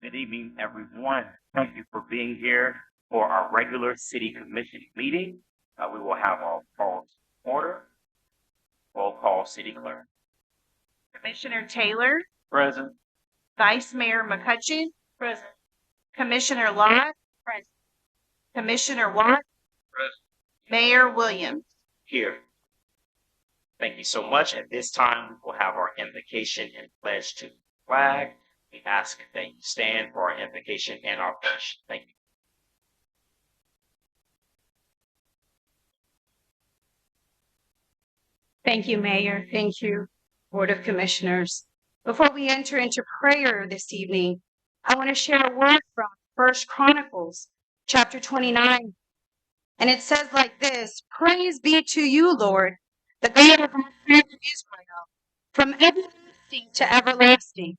Good evening, everyone. Thank you for being here for our regular City Commission meeting. We will have our calls to order. Roll call, City Clerk. Commissioner Taylor, Present. Vice Mayor McCutcheon, Present. Commissioner Lott, Present. Commissioner Watt, Present. Mayor Williams. Here. Thank you so much. At this time, we will have our invocation and pledge to the flag. We ask that you stand for our invocation and our pledge. Thank you. Thank you, Mayor. Thank you, Board of Commissioners. Before we enter into prayer this evening, I want to share a word from 1 Chronicles, chapter 29. And it says like this: Praise be to you, Lord, the God of our friends Israel, from everlasting to everlasting.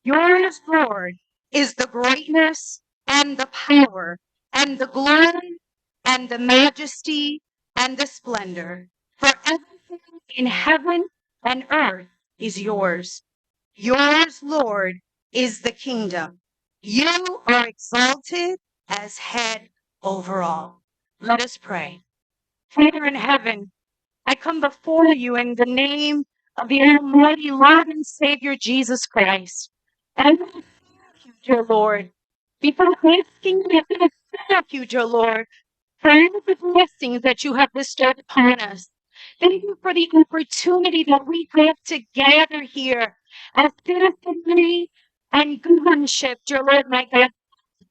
Yours, Lord, is the greatness and the power and the glory and the majesty and the splendor. For everything in heaven and earth is yours. Yours, Lord, is the kingdom. You are exalted as head over all. Let us pray. Father in heaven, I come before you in the name of the Almighty Lord and Savior Jesus Christ. And I thank you, dear Lord, before asking you, I thank you, dear Lord, for all the blessings that you have bestowed upon us. Thank you for the opportunity that we have to gather here as citizenry and governorship, dear Lord, my God,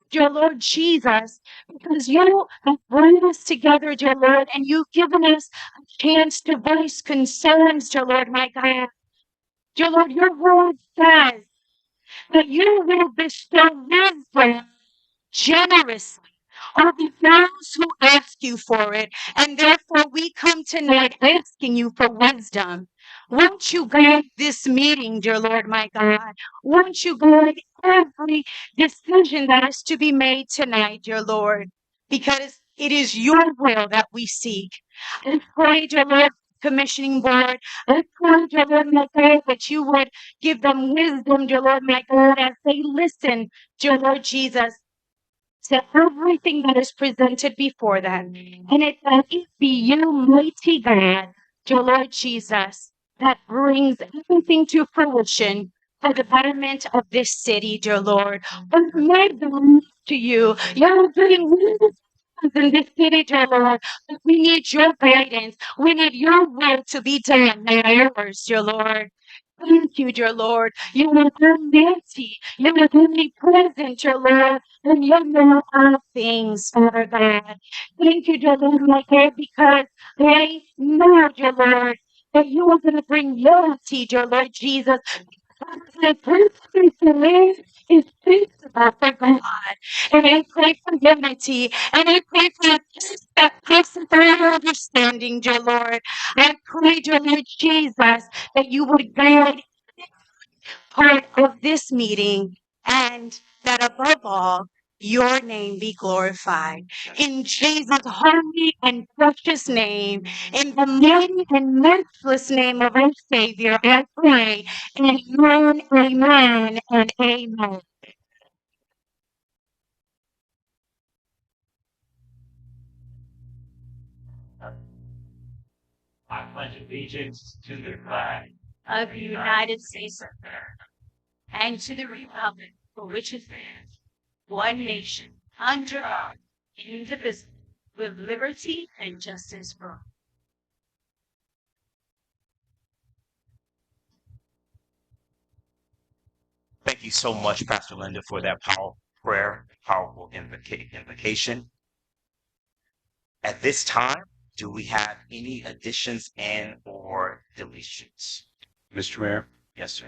dear Lord Jesus, because you have brought us together, dear Lord, and you've given us a chance to voice concerns, dear Lord, my God. Dear Lord, your word says that you will bestow wisdom generously on those who ask you for it. And therefore, we come tonight asking you for wisdom. Won't you guide this meeting, dear Lord, my God? Won't you guide every decision that is to be made tonight, dear Lord? Because it is your will that we seek. I pray, dear Lord, commissioning board, I pray, dear Lord, my God, that you would give them wisdom, dear Lord, my God, as they listen, dear Lord Jesus, to everything that is presented before them. And that it be you, mighty God, dear Lord Jesus, that brings everything to fruition for the betterment of this city, dear Lord. And make them to you. You're doing wonders in this city, dear Lord. But we need your guidance. We need your will to be done, not ours, dear Lord. Thank you, dear Lord. You are almighty. You are omnipresent, dear Lord. And you know all things, Father God. Thank you, dear Lord, my God, because I know, dear Lord, that you are going to bring unity, dear Lord Jesus. The person to live is peaceable for God. And I pray for unity. And I pray for peace that passes all understanding, dear Lord. I pray, dear Lord Jesus, that you would guide part of this meeting and that above all, your name be glorified. In Jesus' holy and precious name, in the mighty and matchless name of our Savior, I pray. Amen, amen, and amen. I pledge allegiance to the flag Of the United States of America and to the republic for which it stands, one nation, under God, indivisible, with liberty and justice for all. Thank you so much, Pastor Linda, for that powerful prayer, powerful invocation. At this time, do we have any additions and or deletions? Mr. Mayor, Yes, sir.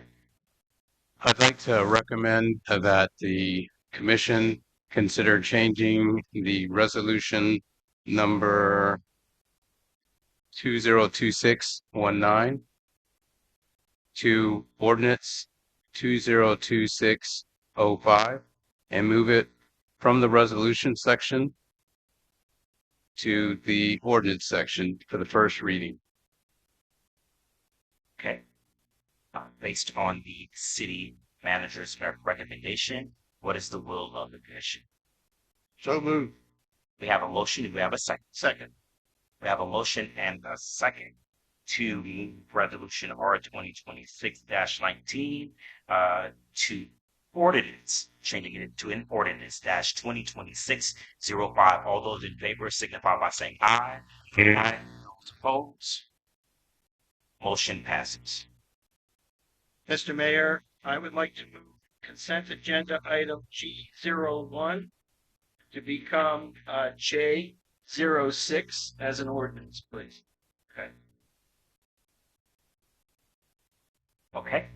I'd like to recommend that the commission consider changing the resolution number 202619 to ordinance 202605 and move it from the resolution section to the ordinance section for the first reading. Okay. Based on the city manager's recommendation, What is the will of the commission? So moved. We have a motion. Do we have a second? Second. We have a motion and a second to move resolution R 2026-19 to ordinance, changing it to an ordinance -2026-05. All those in favor signify by saying aye. Aye. Those opposed? Motion passes. Mr. Mayor, I would like to move consent agenda item G01 to become J06 as an ordinance, please. Okay. Okay.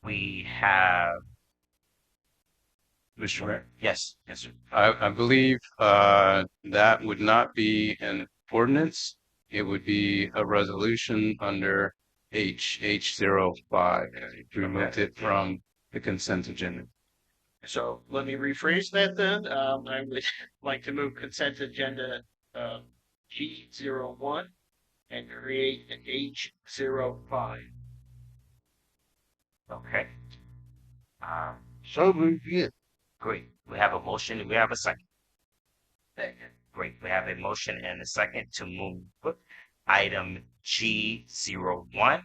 We have. Mr. Mayor. Yes. Yes, sir. I believe that would not be an ordinance. It would be a resolution under H05. We removed it from the consent agenda. So let me rephrase that then. I would like to move consent agenda G01 and create an H05. Okay. So moved. Yeah. Great. We have a motion. Do we have a second? Second. Great. We have a motion and a second to move item G01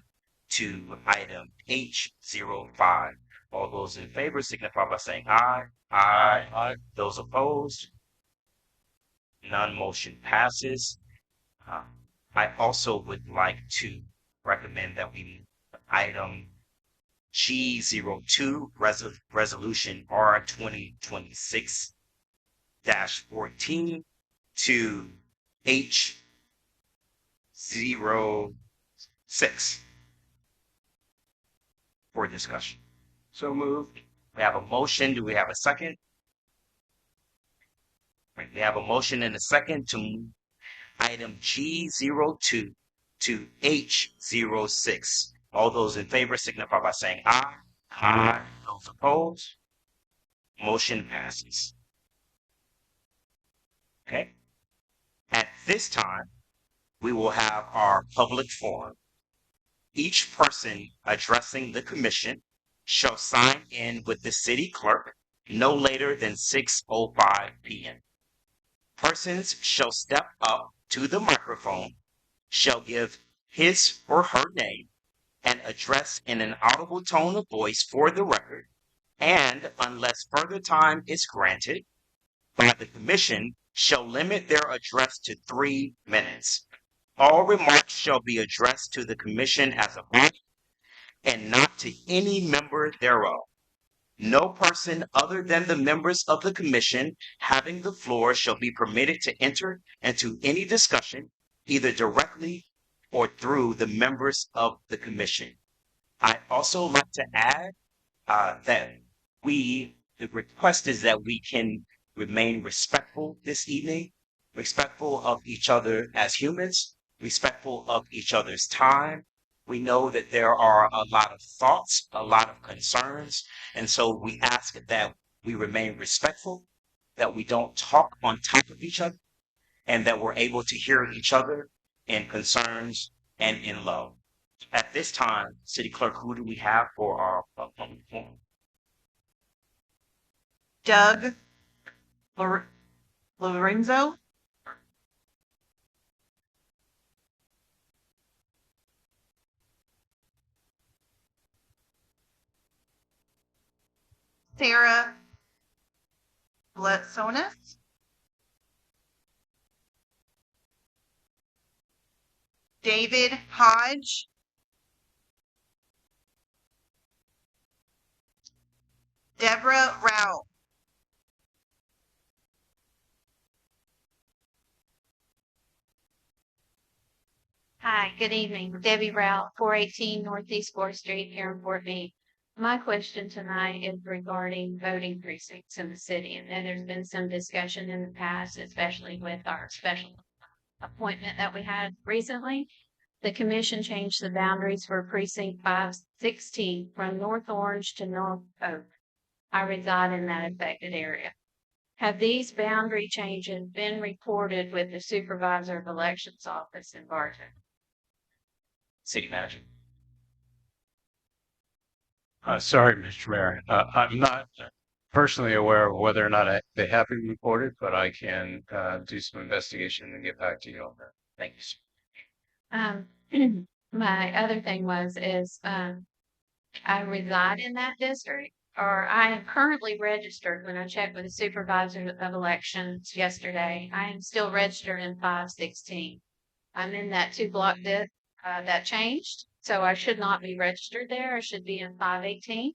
to item H05. All those in favor signify by saying aye. Aye. Aye. Those opposed? None. Motion passes. I also would like to recommend that we move item G02, resolution R 2026-14 to H06 for discussion. So moved. We have a motion. Do we have a second? Right, we have a motion and a second to move item G02 to H06. All those in favor signify by saying aye. Aye. Those opposed? Motion passes. Okay. At this time, we will have our public forum. Each person addressing the commission shall sign in with the city clerk no later than 6:05 p.m. Persons shall step up to the microphone, shall give his or her name and address in an audible tone of voice for the record, and unless further time is granted by the commission, shall limit their address to 3 minutes. All remarks shall be addressed to the commission as a body and not to any member thereof. No person other than the members of the commission having the floor shall be permitted to enter into any discussion, either directly or through the members of the commission. I also like to add that the request is that we can remain respectful this evening, respectful of each other as humans, respectful of each other's time. We know that there are a lot of thoughts, a lot of concerns, and so we ask that we remain respectful, that we don't talk on top of each other, and that we're able to hear each other in concerns and in love. At this time, City Clerk, who do we have for our public forum? Doug Lorenzo. Sarah Bletsonis. David Hodge. Deborah Rao. Hi, good evening. Debbie Rao, 418 Northeast 4th Street here in Fort Meade. My question tonight is regarding voting precincts in the city. And then there's been some discussion in the past, especially with our special appointment that we had recently. The commission changed the boundaries for precinct 516 from North Orange to North Oak. I reside in that affected area. Have these boundary changes been reported with the Supervisor of Elections office in Bartow? City Manager. Sorry, Mr. Mayor. I'm not personally aware of whether or not they have been reported, but I can do some investigation and get back to you on that. Thank you, sir. My other thing is I reside in that district, or I am currently registered. When I checked with the supervisor of elections yesterday, I am still registered in 516. I'm in that two block that changed, so I should not be registered there. I should be in 518.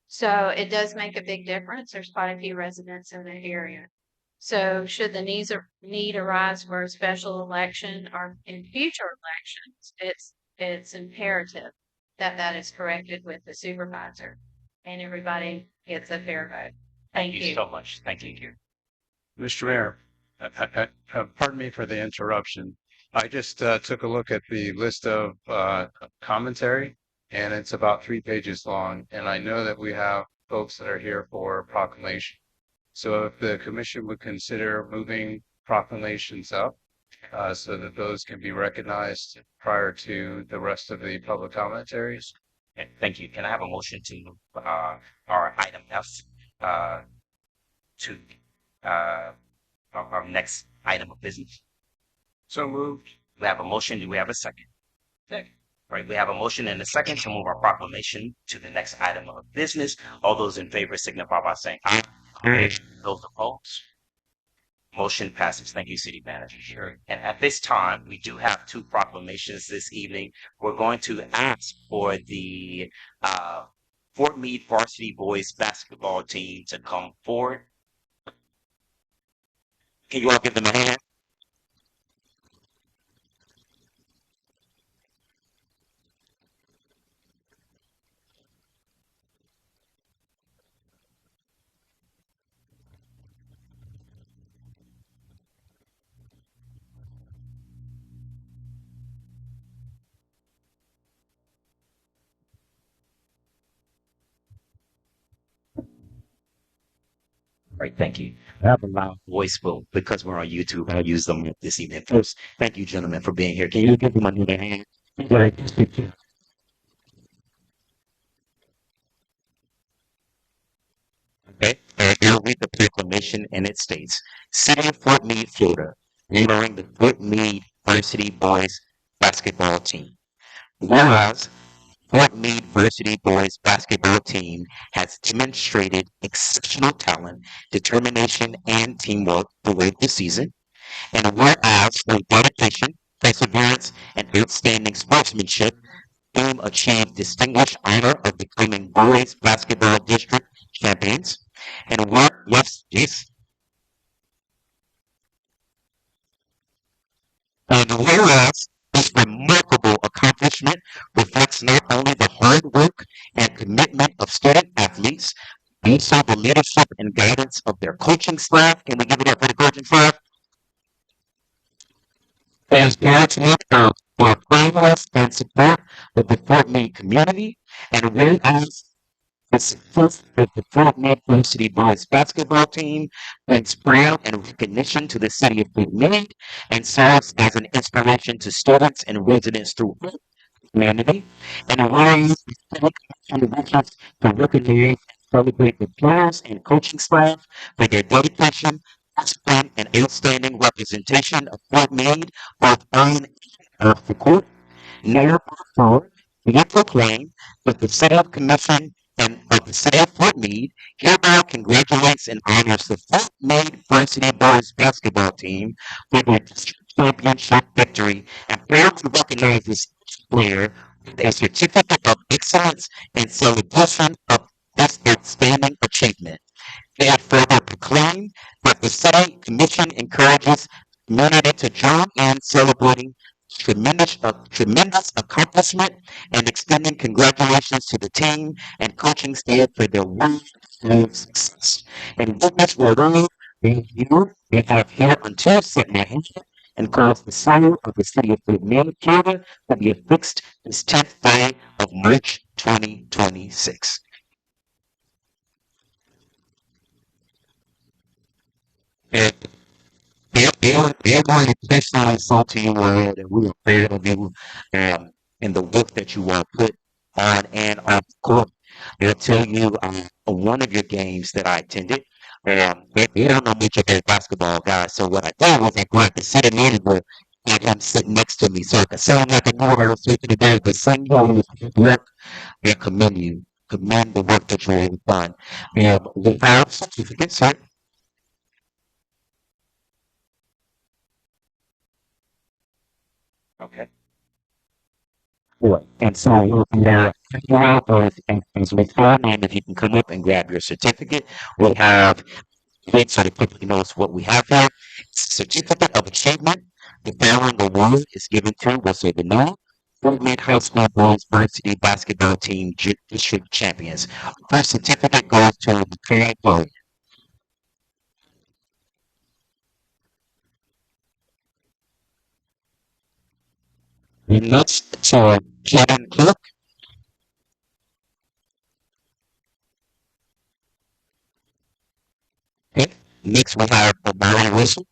So it does make a big difference. There's quite a few residents in the area. So should the need arise for a special election or in future elections, it's imperative that that is corrected with the supervisor and everybody gets a fair vote. Thank you so much. Thank you. Mr. Mayor, pardon me for the interruption. I just took a look at the list of commentary, and it's about 3 pages long. And I know that we have folks that are here for proclamation. So if the commission would consider moving proclamations up so that those can be recognized prior to the rest of the public commentaries. Okay, thank you. Can I have a motion to move our item F to our next item of business? So moved. We have a motion. Do we have a second? Second. All right, we have a motion and a second to move our proclamation to the next item of business. All those in favor signify by saying aye. Aye. Those opposed? Motion passes. Thank you, City Manager. Sure. And at this time, we do have 2 proclamations this evening. We're going to ask for the Fort Meade Varsity Boys basketball team to come forward. Can you all give them a hand? Right, thank you. I have a loud voice, but because we're on YouTube, I'll use them this evening. First, thank you, gentlemen, for being here. Can you give them another hand? Okay, and I'll read the proclamation, and it states, City of Fort Meade, Florida, honoring the Fort Meade Varsity Boys basketball team. Whereas Fort Meade Varsity Boys basketball team has demonstrated exceptional talent, determination, and teamwork throughout the season. And whereas their dedication, perseverance, and outstanding sportsmanship, team achieved distinguished honor of becoming boys basketball district champions. And whereas this remarkable accomplishment reflects not only the hard work and commitment of student athletes, but also the leadership and guidance of their coaching staff. Can we give it up for the coaching staff? As management of for progress and support of the Fort Meade community, and whereas the success of the Fort Meade Varsity Boys basketball team brings pride and recognition to the city of Fort Meade and serves as an inspiration to students and residents throughout the community. And whereas the city commission wishes to recognize and celebrate the players and coaching staff for their dedication, discipline, and outstanding representation of Fort Meade, both on and off the court. Now, therefore, we proclaim that the City Commission and of the City of Fort Meade hereby congratulates and honors the Fort Meade Varsity Boys basketball team for their district championship victory and proudly recognizes each player with a certificate of excellence in celebration of this outstanding achievement. They have further proclaimed that the City Commission encourages the community to join in celebrating tremendous accomplishment and extending congratulations to the team and coaching staff for their well-deserved success. And witness whereof they have here until set my hand and cause the sign of the city of Fort Meade, Florida, to be affixed this 10th day of March 2026. And they're going to personally insult to you all that we are proud of you and the work that you all put on and off the court. I'll tell you one of your games that I attended. They don't know much about basketball, guys. So what I did was I grabbed the city manager and him sitting next to me. So I could sound like I knew what I was talking about, but some work and commend the work that you've done. We have certificates, right? Okay. Right. And so if you are as with phone, and if you can come up and grab your certificate, we'll have it so the public knows what we have here. Certificate of Achievement. The following award is given to, we'll say the name, Fort High School Boys Varsity Basketball Team District Champions. First certificate goes to the current boy. Next to Kevin Cook. Okay. Next we have Brian Wilson.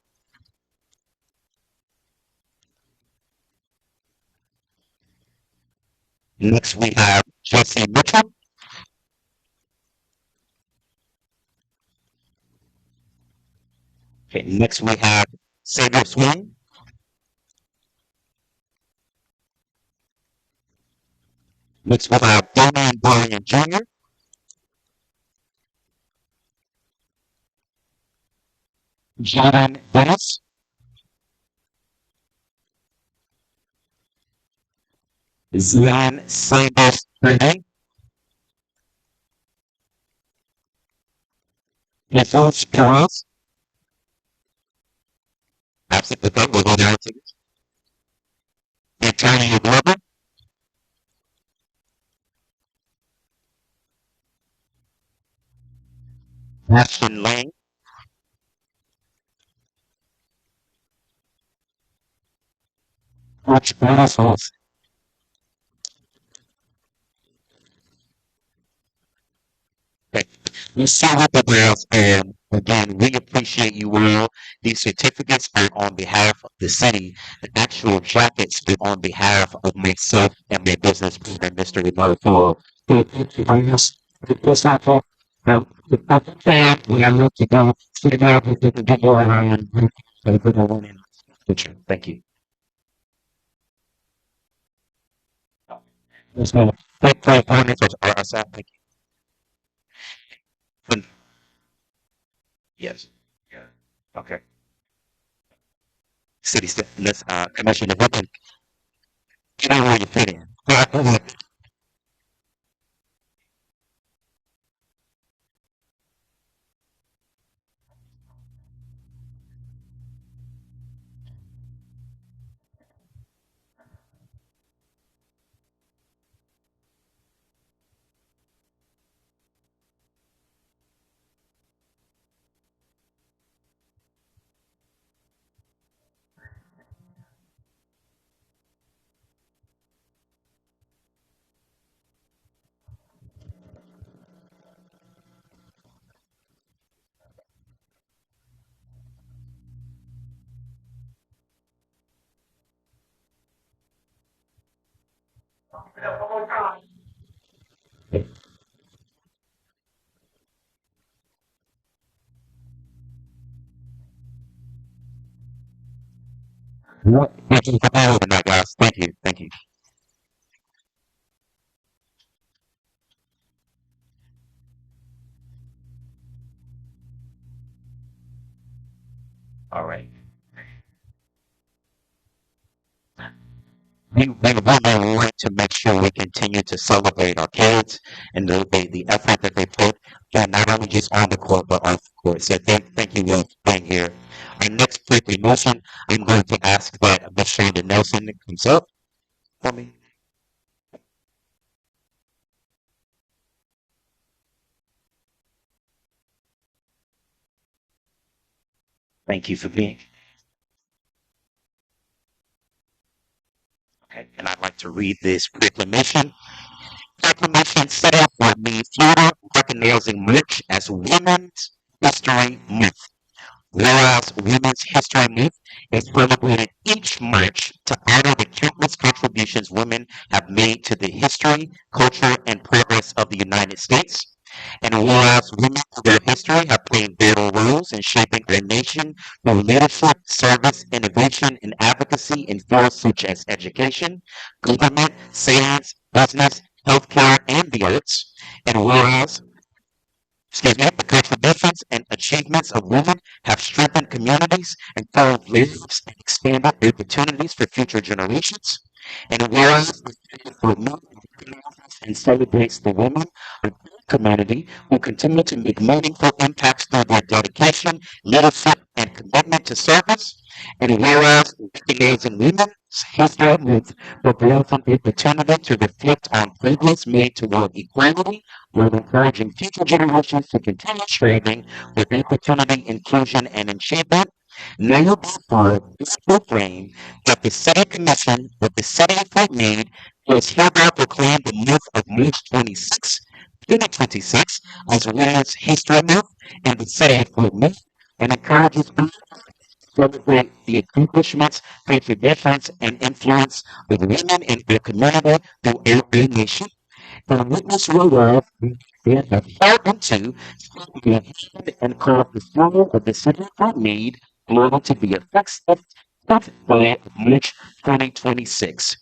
Next we have Jesse Mitchell. Okay. Next we have Samuel Swan. Next we have Damian Bryan Jr. Jordan Dennis. Zion Sanders Bernay. Jesus Perez. Absent the vote, we'll go down to Antonio Glover. Ashton Lane. Coach Brussels. Okay. You saw what the girls, and again, we appreciate you all. These certificates are on behalf of the city. The actual jackets are on behalf of myself and my business partner, Mr. Remote. Thank you very much. It's not for the fan. We have looked to go to the ground with the people around. Thank you. Yes, ma'am. Thank you. Thank you. Yes. Yeah. Okay. City let's Commissioner Whitman, get on where you fit in. Thank you for all of that, guys. Thank you. Thank you. All right. We really want to make sure we continue to celebrate our kids and the effort that they put, and not only just on the court, but off the court. So thank you all for being here. Our next briefing motion, I'm going to ask that Ms. Shonda Nelson comes up for me. Thank you for being. Okay, and I'd like to read this proclamation. Proclamation set up by me, Florida, recognizing March as Women's History Month. Whereas Women's History Month is celebrated each March to honor the countless contributions women have made to the history, culture, and progress of the United States. And whereas women through their history have played vital roles in shaping their nation through leadership, service, innovation, and advocacy in fields such as education, government, science, business, healthcare, and the arts. And whereas the contributions and achievements of women have strengthened communities, improved lives, and expanded opportunities for future generations. And whereas the Center for Men and celebrates the women of the community who continue to make meaningful impacts through their dedication, leadership, and commitment to service. And whereas recognizing women's history month provides an opportunity to reflect on progress made toward equality, while encouraging future generations to continue striving with opportunity, inclusion, and achievement. Now, therefore, this proclaim that the City Commission of the City of Fort Meade does hereby proclaim the month of March 26, 2026 as Women's History Month in the City of Fort Meade and encourages people to celebrate the accomplishments, contributions, and influence of women in their community throughout our nation. And witness whereof we have held into the hand and called the former of the city of Meade, global to be effective by March 2026.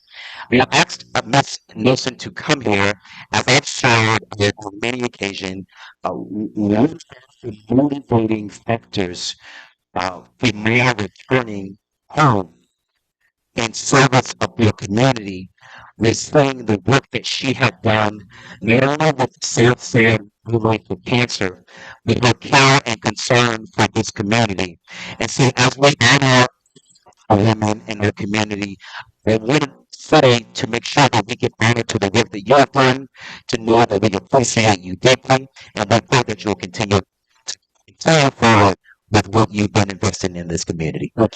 We have asked Ms. Nelson to come here, as I've shared on many occasions, one of the motivating factors for Maya returning home in service of their community, saying the work that she had done, not only with South movement for cancer, but her care and concern for this community. And so as we honor a woman in our community, I would say to make sure that we give honor to the work that you have done, to know that we appreciate you deeply, and we pray that you'll continue forward with what you've been investing in this community. Thank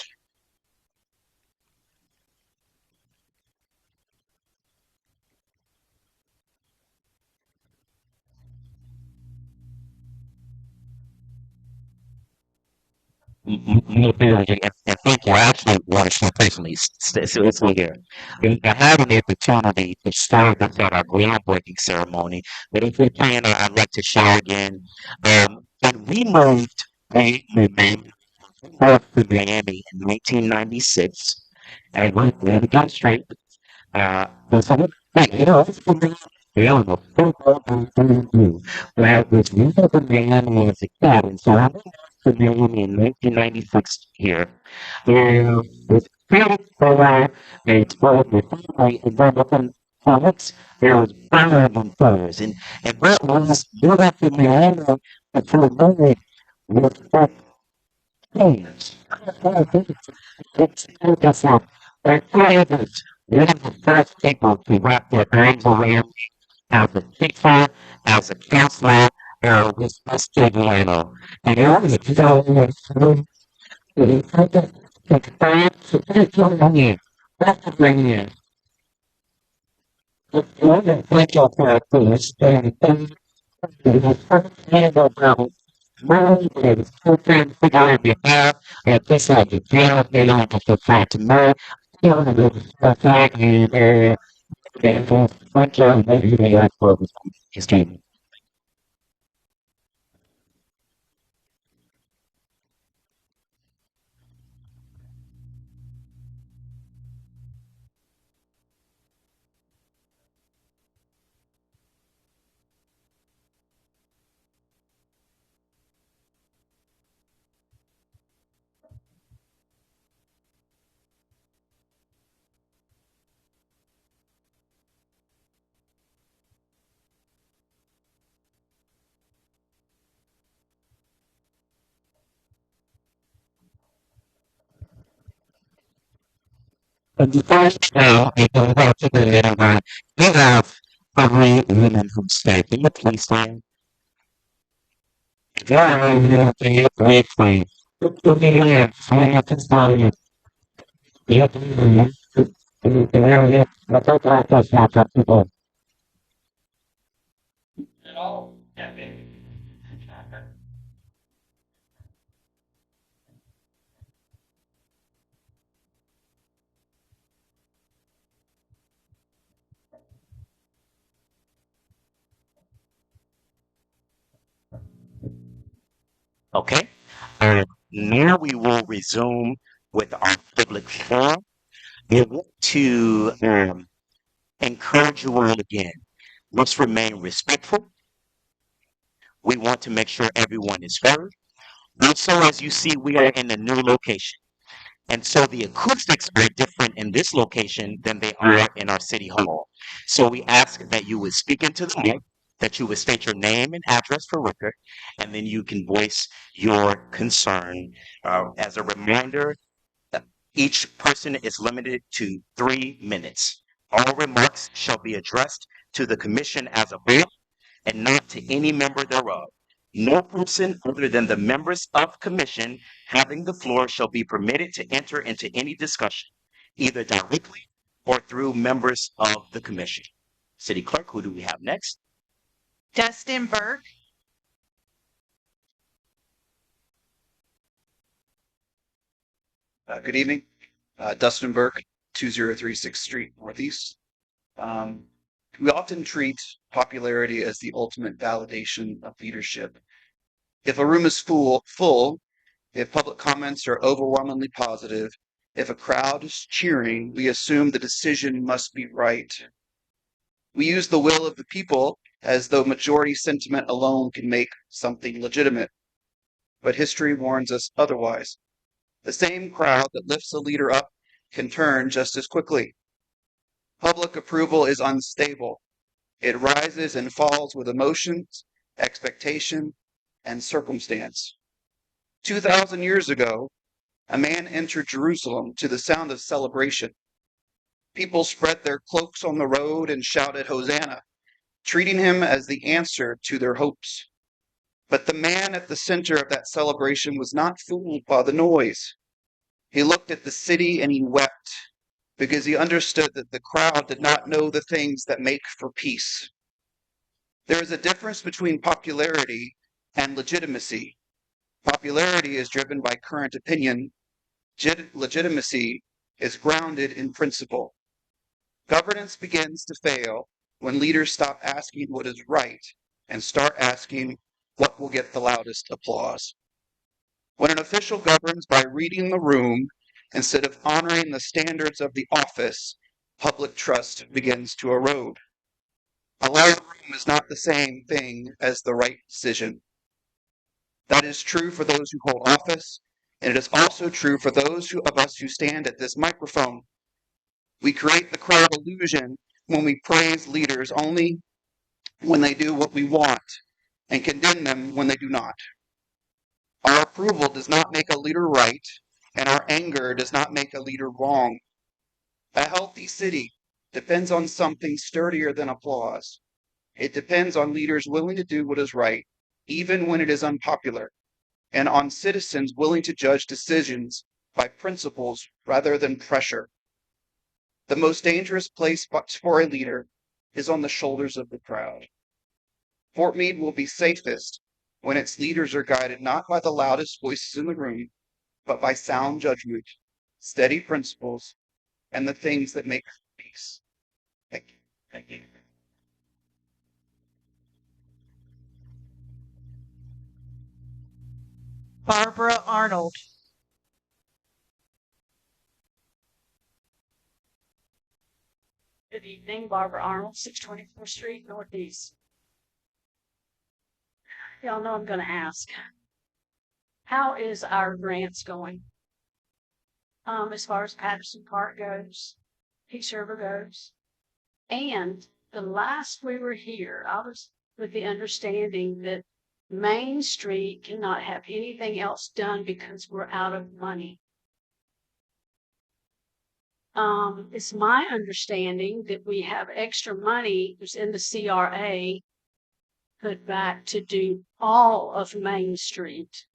you. And thank you. I actually want to share personally, seriously here. I had an opportunity to share this at our groundbreaking ceremony, but if we can, I'd like to share again. When we moved north to Miami in 1996, and we got straight. There's a thing, it's for me. Yeah, the football thing. But this wonderful man was a cat, and so I moved to Miami in 1996 here. With pretty for it's both the family and then within products, there was fire and fires. And that was built up in Miami for moving with that things. It's like, one of the first people to wrap their arms around as a teacher, as a counselor, was Mr. Milano. And I was so thank you for this. About money, but it's trying to figure out your path. And this like a job, they don't have to fight to know. You know, the fact and therefore, thank you, maybe they like for history. And the first I go back to the internet, you have every women who stay. Can you please stand? Yeah, yeah, great place. Yeah, I have to start it. Yeah, yeah, I thought that was not that people. At all. Yeah, maybe. Okay. Now we will resume with our public forum. We want to encourage you all again. Let's remain respectful. We want to make sure everyone is heard. Also, as you see, we are in a new location. And so the acoustics are different in this location than they are in our city hall. So we ask that you would speak into the mic, that you would state your name and address for record, and then you can voice your concern. As a reminder, uh, each person is limited to 3 minutes. All remarks shall be addressed to the commission as a whole and not to any member thereof. No person other than the members of commission having the floor shall be permitted to enter into any discussion, either directly or through members of the commission. City Clerk, who do we have next? Dustin Burke, Good evening. Dustin Burke, 2036 Street Northeast. We often treat popularity as the ultimate validation of leadership. If a room is full, if public comments are overwhelmingly positive, if a crowd is cheering, we assume the decision must be right. We use the will of the people as though majority sentiment alone can make something legitimate. But history warns us otherwise. The same crowd that lifts a leader up can turn just as quickly. Public approval is unstable. It rises and falls with emotions, expectation, and circumstance. 2,000 years ago, a man entered Jerusalem to the sound of celebration. People spread their cloaks on the road and shouted Hosanna, treating him as the answer to their hopes. But the man at the center of that celebration was not fooled by the noise. He looked at the city and he wept because he understood that the crowd did not know the things that make for peace. There is a difference between popularity and legitimacy. Popularity is driven by current opinion. Legitimacy is grounded in principle. Governance begins to fail when leaders stop asking what is right and start asking what will get the loudest applause. When an official governs by reading the room instead of honoring the standards of the office, public trust begins to erode. A loud room is not the same thing as the right decision. That is true for those who hold office, and it is also true for those of us who stand at this microphone. We create the crowd illusion when we praise leaders only when they do what we want and condemn them when they do not. Our approval does not make a leader right, and our anger does not make a leader wrong. A healthy city depends on something sturdier than applause. It depends on leaders willing to do what is right, even when it is unpopular, and on citizens willing to judge decisions by principles rather than pressure. The most dangerous place for a leader is on the shoulders of the crowd. Fort Meade will be safest when its leaders are guided not by the loudest voices in the room, but by sound judgment, steady principles, and the things that make peace. Thank you. Thank you. Barbara Arnold, Good evening, Barbara Arnold, 624th Street Northeast. Y'all know I'm going to ask, how is our grants going? As far as Patterson Park goes, Peace River goes. And the last we were here, I was with the understanding that Main Street cannot have anything else done because we're out of money. It's my understanding that we have extra money that's in the CRA put back to do all of Main Street,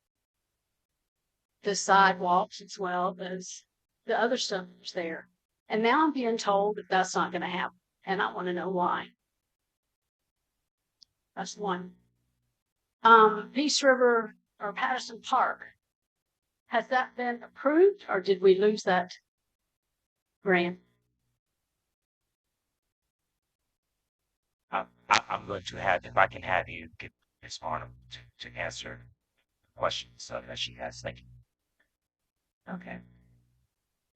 the sidewalks as well as the other stuff that's there. And now I'm being told that that's not going to happen, and I want to know why. That's one. Peace River or Patterson Park, has that been approved, or did we lose that grant? I'm going to have, if I can have you get Ms. Arnold to answer questions that she has. Thank you. Okay.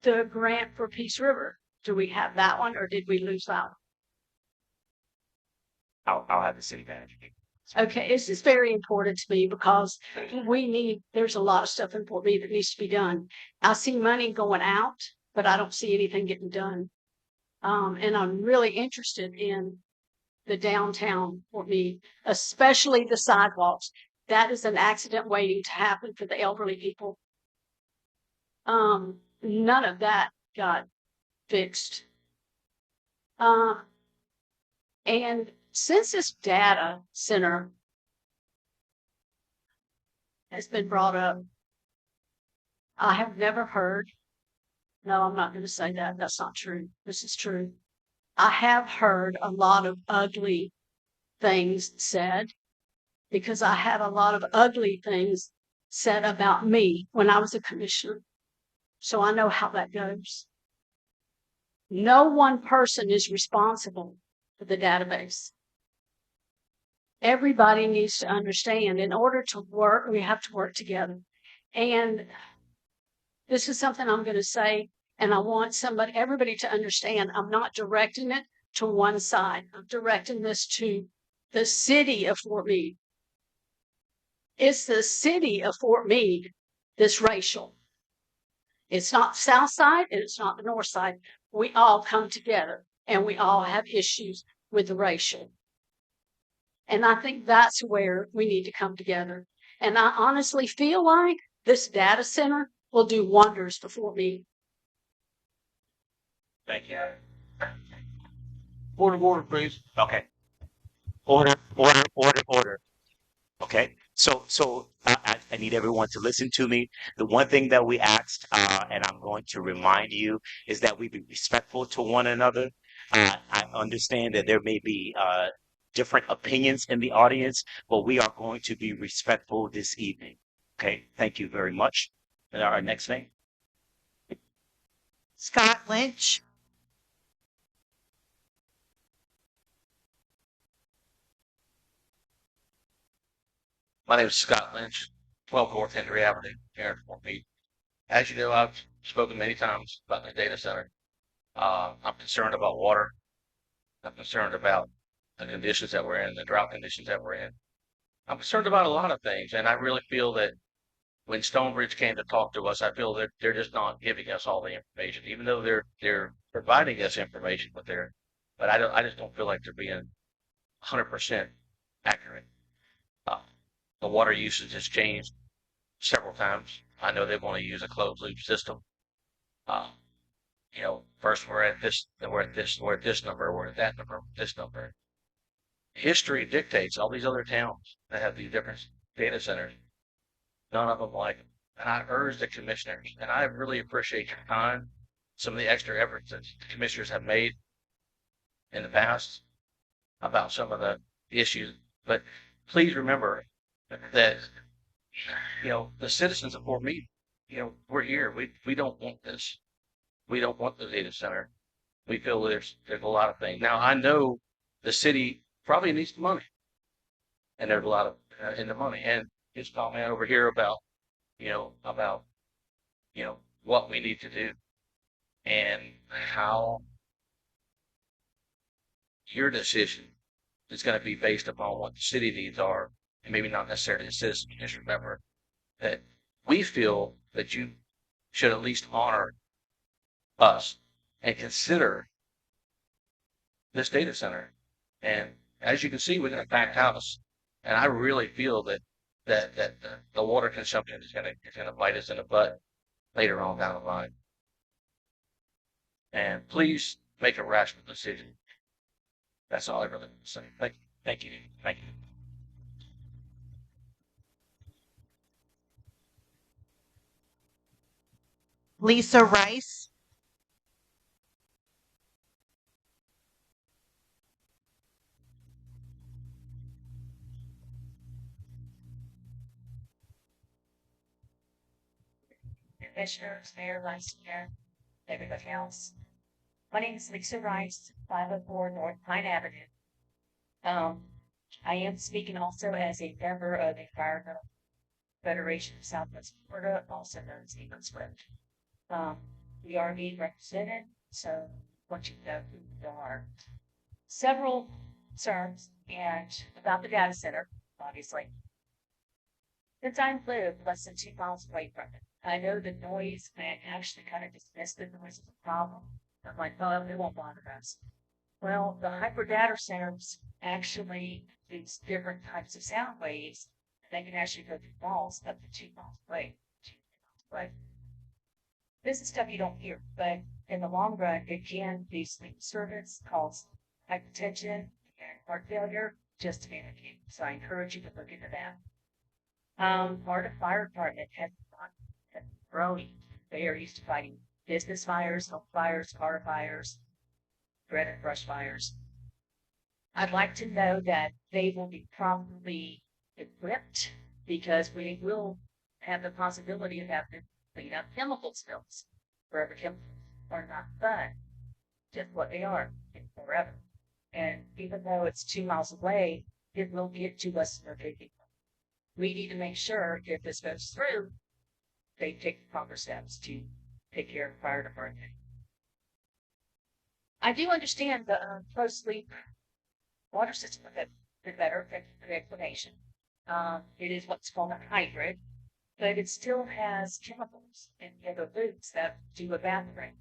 The grant for Peace River, do we have that one or did we lose that one? I'll have the city manager. Okay, this is very important to me because there's a lot of stuff in Fort Meade that needs to be done. I see money going out, but I don't see anything getting done. And I'm really interested in the downtown Fort Meade, especially the sidewalks. That is an accident waiting to happen for the elderly people. None of that got fixed. And since this data center has been brought up, I have never heard, no, I'm not going to say that. That's not true. This is true. I have heard a lot of ugly things said because I had a lot of ugly things said about me when I was a commissioner. So I know how that goes. No one person is responsible for the database. Everybody needs to understand in order to work, we have to work together. And this is something I'm going to say, and I want everybody to understand I'm not directing it to one side. I'm directing this to the city of Fort Meade. It's the city of Fort Meade that's racial. It's not the south side and it's not the north side. We all come together and we all have issues with the racial. And I think that's where we need to come together. And I honestly feel like this data center will do wonders for Fort Meade. Thank you. Order, please. Okay. Order. Okay. So I need everyone to listen to me. The one thing that we asked, and I'm going to remind you, is that we be respectful to one another. I understand that there may be different opinions in the audience, but we are going to be respectful this evening. Okay. Thank you very much. And our next name. Scott Lynch. My name is Scott Lynch, 12 North Henry Avenue, here in Fort Meade. As you know, I've spoken many times about the data center. I'm concerned about water. I'm concerned about the conditions that we're in, the drought conditions that we're in. I'm concerned about a lot of things, and I really feel that when Stonebridge came to talk to us, I feel that they're just not giving us all the information, even though they're providing us information, but I just don't feel like they're being 100% accurate. The water usage has changed several times. I know they want to use a closed loop system. First we're at this, then we're at this number, we're at that number, this number. History dictates all these other towns that have these different data centers. None of them like them. And I urge the commissioners, and I really appreciate your time, some of the extra efforts that the commissioners have made in the past about some of the issues. But please remember that the citizens of Fort Meade, we're here. We don't want this. We don't want the data center. We feel there's a lot of things. Now I know the city probably needs the money, and there's a lot of in the money. And his comment over here about what we need to do and how your decision is going to be based upon what the city needs are, and maybe not necessarily the citizens. Just remember that we feel that you should at least honor us and consider this data center. And as you can see, we're in a packed house, and I really feel that the water consumption is going to bite us in the butt later on down the line. And please make a rational decision. That's all I really want to say. Thank you. Lisa Rice. Commissioners, Mayor, Vice Mayor, everybody else. My name is Lisa Rice, 504 North Pine Avenue. I am speaking also as a member of the environmental Federation of Southwest Florida, also known as Eagle Swift. We are being represented, so once you know who we are. Several concerns and about the data center, obviously. Since I live less than 2 miles away from it, I know the noise, I actually kind of dismissed the noise as a problem. I'm like, oh, it won't bother us. Well, the hyper data centers actually use different types of sound waves. They can actually go through walls up to 2 miles away. 2 miles away. This is stuff you don't hear, but in the long run, it can be sleep disturbance, cause hypertension, and heart failure, just to name a few. So I encourage you to look into that. Florida Fire Department has been growing. They are used to fighting business fires, home fires, car fires, bread and brush fires. I'd like to know that they will be properly equipped because we will have the possibility of having to clean up chemical spills. Forever chemicals are not fun, just what they are forever. And even though it's 2 miles away, it will get to us more quickly. We need to make sure if this goes through, they take the proper steps to take care of the fire department. I do understand the closed sleep water system a bit better explanation. It is what's called a hybrid, but it still has chemicals in the other loops that do evaporate.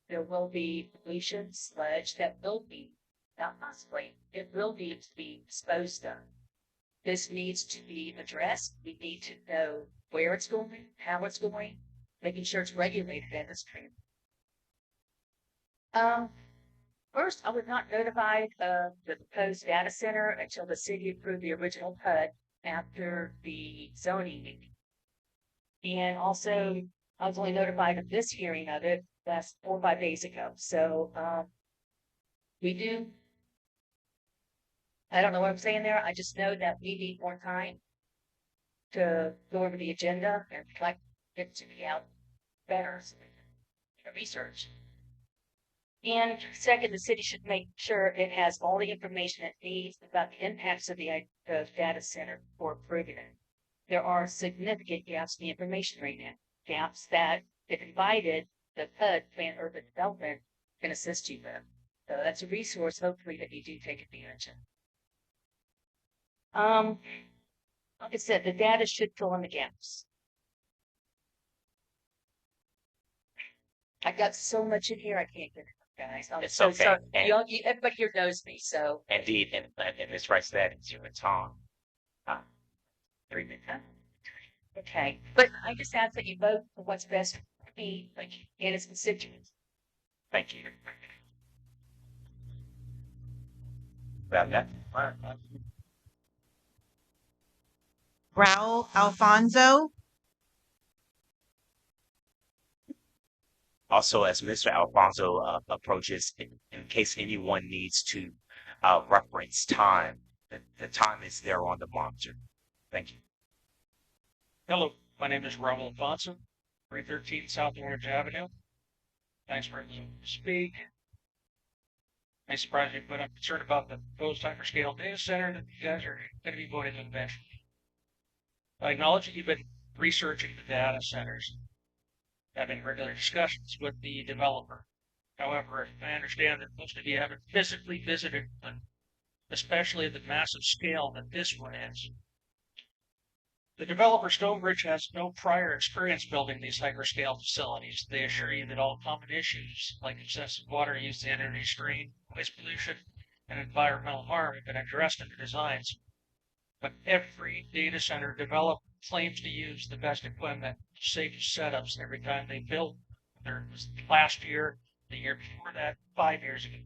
There will be pollution, sludge that will be, not possibly, it will need to be disposed of. This needs to be addressed. We need to know where it's going, how it's going, making sure it's regulated and it's clean. First, I was not notified of the proposed data center until the city approved the original PUD after the zoning meeting. And also, I was only notified of this hearing of it last 4 or 5 days ago. So we do. I don't know what I'm saying there. I just know that we need more time to go over the agenda and collect it to be out better so we can research. And second, the city should make sure it has all the information it needs about the impacts of the data center before approving it. There are significant gaps in the information right now, gaps that, if invited, the PUD, Plan Urban Development, can assist you with. So that's a resource, hopefully, that you do take advantage of. Like I said, the data should fill in the gaps. I got so much in here, I can't get it, guys. I'm It's so okay. sorry. And Everybody here knows me, so. indeed, and Ms. Rice, that is your time. 3 minutes. Okay, but I just ask that you vote for what's best for me and its constituents. Thank you. Well, that. Raul Alfonso, Also, as Mr. Alfonso approaches, in case anyone needs to reference time, the time is there on the monitor. Thank you. Hello, my name is Raul Alfonso, 313 South Orange Avenue. Thanks for letting me speak. I surprised you, but I'm concerned about the proposed hyperscale data center that you guys are going to be voting on eventually. I acknowledge that you've been researching the data centers, having regular discussions with the developer. However, I understand that most of you haven't physically visited one, especially at the massive scale that this one is. The developer Stonebridge has no prior experience building these hyperscale facilities. They assure you that all common issues like excessive water use, energy strain, noise pollution, and environmental harm have been addressed in the designs. But every data center developer claims to use the best equipment, safest setups every time they build. Whether it was last year, the year before that, 5 years ago,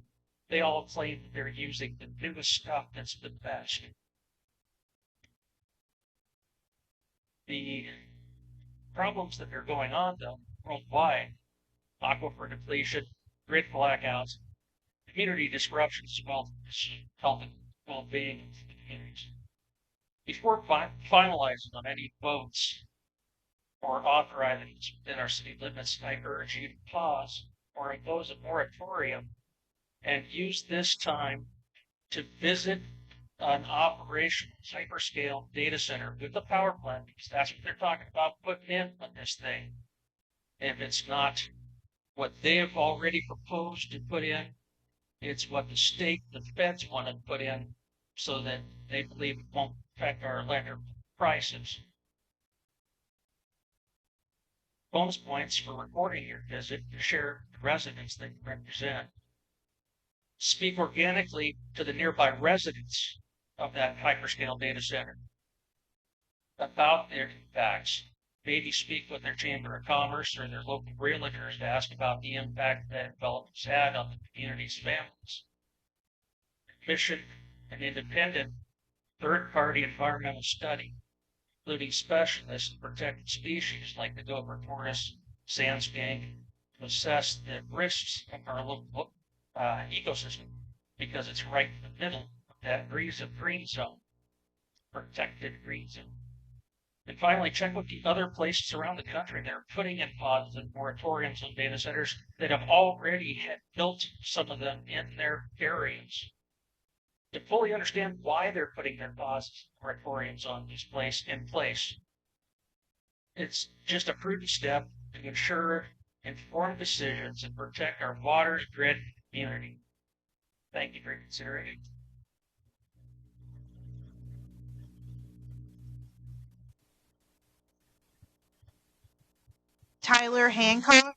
they all claim that they're using the newest stuff that's the best. The problems that are going on, though, worldwide, aquifer depletion, grid blackouts, community disruptions, as well as health and well-being of the communities. Before finalizing on any votes or authorizing within our city limits, I urge you to pause or impose a moratorium and use this time to visit an operational hyperscale data center with a power plant, because that's what they're talking about putting in on this thing. If it's not what they have already proposed to put in, it's what the state, the feds want to put in so that they believe it won't affect our electric prices. Bonus points for recording your visit to share the residents that you represent. Speak organically to the nearby residents of that hyperscale data center about their impacts. Maybe speak with their Chamber of Commerce or their local realtors to ask about the impact that developers had on the community's families. Commission an independent third-party environmental study, including specialists in protected species like the Dover tortoise, sand skink, to assess the risks of our local ecosystem, because it's right in the middle of that green zone, protected green zone. And finally, check with the other places around the country that are putting in pauses and moratoriums on data centers that have already built some of them in their areas. To fully understand why they're putting their pauses and moratoriums on these in place, it's just a prudent step to ensure informed decisions and protect our water, grid, and community. Thank you for considering. Tyler Hancock.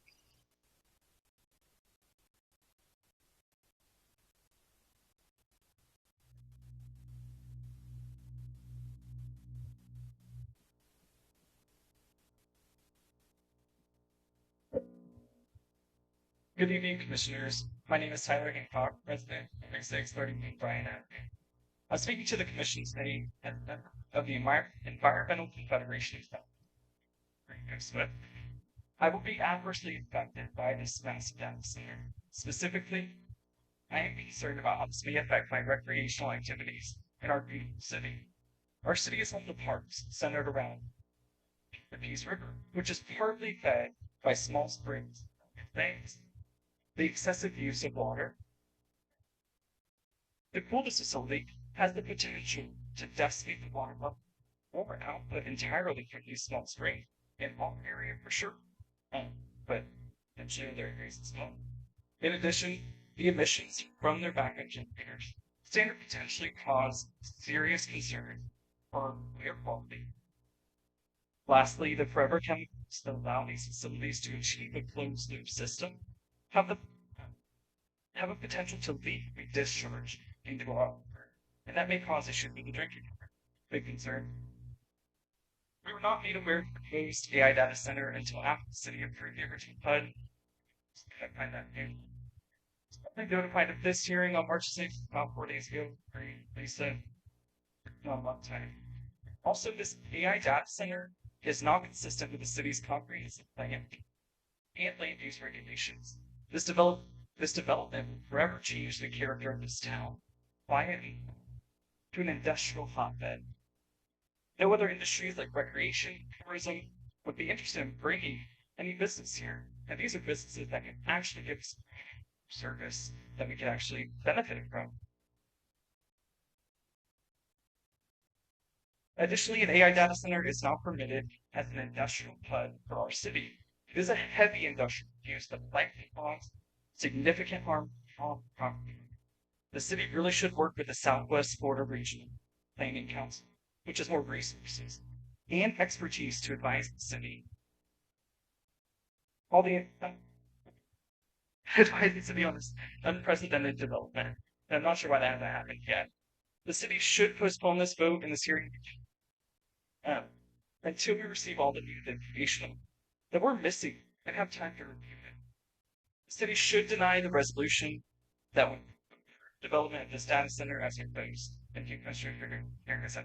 Good evening, Commissioners. My name is Tyler Hancock, President of 630 Bryan Avenue. I'm speaking to the Commission today as a member of the Environmental Confederation of Smith. I will be adversely affected by this massive data center. Specifically, I am concerned about how this may affect my recreational activities in our beautiful city. Our city is home to parks centered around the Peace River, which is partly fed by small springs and lakes. The excessive use of water. The coolness facility has the potential to decimate the water level or output entirely from these small springs in one area for sure, but potentially other areas as well. In addition, the emissions from their backup generators stand to potentially cause serious concern for air quality. Lastly, the forever chemicals that allow these facilities to achieve a closed loop system have a potential to leak and discharge into our water, and that may cause issues with the drinking water. Big concern. We were not made aware of the proposed AI data center until after the city approved the original PUD. I find that new. I notified of this hearing on March 6th, about 4 days ago. Lisa, not a long time. Also, this AI data center is not consistent with the city's comprehensive plan and land use regulations. This development will forever change the character of this town, quietly, to an industrial hotbed. No other industries like recreation, tourism would be interested in bringing any business here. And these are businesses that can actually give us service that we can actually benefit from. Additionally, an AI data center is not permitted as an industrial PUD for our city. It is a heavy industrial use that likely cause significant harm on property. The city really should work with the Southwest Florida Regional Planning Council, which has more resources and expertise to advise the city. All the advise the city on this unprecedented development. And I'm not sure why that hasn't happened yet. The city should postpone this vote in this hearing until we receive all the needed information that we're missing and have time to review it. The city should deny the resolution that would development of this data center as proposed. Thank you, Commissioner, for hearing us.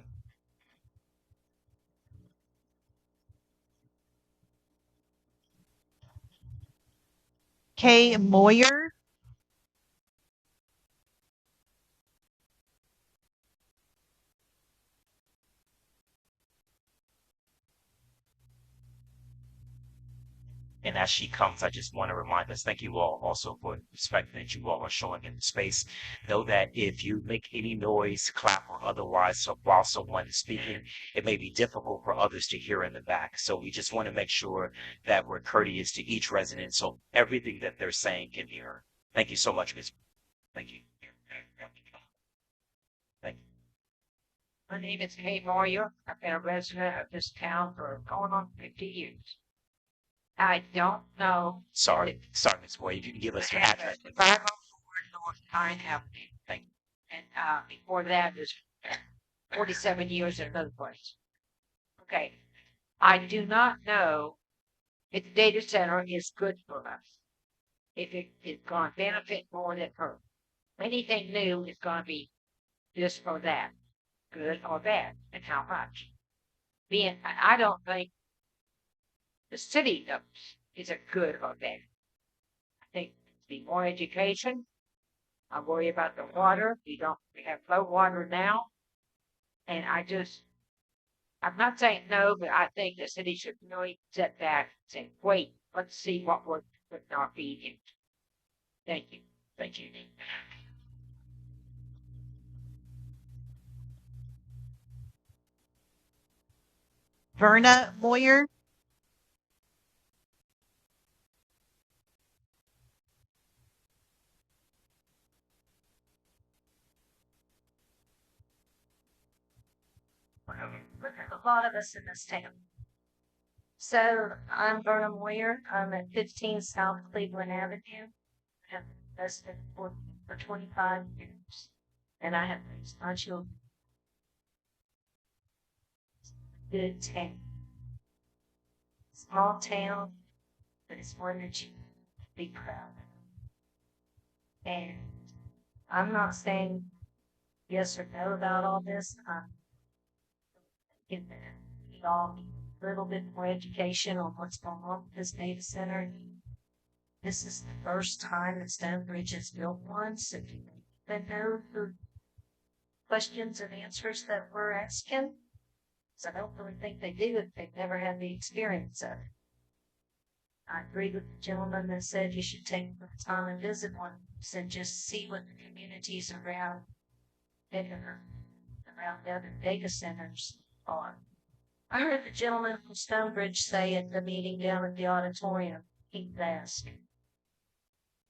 Kay Moyer. And as she comes, I just want to remind us, thank you all also for the respect that you all are showing in the space. Know that if you make any noise, clap or otherwise, so while someone is speaking, it may be difficult for others to hear in the back. So we just want to make sure that we're courteous to each resident so everything that they're saying can be heard. Thank you so much, Ms. Thank you. Thank you. My name is Kate Moyer. I've been a resident of this town for going on 50 years. I don't know. Sorry, Ms. Boyd, if you can give us your address. 504 North Pine Avenue. Thank you. And before that is 47 years at another place. Okay. I do not know if the data center is good for us. If it is going to benefit more than hurt. Anything new is going to be this or that, good or bad, and how much. I don't think the city knows is it good or bad. I think the more education. I worry about the water. We have low water now. And I'm not saying no, but I think the city should really sit back and say, wait, let's see what we're putting our feet into. Thank you. Thank you. Verna Moyer. A lot of us in this town. So I'm Verna Moyer. I'm at 15 South Cleveland Avenue. I have invested for 25 years, and I have raised my children. Good town. Small town, but it's one that you can be proud of. And I'm not saying yes or no about all this. I'm thinking that we all need a little bit more education on what's going on with this data center. This is the first time that Stonebridge has built one, so do you even know the questions and answers that we're asking? So I don't really think they do if they've never had the experience of it. I agree with the gentleman that said you should take the time and visit one and just see what the communities around the other data centers are. I heard the gentleman from Stonebridge say at the meeting down at the auditorium, he asked,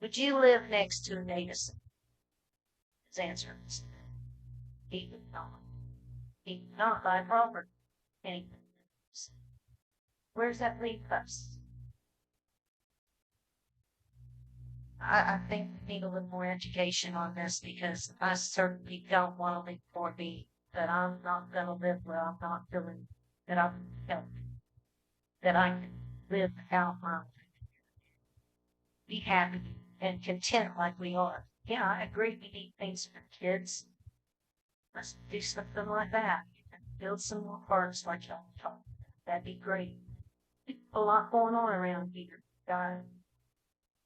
would you live next to a data center? His answer was, he would not. He would not buy property. Anything. Where's that leave us? I think we need a little more education on this because I certainly don't want to leave for me that I'm not going to live where I'm not feeling that I'm healthy, that I can live out my life, be happy and content like we are. Yeah, I agree. We need things for kids. Let's do something like that. Build some more parks like y'all talk. That'd be great. A lot going on around here. Got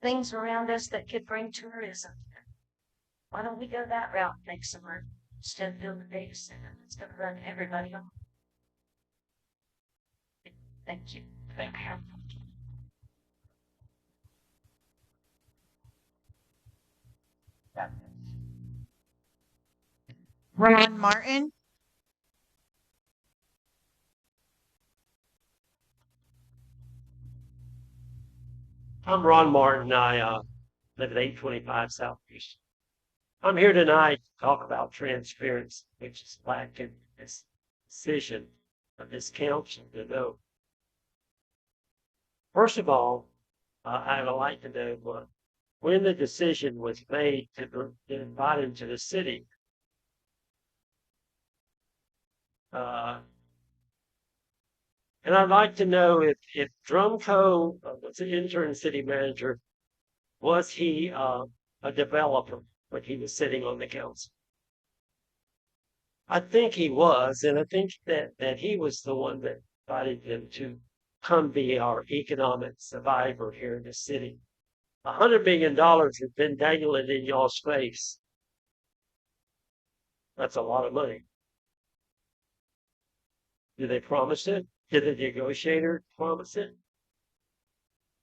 things around us that could bring tourism. Why don't we go that route next summer instead of building a data center that's going to run everybody off? Thank you. Thank you. Ron Martin. I'm Ron Martin. I live at 825 Southeast. I'm here tonight to talk about transparency, which is lacking in this decision of this council to know. First of all, I would like to know when the decision was made to invite him to the city. And I'd like to know if Drumco was the interim city manager, was he a developer when he was sitting on the council? I think he was, and I think that he was the one that invited him to come be our economic survivor here in the city. $100 million has been dangling in y'all's face. That's a lot of money. Did they promise it? Did the negotiator promise it?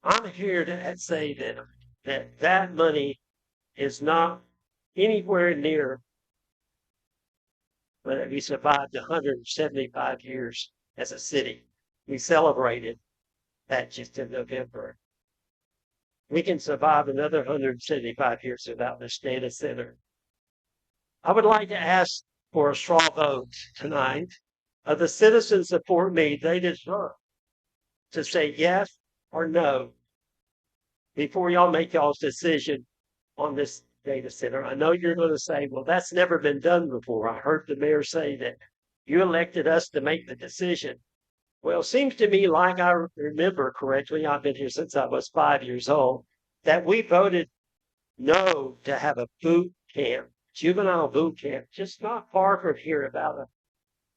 I'm here to say that money is not anywhere near whether we survived 175 years as a city. We celebrated that just in November. We can survive another 175 years without this data center. I would like to ask for a straw vote tonight of the citizens support me. They deserve to say yes or no before y'all make y'all's decision on this data center. I know you're going to say, well, that's never been done before. I heard the mayor say that you elected us to make the decision. Well, it seems to me like I remember correctly, I've been here since I was 5 years old, that we voted no to have a boot camp, juvenile boot camp, just not far from here,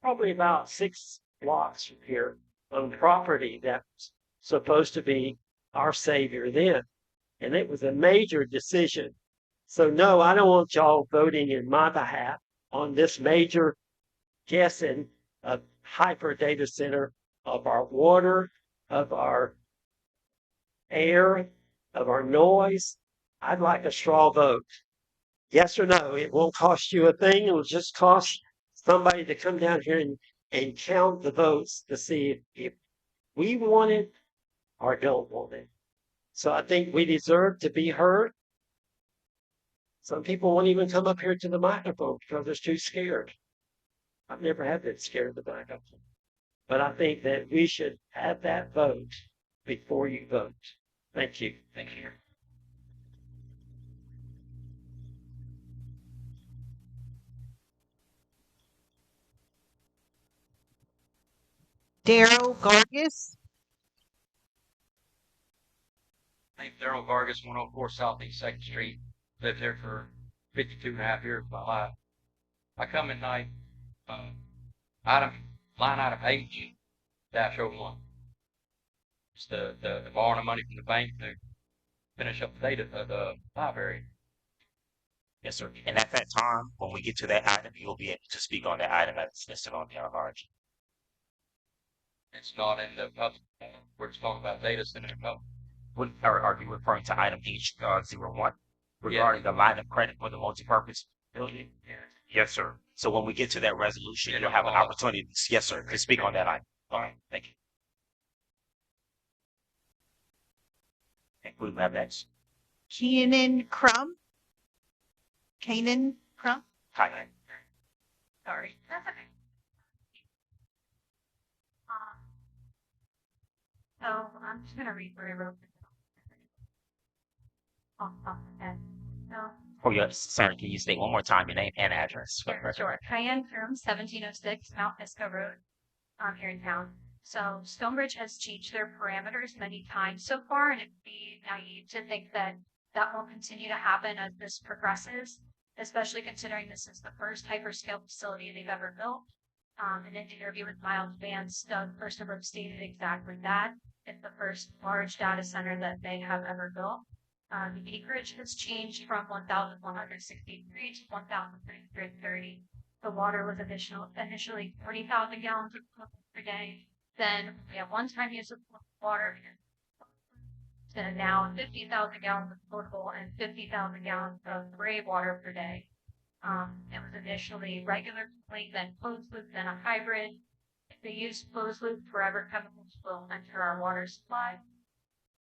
probably about 6 blocks from here, on property that was supposed to be our savior then. And it was a major decision. So no, I don't want y'all voting in my behalf on this major guessing of hyper data center of our water, of our air, of our noise. I'd like a straw vote. Yes or no. It won't cost you a thing. It'll just cost somebody to come down here and count the votes to see if we want it or don't want it. So I think we deserve to be heard. Some people won't even come up here to the microphone because they're too scared. I've never had been scared of the microphone. But I think that we should have that vote before you vote. Thank you. Thank you. Daryl Gargis. My name's Daryl Vargas, 104 Southeast 2nd Street. Lived there for 52 and a half years of my life. I come at night, line item H-01. It's the borrowing of money from the bank to finish up the data of the library. Yes, sir. And at that time, when we get to that item, you'll be able to speak on that item that's listed on the large. It's not in the public. We're just talking about data center in public. Are you referring to item H01 regarding the line of credit for the multipurpose building? Yeah. Yes, sir. So when we get to that resolution, Yeah, you'll have an opportunity, yes, sir, to speak on that item. All right, thank you. And we have next. Keenan Crumb. Kanan Crumb. Hi. Sorry. That's okay. So I'm just gonna read what I wrote. So Oh, yes, sir. Can you state one more time your name and address? sure. Cheyenne Firm, 1706 Mount Pisco Road, here in town. So Stonebridge has changed their parameters many times so far, and it'd be naive to think that that will continue to happen as this progresses, especially considering this is the first hyperscale facility they've ever built. In an interview with Miles Vance, Doug Furstenberg stated exactly that. It's the first large data center that they have ever built. The acreage has changed from 1,163 to 1,330. The water was initially 40,000 gallons of per day. Then we have one-time use of water to now 50,000 gallons of potable and 50,000 gallons of gray water per day. It was initially regular cooling, then closed loop, then a hybrid. If they use closed loop, forever chemicals will enter our water supply.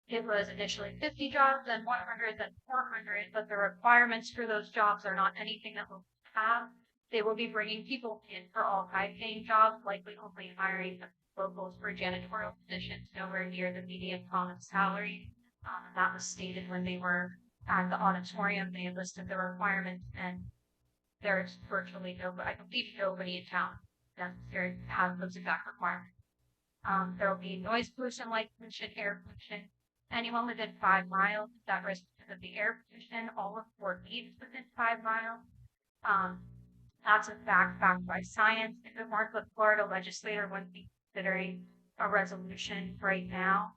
It was initially 50 jobs, then 100, then 400, but the requirements for those jobs are not anything that we'll have. They will be bringing people in for all high-paying jobs, likely only hiring locals for janitorial positions, nowhere near the median common salary. That was stated when they were at the auditorium. They listed the requirements, and there's virtually nobody, I believe nobody in town necessarily has those exact requirements. There will be noise pollution, light pollution, air pollution. Anyone within 5 miles is at risk of the air pollution. All of Fort Meade is within 5 miles. That's a fact backed by science. If it weren't, the Florida legislator wouldn't be considering a resolution right now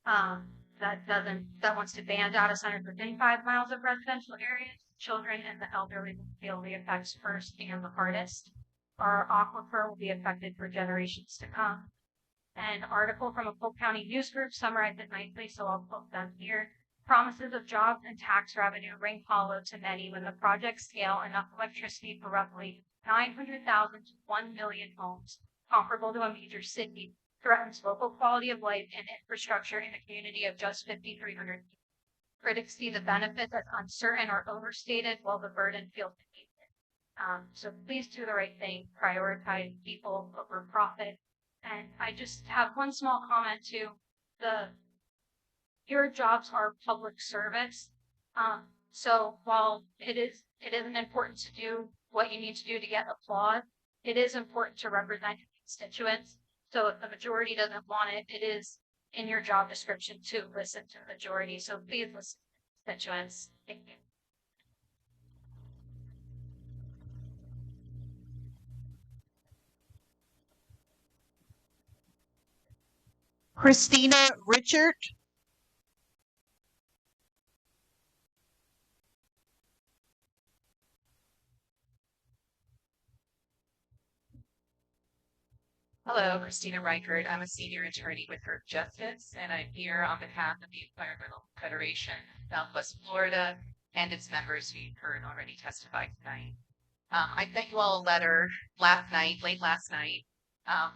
that wants to ban data centers within 5 miles of residential areas. Children and the elderly will feel the effects first and the hardest. Our aquifer will be affected for generations to come. an article from a Polk County news group summarized it nicely, so I'll quote them here. Promises of jobs and tax revenue ring hollow to many when the projects scale enough electricity for roughly 900,000 to 1 million homes, comparable to a major city, threatens local quality of life and infrastructure in a community of just 5,300 people. Critics see the benefits as uncertain or overstated, while the burden feels immediate. So please do the right thing, prioritize people over profit. And I just have one small comment too. Your jobs are public service. So while it isn't important to do what you need to do to get applause, it is important to represent your constituents. So if the majority doesn't want it, it is in your job description to listen to the majority. So please listen to constituents. Thank you. Christina Richard. Hello, Christina Reichert. I'm a senior attorney with Earth Justice, and I'm here on behalf of the Environmental Federation of Southwest Florida and its members who you've heard already testify tonight. I sent you all a letter late last night,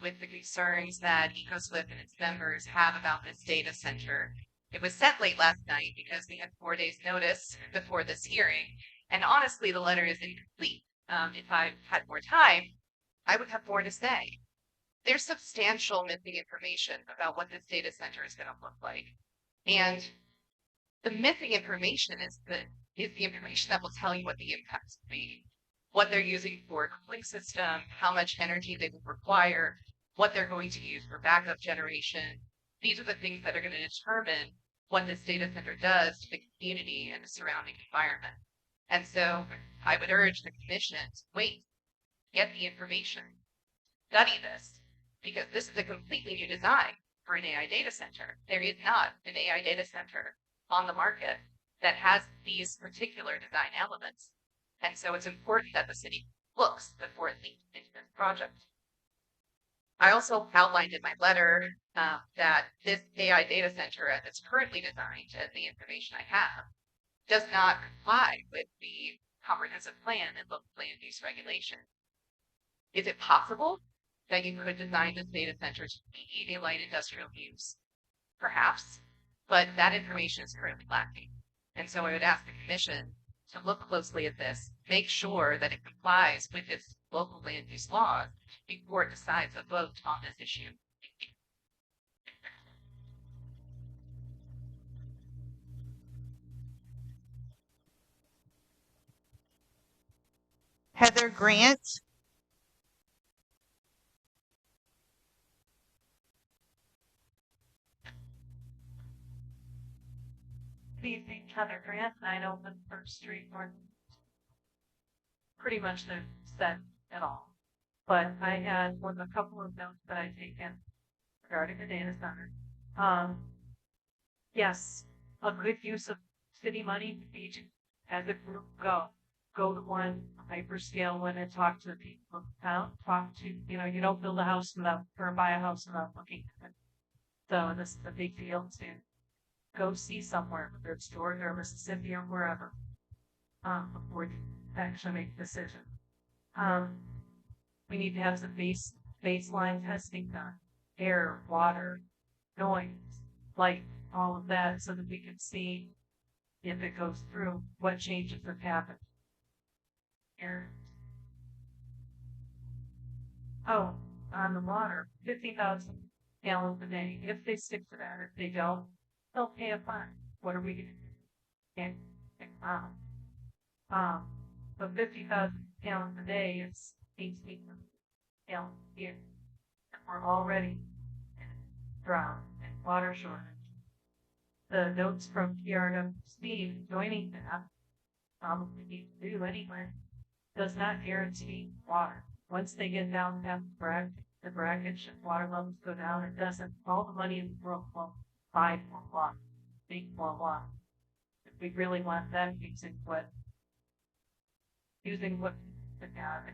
with the concerns that EcoSwift and its members have about this data center. It was sent late last night because we had 4 days notice before this hearing, and honestly, the letter is incomplete. If I had more time, I would have more to say. There's substantial missing information about what this data center is going to look like. And the missing information is the information that will tell you what the impacts will be, what they're using for a cooling system, how much energy they will require, what they're going to use for backup generation. These are the things that are going to determine what this data center does to the community and the surrounding environment. And so I would urge the commission to wait, get the information, study this, because this is a completely new design for an AI data center. There is not an AI data center on the market that has these particular design elements. And so it's important that the city looks before it leads into this project. I also outlined in my letter that this AI data center, as it's currently designed, and the information I have, does not comply with the comprehensive plan and local land use regulation. Is it possible that you could design this data center to be a light industrial use? Perhaps, but that information is currently lacking. And so I would ask the commission to look closely at this, make sure that it complies with its local land use laws before it decides a vote on this issue. Heather Grant. Good evening, Heather Grant, 901 First Street North. Pretty much they're said at all. But I had a couple of notes that I'd taken regarding the data center. Yes, a good use of city money would be to, as a group, go to one hyperscale one and talk to the people of the town. You don't build a house or buy a house without looking at it. So this is a big deal to go see somewhere, whether it's Georgia or Mississippi or wherever, before you actually make a decision. We need to have some baseline testing done, air, water, noise, light, all of that, so that we can see if it goes through, what changes have happened. On the water, 50,000 gallons a day. If they stick to that, if they don't, they'll pay a fine. What are we going to do? But 50,000 gallons a day is 18 gallons a year. And we're already in drought and water shortage. The notes from PRW Steve joining that, probably need to do anyway, does not guarantee water. Once they get down past the brackage and water levels go down, it doesn't. All the money in the world won't buy more water, make more water. If we really want them using what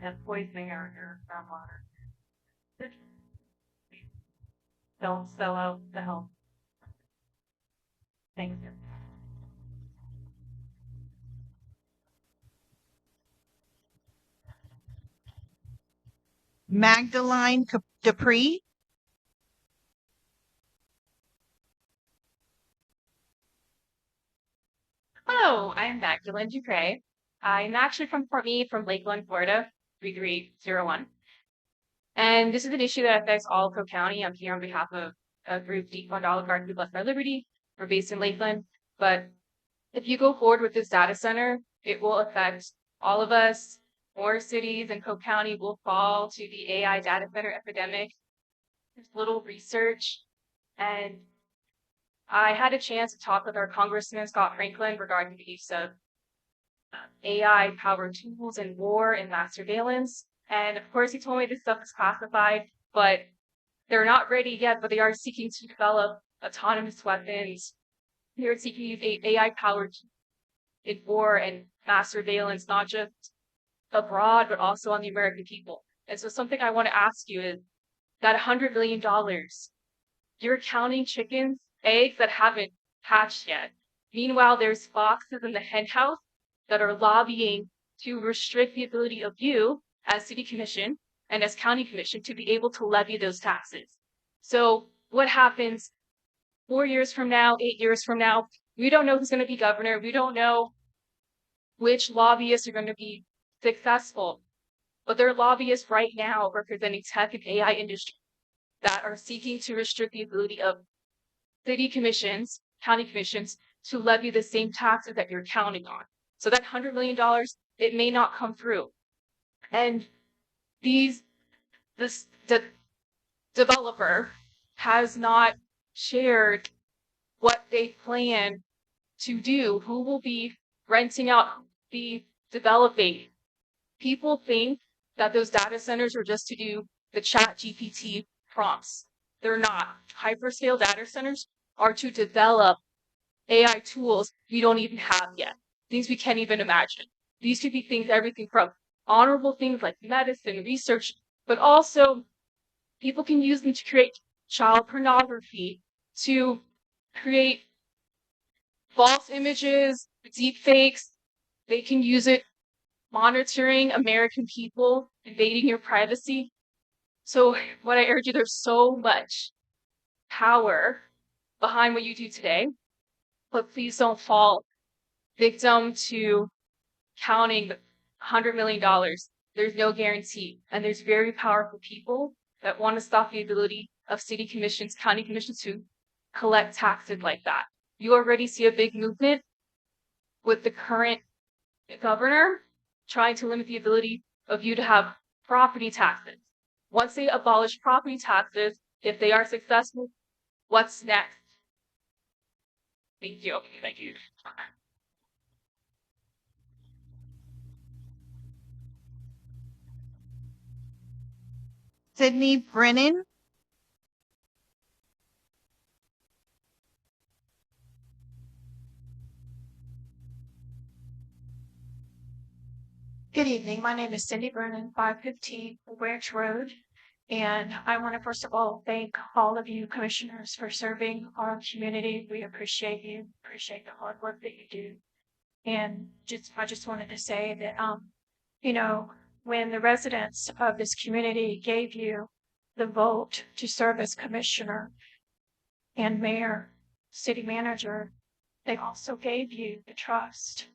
and poisoning our air and groundwater. Don't sell out the health. Thank you. Magdalene Dupree. Hello, I'm Magdalene Dupree. I'm actually from Fort Meade, from Lakeland, Florida, 3301. And this is an issue that affects all of Cook County. I'm here on behalf of a group, Defund Oligarchy Who Blessed by Liberty. We're based in Lakeland. But if you go forward with this data center, it will affect all of us. More cities in Cook County will fall to the AI data center epidemic. There's little research. And I had a chance to talk with our Congressman, Scott Franklin, regarding the use of AI-powered tools in war and mass surveillance. And of course, he told me this stuff is classified, but they're not ready yet, but they are seeking to develop autonomous weapons. They're seeking to use AI-powered in war and mass surveillance, not just abroad, but also on the American people. And so something I want to ask you is that $100 million, you're counting chickens, eggs that haven't hatched yet. Meanwhile, there's foxes in the hen house that are lobbying to restrict the ability of you as city commission and as county commission to be able to levy those taxes. So what happens 4 years from now, 8 years from now? We don't know who's going to be governor. We don't know which lobbyists are going to be successful, but there are lobbyists right now representing tech and AI industry that are seeking to restrict the ability of city commissions, county commissions, to levy the same taxes that you're counting on. So that $100 million, it may not come through. And the developer has not shared what they plan to do, who will be renting out, be developing. People think that those data centers are just to do the chat GPT prompts. They're not. Hyperscale data centers are to develop AI tools we don't even have yet, things we can't even imagine. These could be things, everything from honorable things like medicine, research, but also people can use them to create child pornography, to create false images, deep fakes. They can use it monitoring American people, invading your privacy. So what I urge you, there's so much power behind what you do today, but please don't fall victim to counting $100 million. There's no guarantee. And there's very powerful people that want to stop the ability of city commissions, county commissions to collect taxes like that. You already see a big movement with the current governor trying to limit the ability of you to have property taxes. Once they abolish property taxes, if they are successful, what's next? Thank you. Thank you. Sydney Brennan. Good evening. My name is Cindy Brennan, 515 Ranch Road. And I want to first of all thank all of you commissioners for serving our community. We appreciate you, appreciate the hard work that you do. And I just wanted to say that, when the residents of this community gave you the vote to serve as commissioner and mayor, city manager, they also gave you the trust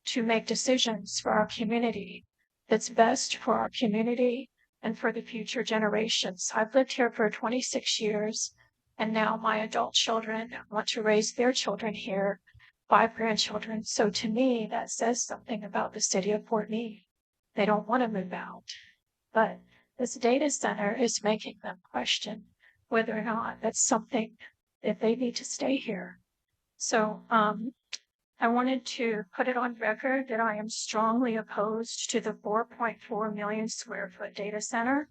to make decisions for our community that's best for our community and for the future generations. I've lived here for 26 years, and now my adult children want to raise their children here, 5 grandchildren. So to me, that says something about the city of Fort Meade. They don't want to move out, but this data center is making them question whether or not that's something that they need to stay here. So I wanted to put it on record that I am strongly opposed to the 4.4 million square foot data center.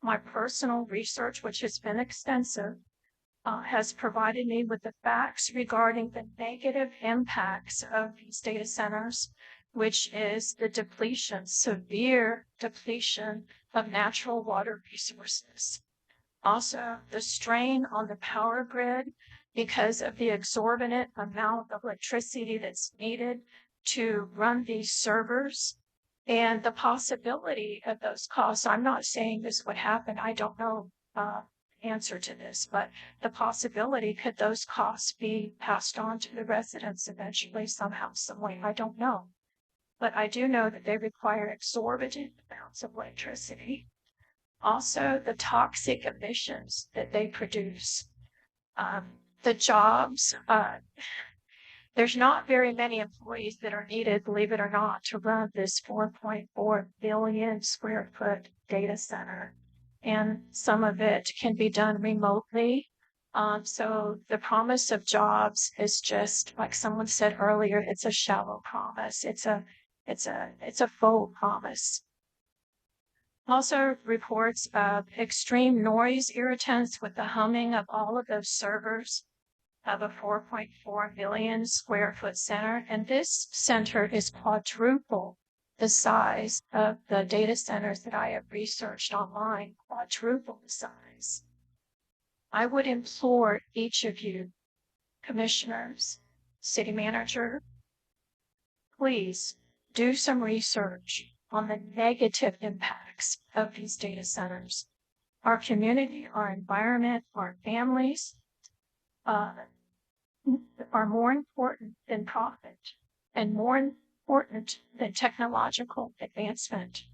My personal research, which has been extensive, has provided me with the facts regarding the negative impacts of these data centers, which is the depletion, severe depletion of natural water resources. Also, the strain on the power grid because of the exorbitant amount of electricity that's needed to run these servers and the possibility of those costs. I'm not saying this would happen. I don't know answer to this, but the possibility, could those costs be passed on to the residents eventually somehow, some way? I don't know. But I do know that they require exorbitant amounts of electricity. Also, the toxic emissions that they produce. The jobs, there's not very many employees that are needed, believe it or not, to run this 4.4 billion square foot data center. And some of it can be done remotely. So the promise of jobs is just like someone said earlier, it's a shallow promise. It's a faux promise. Also reports of extreme noise irritants with the humming of all of those servers of a 4.4 million square foot center. And this center is quadruple the size of the data centers that I have researched online, quadruple the size. I would implore each of you, commissioners, city manager, please do some research on the negative impacts of these data centers. Our community, our environment, our families are more important than profit and more important than technological advancement.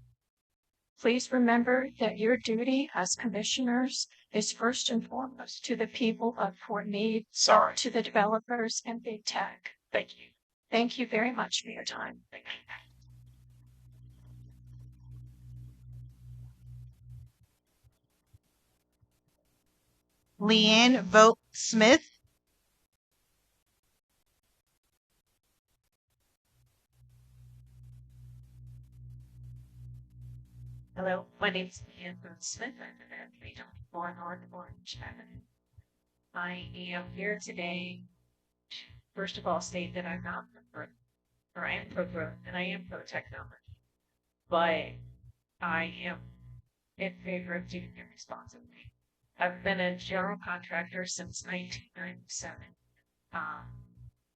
Please remember that your duty as commissioners is first and foremost to the people of Fort Meade, to the developers and big tech. Thank you. Thank you very much for your time. Thank you. Leanne Vogt Smith. Hello, my name is Leanne Vogt Smith. I'm an athlete born on Orange Avenue. I am here today to, first of all, state that I'm not pro, or I am pro growth and I am pro technology, but I am in favor of doing it responsibly. I've been a general contractor since 1997,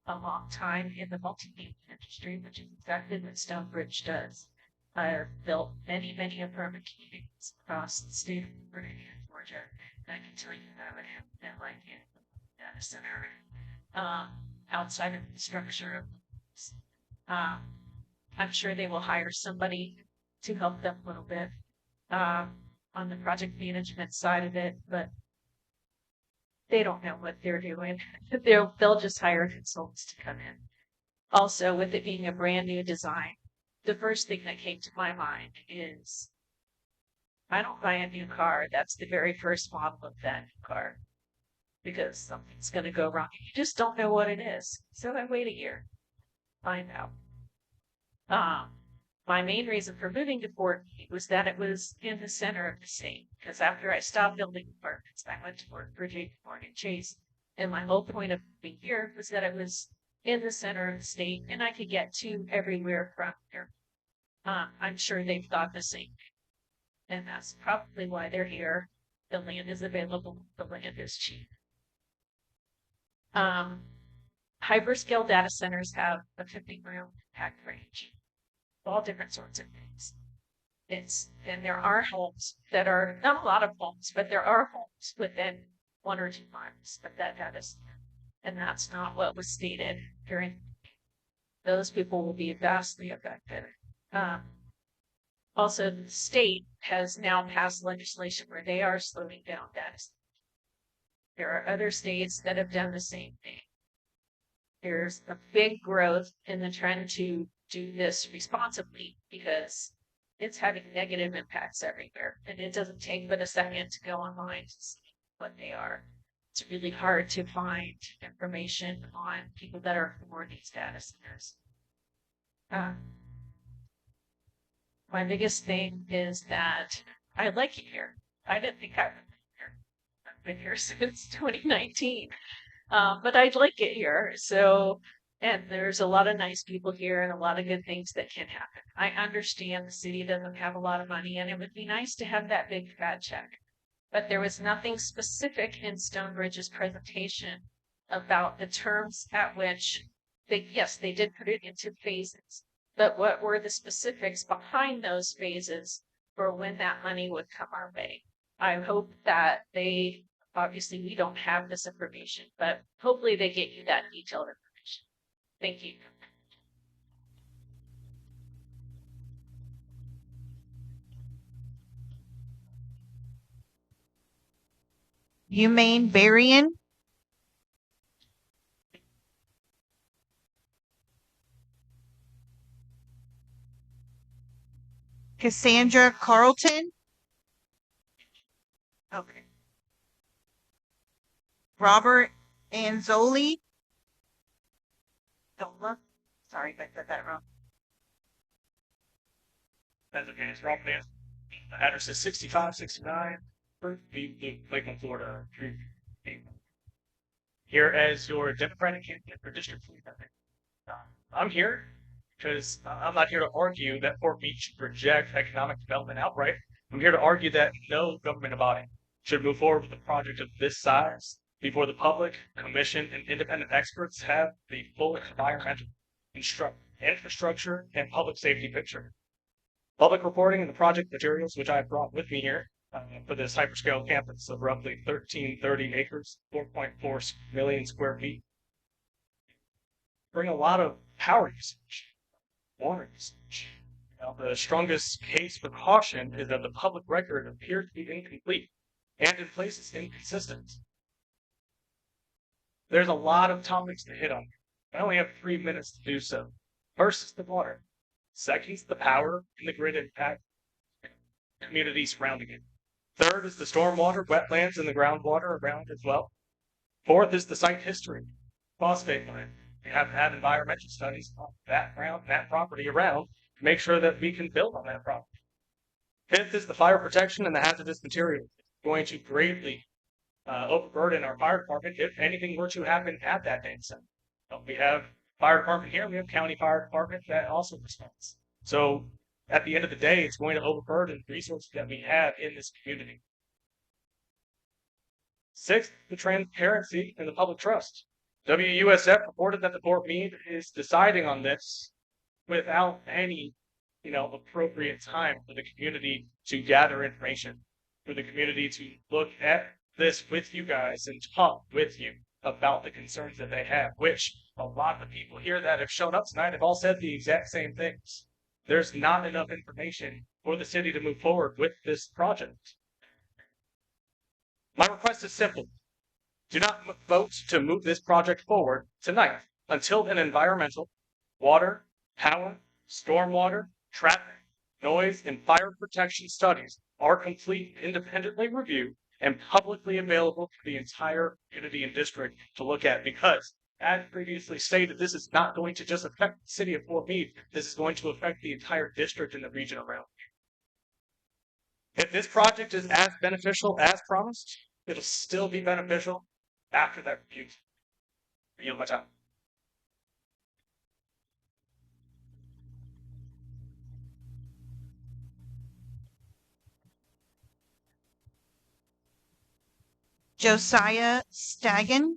a long time in the multimedia industry, which is exactly what Stonebridge does. I've built many, many apartment communities across the state of Virginia and Georgia, and I can tell you that I would have been like in a data center outside of the structure of I'm sure they will hire somebody to help them a little bit on the project management side of it, but they don't know what they're doing. They'll just hire consultants to come in. Also, with it being a brand new design, the first thing that came to my mind is I don't buy a new car. That's the very first model of that new car because something's going to go wrong. You just don't know what it is. So I wait a year, find out. My main reason for moving to Fort Meade was that it was in the center of the state. Because after I stopped building apartments, I went to work for JP Morgan Chase. And my whole point of moving here was that it was in the center of the state and I could get to everywhere from here. I'm sure they've thought the same thing. And that's probably why they're here. The land is available, the land is cheap. Hyperscale data centers have a 50-mile impact range, all different sorts of things. And there are homes that are, not a lot of homes, but there are homes within 1 or 2 miles of that data center. And that's not what was stated during. Those people will be vastly affected. Also, the state has now passed legislation where they are slowing down data centers. There are other states that have done the same thing. There's a big growth in the trend to do this responsibly because it's having negative impacts everywhere. And it doesn't take but a second to go online to see what they are. It's really hard to find information on people that are for these data centers. My biggest thing is that I like it here. I didn't think I would be here. I've been here since 2019. But I like it here. So, and there's a lot of nice people here and a lot of good things that can happen. I understand the city doesn't have a lot of money and it would be nice to have that big fat check. but there was nothing specific in Stonebridge's presentation about the terms at which yes, they did put it into phases, but what were the specifics behind those phases for when that money would come our way? I hope that obviously we don't have this information, but hopefully they get you that detailed information. Thank you. Humane Berrien. Cassandra Carlton. Okay. Robert Anzoli. Dola. Sorry if I said that wrong. That's okay. It's Rob Vance. The address is 6569 Lakeland, Florida. Here as your Democratic candidate for District 3. I'm here because I'm not here to argue that Fort Meade should reject economic development outright. I'm here to argue that no government body should move forward with a project of this size before the public, commission, and independent experts have the full environmental, infrastructure, and public safety picture. Public reporting and the project materials, which I brought with me here for this hyperscale campus of roughly 1,330 acres, 4.4 million square feet, bring a lot of power usage, water usage. The strongest case for caution is that the public record appears to be incomplete and in places inconsistent. There's a lot of topics to hit on. I only have 3 minutes to do so. First is the water. Second is the power and the grid impact communities surrounding it. Third is the stormwater, wetlands, and the groundwater around as well. Fourth is the site history, phosphate mine. We have to have environmental studies on that ground, that property around, to make sure that we can build on that property. Fifth is the fire protection and the hazardous materials. It's going to greatly overburden our fire department if anything were to happen at that data center. We have fire department here, we have county fire department that also responds. So at the end of the day, it's going to overburden the resources that we have in this community. Sixth, the transparency and the public trust. WUSF reported that the Fort Meade is deciding on this without any, appropriate time for the community to gather information, for the community to look at this with you guys and talk with you about the concerns that they have, which a lot of the people here that have shown up tonight have all said the exact same things. There's not enough information for the city to move forward with this project. My request is simple. Do not vote to move this project forward tonight until an environmental, water, power, stormwater, traffic, noise, and fire protection studies are complete, independently reviewed, and publicly available for the entire community and district to look at, because, as previously stated, this is not going to just affect the city of Fort Meade. This is going to affect the entire district and the region around. If this project is as beneficial as promised, it'll still be beneficial after that review. I yield my time. Josiah Stagan.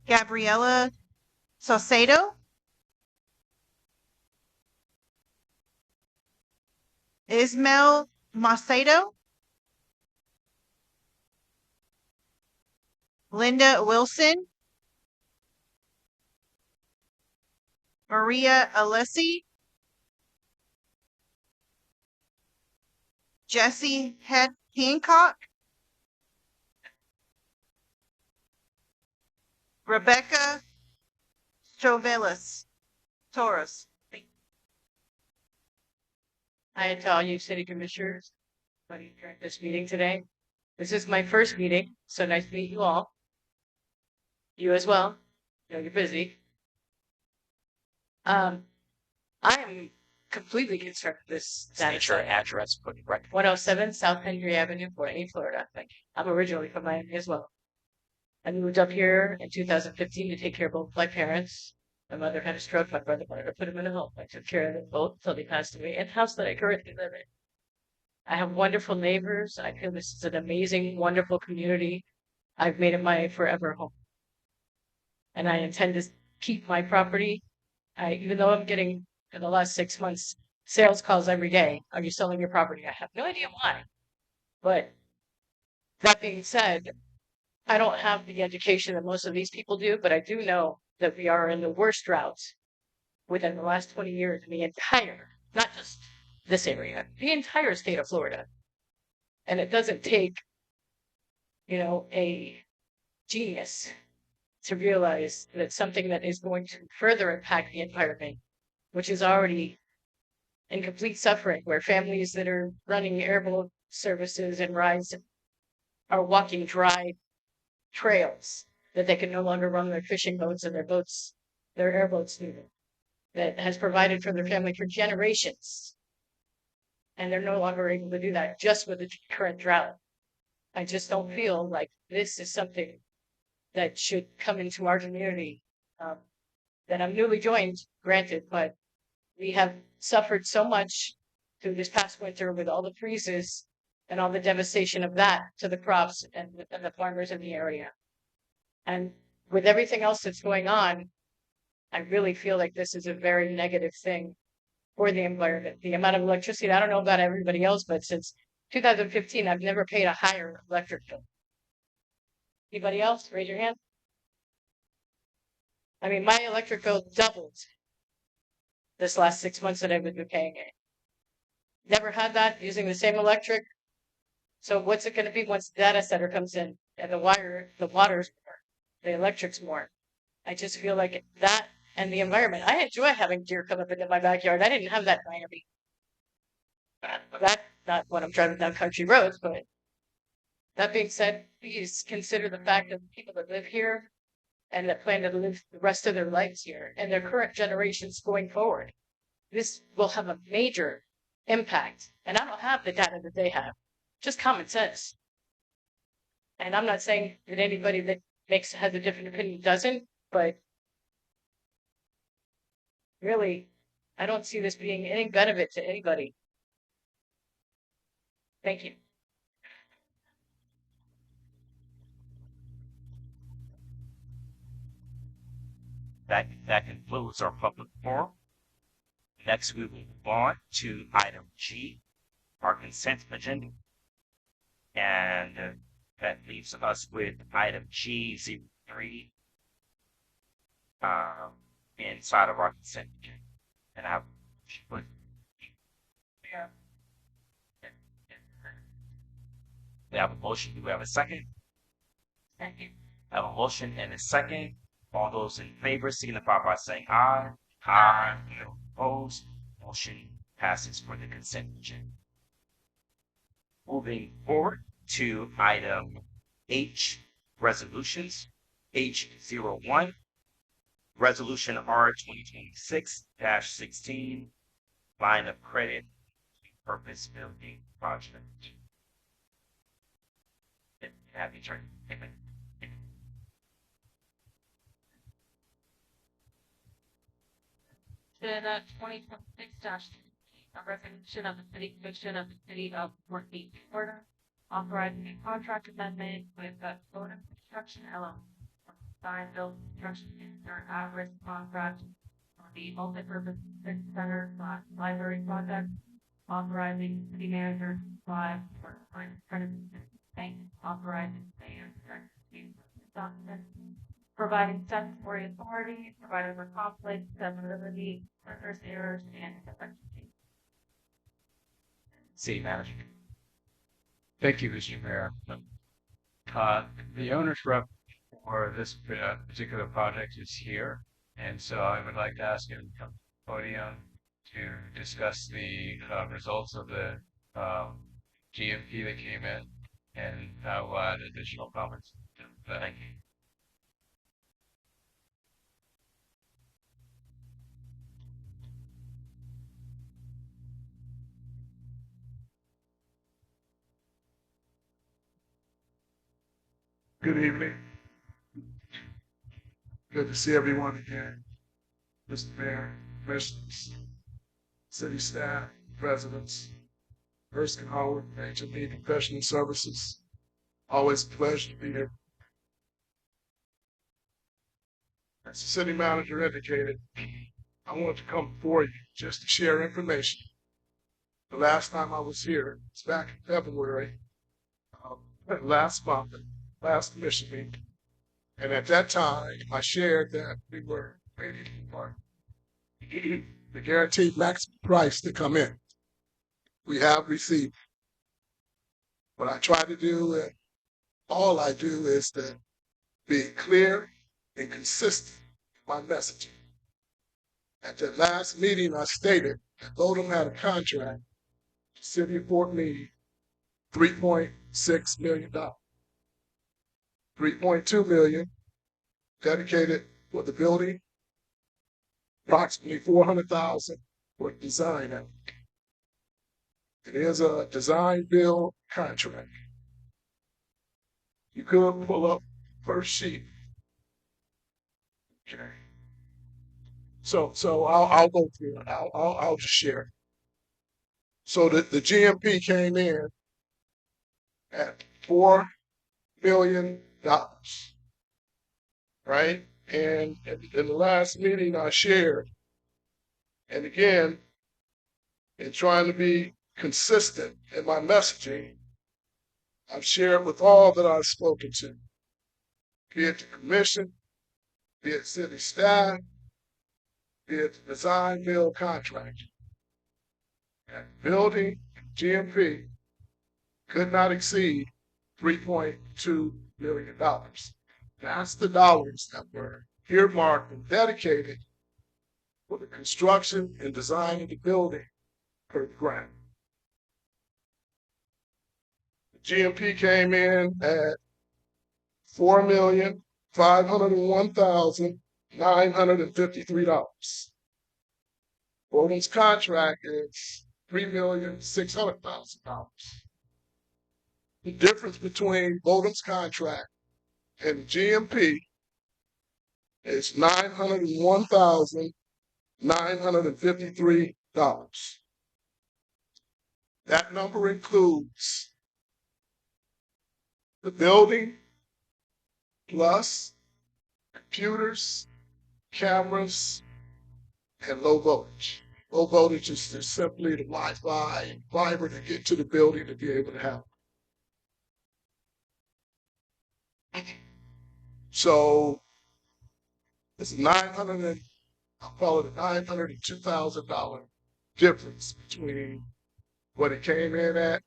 Gabriela Saucedo. Ismael Macedo. Linda Wilson. Maria Alessi. Jesse Hancock. Rebecca Chovelis Torres. Hi to all you city commissioners during this meeting today. This is my first meeting, so nice to meet you all. You as well. You're busy. I am completely concerned with this. State your address, put it right. 107 South Henry Avenue, Fort Meade, Florida. I'm originally from Miami as well. I moved up here in 2015 to take care of both my parents. My mother had a stroke. My brother wanted to put him in a home. I took care of them both until they passed away in the house that I currently live in. I have wonderful neighbors. I feel this is an amazing, wonderful community. I've made it my forever home. And I intend to keep my property. Even though I'm getting, in the last 6 months, sales calls every day. Are you selling your property? I have no idea why. But that being said, I don't have the education that most of these people do, but I do know that we are in the worst droughts within the last 20 years in the entire, not just this area, the entire state of Florida. And it doesn't take, a genius to realize that something that is going to further impact the environment, which is already in complete suffering, where families that are running airboat services and rides are walking dry trails that they can no longer run their fishing boats and their airboats through, that has provided for their family for generations. And they're no longer able to do that just with the current drought. I just don't feel like this is something that should come into our community. That I'm newly joined, granted, but we have suffered so much through this past winter with all the freezes and all the devastation of that to the crops and the farmers in the area. And with everything else that's going on, I really feel like this is a very negative thing for the environment. The amount of electricity, I don't know about everybody else, but since 2015, I've never paid a higher electric bill. Anybody else? Raise your hand. I mean, my electric bill doubled this last 6 months that I've been paying it. Never had that using the same electric. So what's it going to be once the data center comes in and the water's more, the electric's more? I just feel like that and the environment. I enjoy having deer come up into my backyard. I didn't have that in Miami. That's not when I'm driving down country roads, but that being said, please consider the fact that the people that live here and that plan to live the rest of their lives here and their current generations going forward. This will have a major impact. And I don't have the data that they have, just common sense. And I'm not saying that anybody that has a different opinion doesn't, but really, I don't see this being any benefit to anybody. Thank you. That concludes our public forum. Next, we will move on to item G, our consent agenda. And that leaves us with item G03 inside of our consent agenda. And I put we have a motion. Do we have a second? Second. I have a motion and a second. All those in favor signify by saying aye. Aye. No opposed. Motion passes for the consent agenda. Moving forward to item H, resolutions. H01, resolution R 2026-16, line of credit purpose building project. Have you turn? The 2026 a resolution of the City Commission of the City of Fort Meade, Florida, authorizing a contract amendment with the Florida Construction LLC, design build construction and at-risk contract on the multi-purpose center / library project, authorizing city manager to apply for credit bank, authorizing mayor to document, providing statutory authority, providing for conflict, severability, workers' errors, and efficiency. City manager. Thank you, Mr. Mayor. The owner's rep for this particular project is here, and so I would like to ask him to come to the podium to discuss the results of the GMP that came in, and we'll add additional comments. Thank you. Good evening. Good to see everyone again. Mr. Mayor, commissioners, city staff, residents, Erskine Howard, H&B Professional Services. Always a pleasure to be here. As the city manager indicated, I want to come before you just to share information. The last time I was here was back in February, last month, last commission meeting. And at that time, I shared that we were waiting for the guaranteed maximum price to come in. We have received. What I try to do, and all I do, is to be clear and consistent with my messaging. At that last meeting, I stated that Bodum had a contract, the city of Fort Meade, $3.6 million. $3.2 million dedicated for the building, approximately $400,000 for design. It is a design build contract. You could pull up first sheet. Okay. So I'll go through it. I'll just share. So the GMP came in at $4 million, right? And in the last meeting I shared, and again, in trying to be consistent in my messaging, I've shared with all that I've spoken to, be it the commission, be it city staff, be it the design build contract. And building GMP could not exceed $3.2 million. That's the dollars that were earmarked and dedicated for the construction and design of the building per grant. The GMP came in at $4,501,953. Bodum's contract is $3,600,000. The difference between Bodum's contract and the GMP is $901,953. That number includes the building plus computers, cameras, and low voltage. Low voltage is just simply the Wi-Fi and fiber to get to the building to be able to have it. So it's I'll call it a $902,000 difference between what it came in at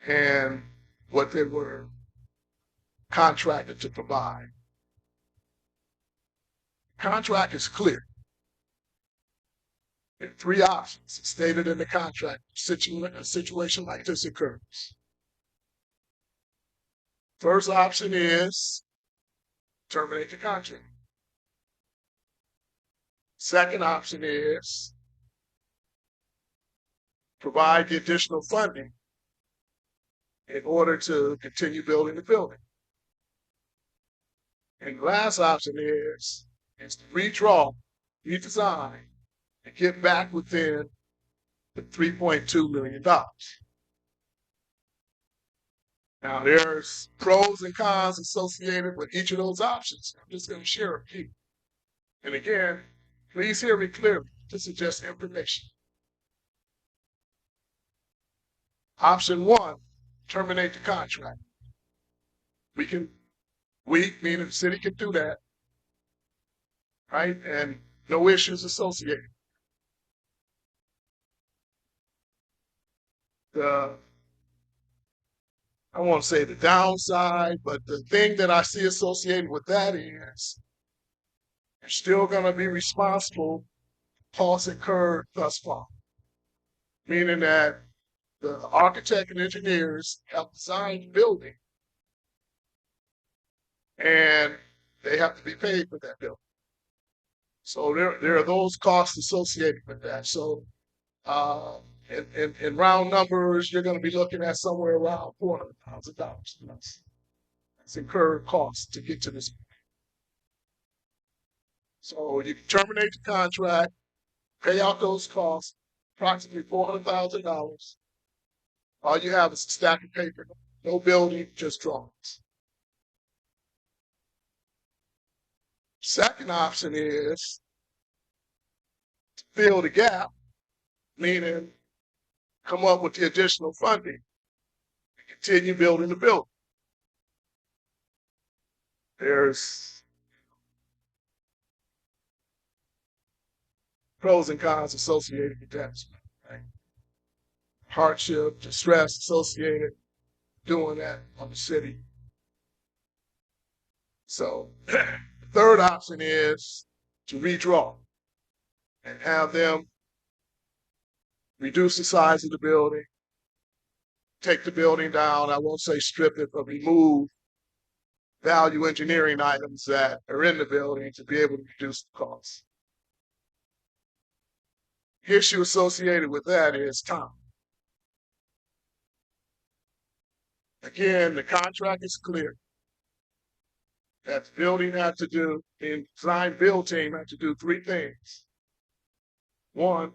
and what they were contracted to provide. Contract is clear. There are three options stated in the contract. A situation like this occurs. First option is terminate the contract. Second option is provide the additional funding in order to continue building the building. And the last option is to redraw, redesign, and get back within the $3.2 million. Now, there's pros and cons associated with each of those options. I'm just going to share a few. And again, please hear me clearly. This is just information. Option one, terminate the contract. We, meaning the city, can do that, right? And no issues associated. I won't say the downside, but the thing that I see associated with that is you're still going to be responsible for costs incurred thus far. Meaning that the architect and engineers have designed the building and they have to be paid for that building. So there are those costs associated with that. So in round numbers, you're going to be looking at somewhere around $400,000. That's incurred costs to get to this point. So you can terminate the contract, pay out those costs, approximately $400,000. All you have is a stack of paper, no building, just drawings. Second option is to fill the gap, meaning come up with the additional funding and continue building the building. There's pros and cons associated with that. Right? Hardship, distress associated doing that on the city. So the third option is to redraw and have them reduce the size of the building, take the building down. I won't say strip it, but remove value engineering items that are in the building to be able to reduce the costs. The issue associated with that is time. Again, the contract is clear that the building had to do, the design build team had to do three things. One,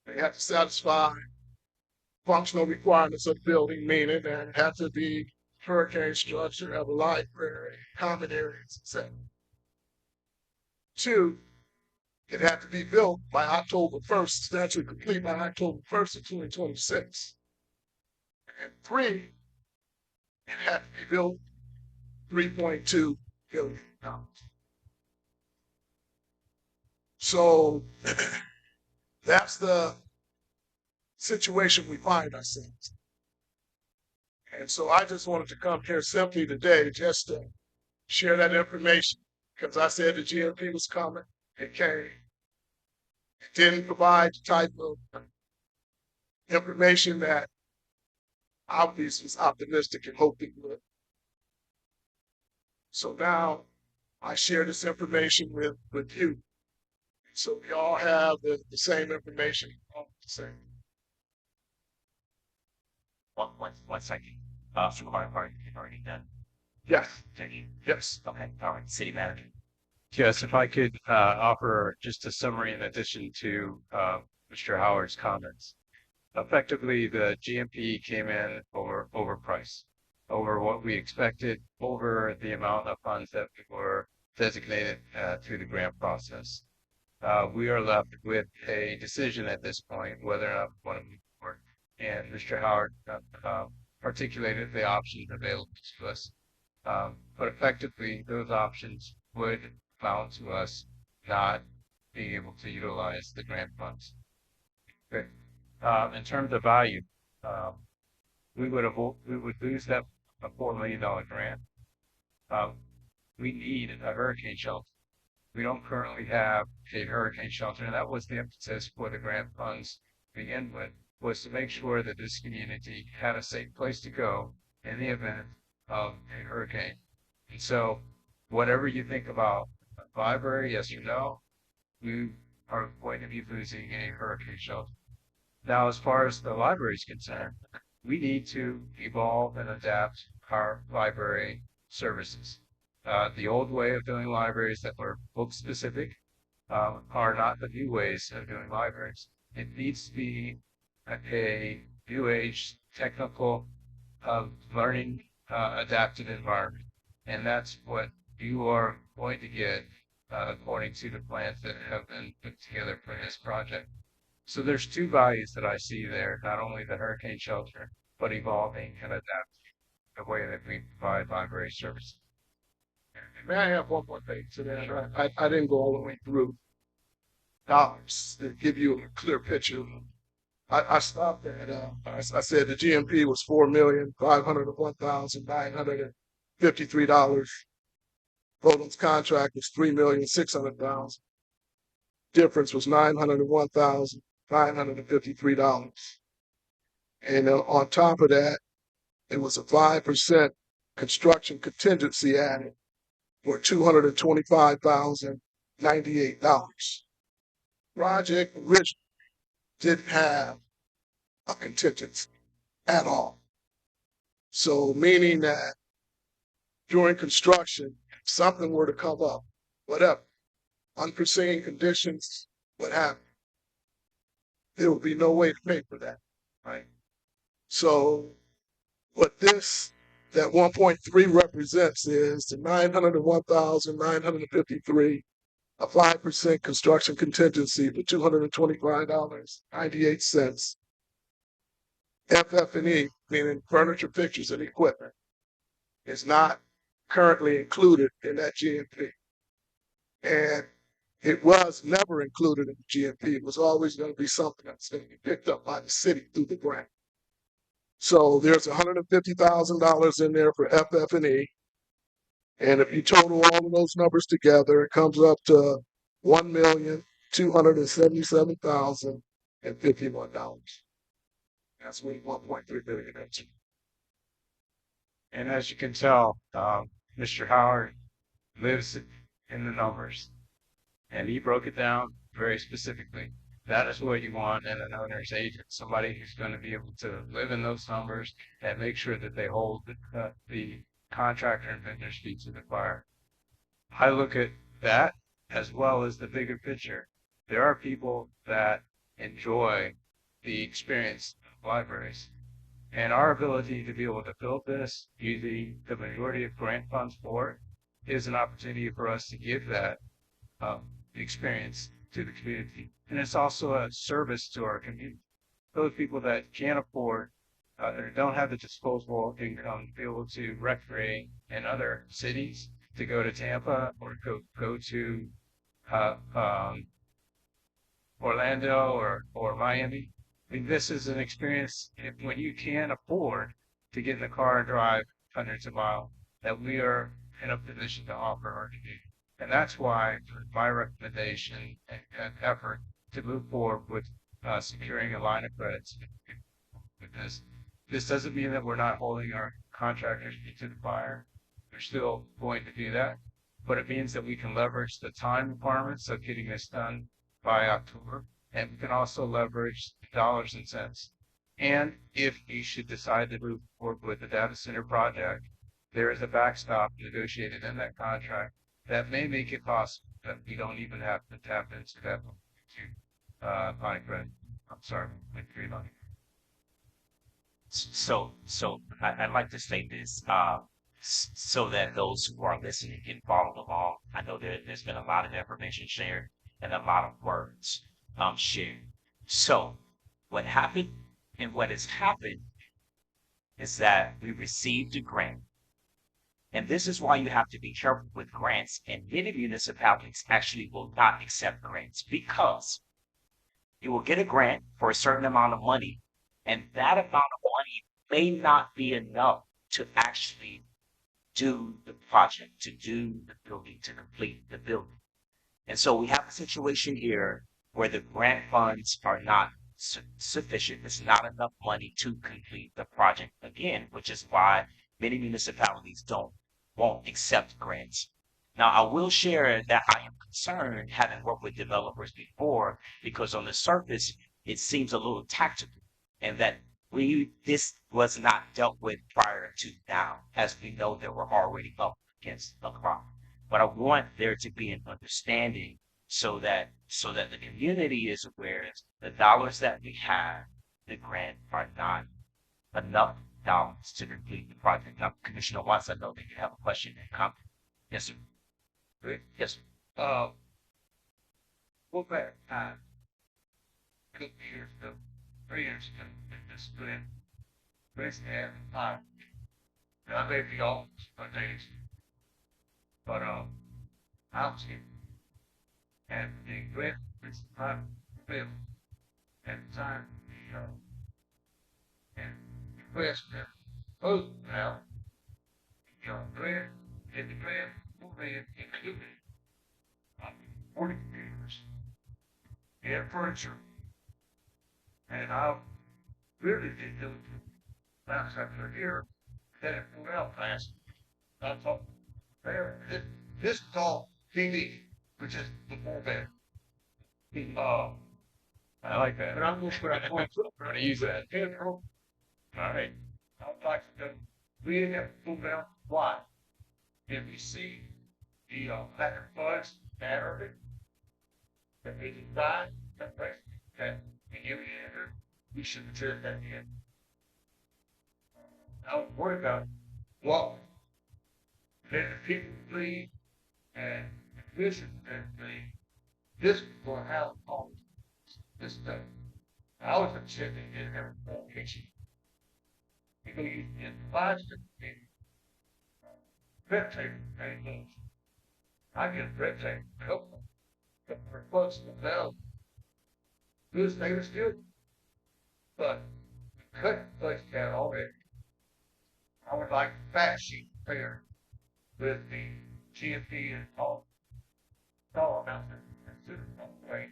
they had to satisfy functional requirements of the building, meaning that it had to be hurricane structure, have a library, common areas, etc. Two, it had to be built by October 1st, substantially complete by October 1st of 2026. And three, it had to be built $3.2 billion. So that's the situation we find ourselves. And so I just wanted to come here simply today just to share that information because I said the GMP was coming. It came. It didn't provide the type of information that I was optimistic and hoped it would. So now I share this information with you. So we all have the same information. One second. So part you've already done. Yes. Yes. Okay. All right. City manager. Yes, if I could offer just a summary in addition to Mr. Howard's comments. Effectively, the GMP came in overpriced, over what we expected, over the amount of funds that were designated through the grant process. We are left with a decision at this point whether or not we want to move forward. And Mr. Howard articulated the options available to us. But effectively, those options would amount to us not being able to utilize the grant funds. Okay. In terms of value, we would lose that $4 million grant. We need a hurricane shelter. We don't currently have a hurricane shelter, and that was the impetus for the grant funds to begin with, was to make sure that this community had a safe place to go in the event of a hurricane. And so whatever you think about a library, yes or no, we are going to be losing a hurricane shelter. Now, as far as the library is concerned, we need to evolve and adapt our library services. The old way of doing libraries that were book specific are not the new ways of doing libraries. It needs to be a new age technical learning adapted environment. And that's what you are going to get according to the plans that have been put together for this project. So there's two values that I see there, not only the hurricane shelter, but evolving and adapting the way that we provide library services. May I have one more thing to that? I didn't go all the way through dollars to give you a clear picture. I stopped at, I said the GMP was $4,501,953. Votem's contract was $3,600,000. Difference was $901,953. And on top of that, it was a 5% construction contingency added for $225,098. Project originally didn't have a contingency at all. So meaning that during construction, if something were to come up, whatever, unforeseen conditions would happen. There would be no way to pay for that, right? So what that 1.3 represents is the 901,953, a 5% construction contingency for $225.98. FF&E, meaning furniture, fixtures, and equipment, is not currently included in that GMP. And it was never included in the GMP. It was always going to be something that's going to be picked up by the city through the grant. So there's $150,000 in there for FF&E. And if you total all of those numbers together, it comes up to $1,277,051. That's what 1.3 billion is. And as you can tell, Mr. Howard lives in the numbers, and he broke it down very specifically. That is what you want in an owner's agent, somebody who's going to be able to live in those numbers and make sure that they hold the contractor and vendor's feet to the fire. I look at that as well as the bigger picture. There are people that enjoy the experience of libraries. And our ability to be able to build this using the majority of grant funds for it is an opportunity for us to give that experience to the community. And it's also a service to our community. Those people that can't afford or don't have the disposable income to be able to recreate in other cities, to go to Tampa or go to Orlando or Miami. I mean, this is an experience when you can afford to get in the car and drive hundreds of miles that we are in a position to offer our community. And that's why my recommendation and effort to move forward with securing a line of credit with this. This doesn't mean that we're not holding our contractors to the fire. We're still going to do that. But it means that we can leverage the time requirements of getting this done by October. And we can also leverage dollars and cents. And if you should decide to move forward with the data center project, there is a backstop negotiated in that contract that may make it possible that we don't even have to tap into that line of credit. I'm sorry, $3 million. So I'd like to say this so that those who are listening can follow along. I know there's been a lot of information shared and a lot of words shared. So what happened and what has happened is that we received a grant. And this is why you have to be careful with grants. And many municipalities actually will not accept grants because you will get a grant for a certain amount of money, and that amount of money may not be enough to actually do the project, to do the building, to complete the building. And so we have a situation here where the grant funds are not sufficient. There's not enough money to complete the project again, which is why many municipalities won't accept grants. Now, I will share that I am concerned, having worked with developers before, because on the surface, it seems a little tactical, and that this was not dealt with prior to now, as we know that we're already up against the clock. But I want there to be an understanding so that the community is aware the dollars that we have, the grant, are not enough dollars to complete the project. Now, Commissioner Watts, I know that you have a question and comment. Yes, sir. Yes, sir. Go back time. A couple years ago, 3 years ago, this split. Basically, had time. Now, I may be off my days, but I was here. And the grant was time bill at the time. And the question both now, grant and the grant will be included 40 computers and furniture. And I really did do it last time we were here, that it pulled out fast. I thought, this is all TV, which is the full bed. I like that. But I'm going to put a point to it. I'm going to use that. All right. I'd like to go. We didn't have to pull down. Why? If you see the lack of funds, matter of it, If we decide that you enter, we should turn that in. I was worried about what let the people flee and vision and flee. This will have all this stuff. I was accepting it in every kitchen. Because you advise them to be breathtaking things. I get breathtaking couple for close to themselves. Good they were still, but cut the place down already. I would like a fact sheet prepared with the GFP and all amounts and student rate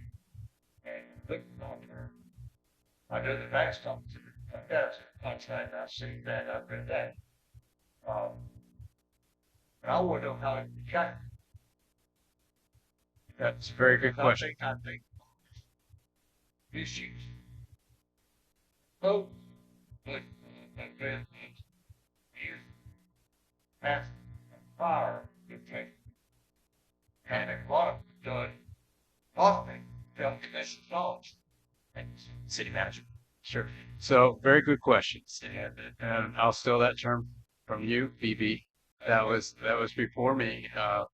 and look on her. I know the backstop to it. That's contract. I've seen that. I've read that. I want to know how it got. That's a very good question. I think issues. Oh, but and then you pass fire okay. And a lot of done often tell commission knowledge. And city manager. Sure. So very good questions. And I'll steal that term from you, BB. That was before me.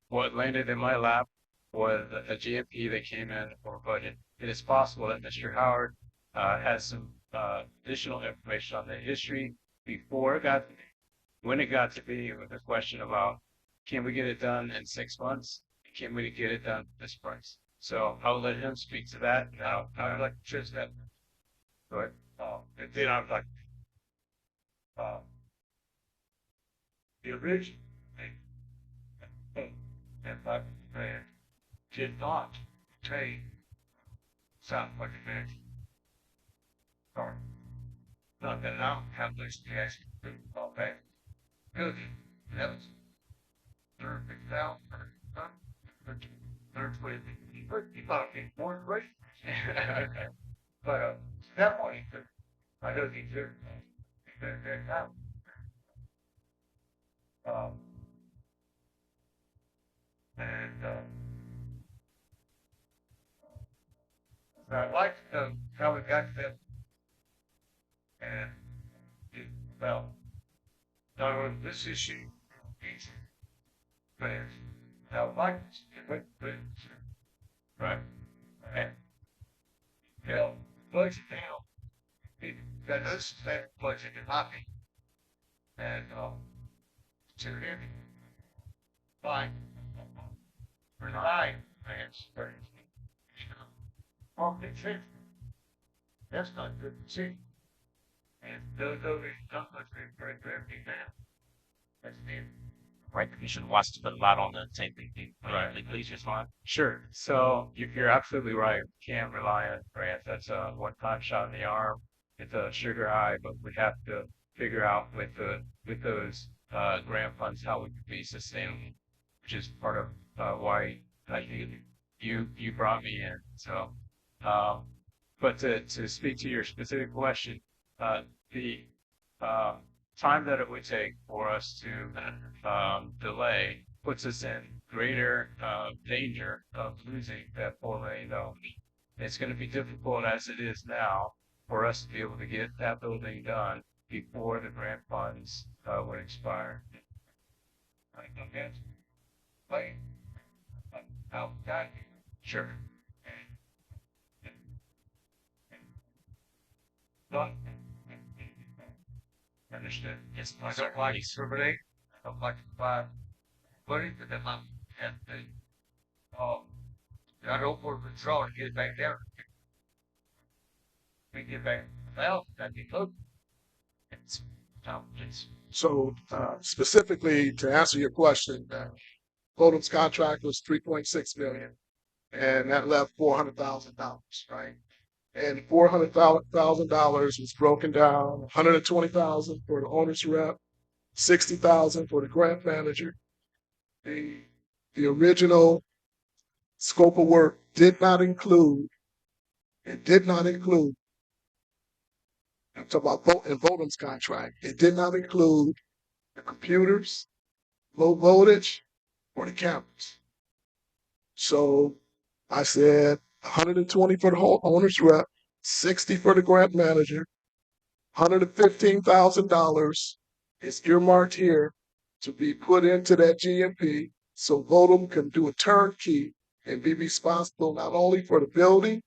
What landed in my lap was a GMP that came in for budget. It is possible that Mr. Howard has some additional information on the history before it got to me. When it got to be with a question about can we get it done in 6 months? Can we get it done at this price? So I'll let him speak to that. Now, I would like to choose that. But and then I would like the original thing and my brand did not contain sound like a man. Sorry. Not that I don't have those cash to all that. Good. That was third big down. Third way. You thought it'd be more great. But that one, I know these are they're now. And I'd like to know how we got to that. And well, not only this issue, but I would like to get right. And budget down. That is that budget in my opinion. And to him, fine. Rely fans. That's not good to see. And those not much very now. That's the Right, Commissioner wants to put a lot on the table. Right. Please respond. Sure. So you're absolutely right. We can't rely on grants. That's a one-time shot in the arm. It's a sugar high, but we have to figure out with those grant funds how we can be sustainable, which is part of why I think you brought me in. So, but to speak to your specific question, the time that it would take for us to delay puts us in greater danger of losing that $4 million. It's going to be difficult as it is now for us to be able to get that building done before the grant funds would expire. Sure. Understood. Yes, I sir. don't like Please. discriminate. I don't like to provide money, but then I'm and I don't want to withdraw and get it back down. We get back well, that'd be good. Please. So specifically to answer your question, Vodom's contract was $3.6 million, and that left $400,000, right? And $400,000 was broken down: $120,000 for the owner's rep, $60,000 for the grant manager. The original scope of work did not include. It did not include. I'm talking about in Vodom's contract. It did not include the computers, low voltage, or the cameras. So I said, 120 for the owner's rep, 60 for the grant manager, $115,000 is earmarked here to be put into that GMP so Votem can do a turnkey and be responsible not only for the building,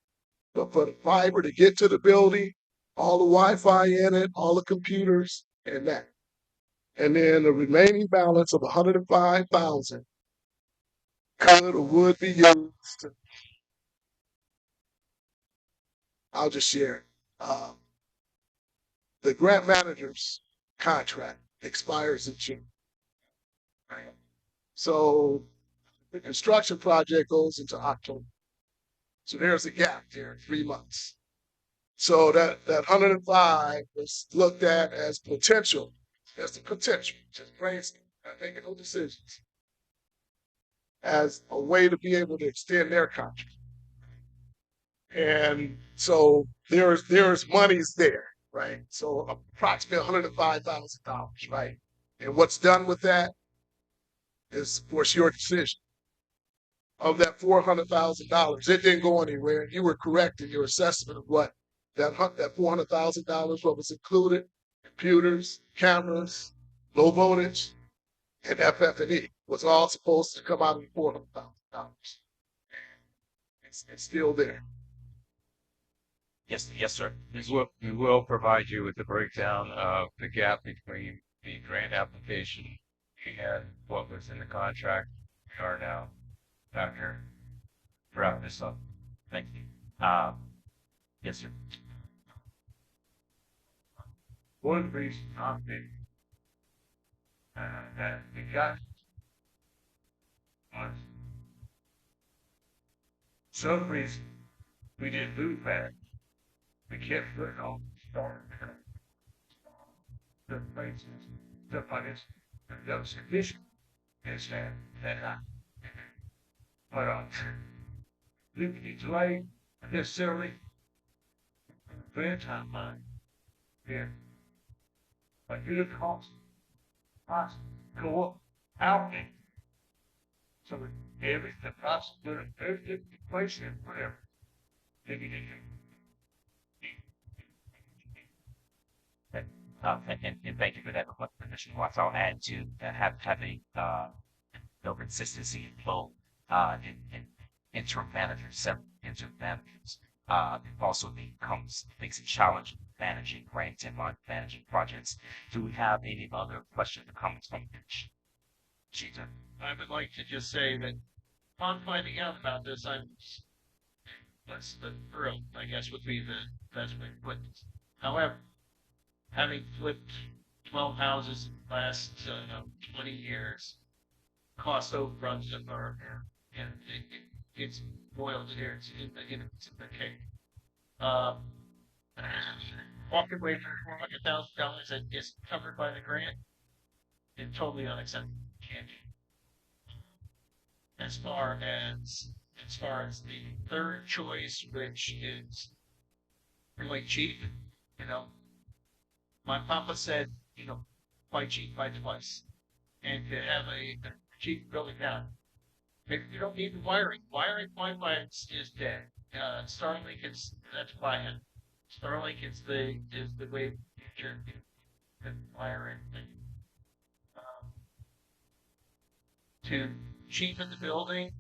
but for the fiber to get to the building, all the Wi-Fi in it, all the computers, and that. And then the remaining balance of 105,000 could or would be used. I'll just share. The grant manager's contract expires in June. Right? So the construction project goes into October. So there's a gap there, 3 months. So that 105 was looked at as potential. That's the potential, just brainstorming, not making no decisions, as a way to be able to extend their contract. And so there's monies there, right? So approximately $105,000, right? And what's done with that is, of course, your decision. Of that $400,000, it didn't go anywhere. You were correct in your assessment of what that $400,000, what was included: computers, cameras, low voltage, and FF&E was all supposed to come out of the $400,000. It's still there. Yes, yes, sir. We will provide you with the breakdown of the gap between the grant application and what was in the contract. We are now after Wrap this up. Thank you. Yes, sir. One reason I'm big that we got was some reason we didn't move back. We kept putting on start the places, the finance, those conditions is that I put on. Leaving it delay necessarily bad timeline. Yeah. But you look cost go up out there. So every the process put everything in place and whatever. Maybe they And thank you for that, Commissioner Watts. I'll add to having no consistency in flow in interim managers, several interim managers. It also makes it challenging managing grants and managing projects. Do we have any other questions or comments from the bench? Cheetah. I would like to just say that upon finding out about this, I'm less than thrilled, I guess would be the best way to put this. However, having flipped 12 houses in the last 20 years, cost overruns of our, and it's boiled here, it's in the cake. Walking away from $400,000 that is covered by the grant is totally unacceptable. Can't. As far as the third choice, which is really cheap, my papa said, buy cheap, buy twice. And to have a cheap building down, maybe you don't need the wiring. Wiring Wi-Fi is dead. Starlink is that's buy-in. Starlink is the way of the future. Wiring to cheapen the building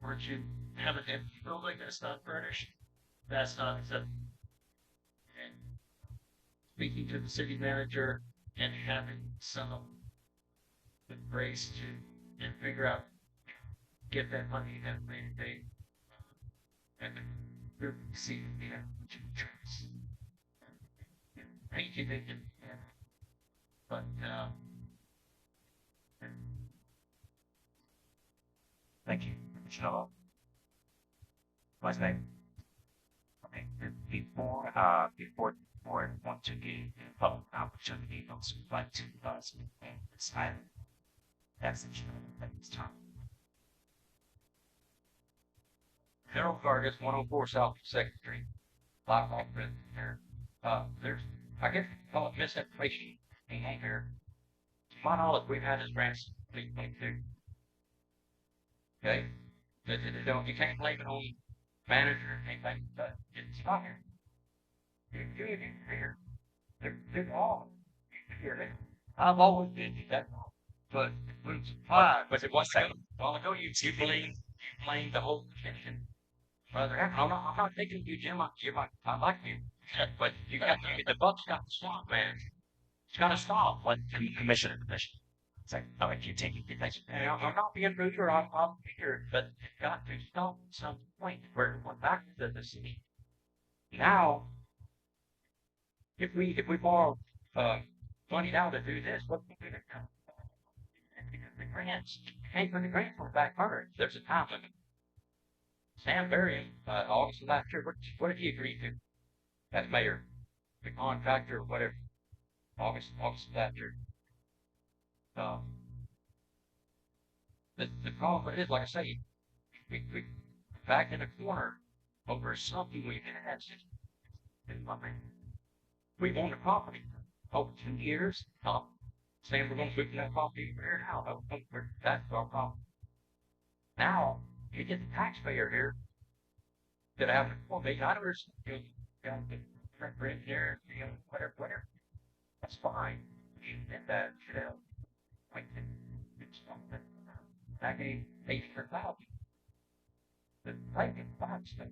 or to have an empty building that's not furnished, that's not acceptable. And speaking to the city manager and having some grace to figure out, get that money and they and really see the choice. Thank you, but Thank you, Commissioner. Last name. Okay. Before I want to give the public opportunity, those who would like to speak on this item, that's at this time. Harold Vargas, 104 South 2nd Street. Lot off there. There's, I guess, call it misinformation being here. To my knowledge, we've had this grants 3.2. Okay? You can't blame it on manager, anything, but it's not here. You even here. They're all here. I've always been that, but when it's applied, but it was second. Long ago, you blame the whole commission. Brother, I'm not thinking of you, Jim. I like you, but you got the buck's got to stop, man. It's got to stop. One commissioner. It's like, oh, I keep taking the things. I'm not being rude or I'm here, but it's got to stop at some point. We're back to the city. Now, if we borrow money now to do this, what can we do now? The grants, can't put the grants on the back burner. There's a time limit. Sam Berry, August of last year, what did he agree to as mayor? The contractor or whatever. August of last year. The problem with it is, like I say, we back in the corner over something we've had since we own the property over 2 years. Saying we're going to put that property here now. That's our problem. Now, you get the taxpayer here that have $4 million, for engineers, whatever. That's fine. You did that, back in 84,000. The blanket box thing.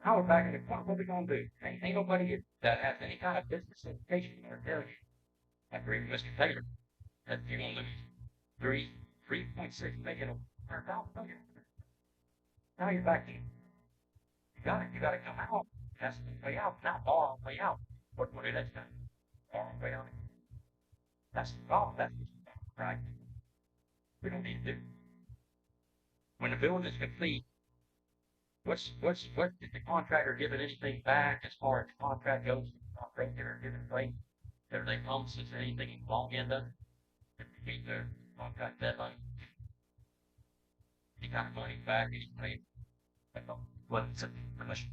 Now we're back in the corner. What are we going to do? Ain't nobody that has any kind of business education or tell you. I agree with Mr. Taylor that you're going to lose 3.6 million or 1,000 million. Now you're back in. You got to come out. That's the way out. Not all the way out. What is that? All the way out. That's the problem. That's right. We don't need to do. When the building is complete, what did the contractor give it anything back as far as the contract goes? They're giving away everything pumps, is anything long end of it? Meet the contract deadline. He got money back, he's paid. What's a commission?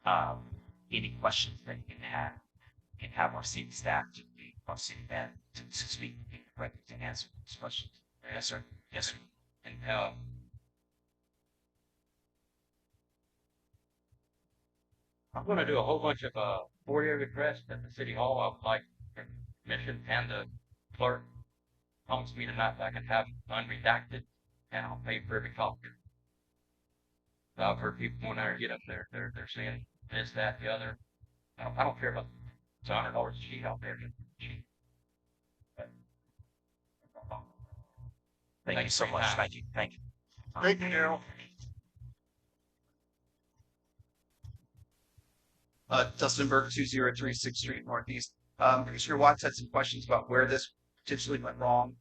Any questions that you can have our city staff to be our city man to speak to answer these questions. Yes, sir. Yes, sir. And I'm going to do a whole bunch of four-year requests at the city hall. I would like the commission and the clerk promise me tonight that I can have unredacted, and I'll pay for every copy. I've heard people going there and get up there. They're saying this, that, the other. I don't care about it's $100 a sheet out there. Thank you so much. Thank you. Thank you, Daryl. Dustin Burke, 2036 Street Northeast. Commissioner Watts had some questions about where this potentially went wrong.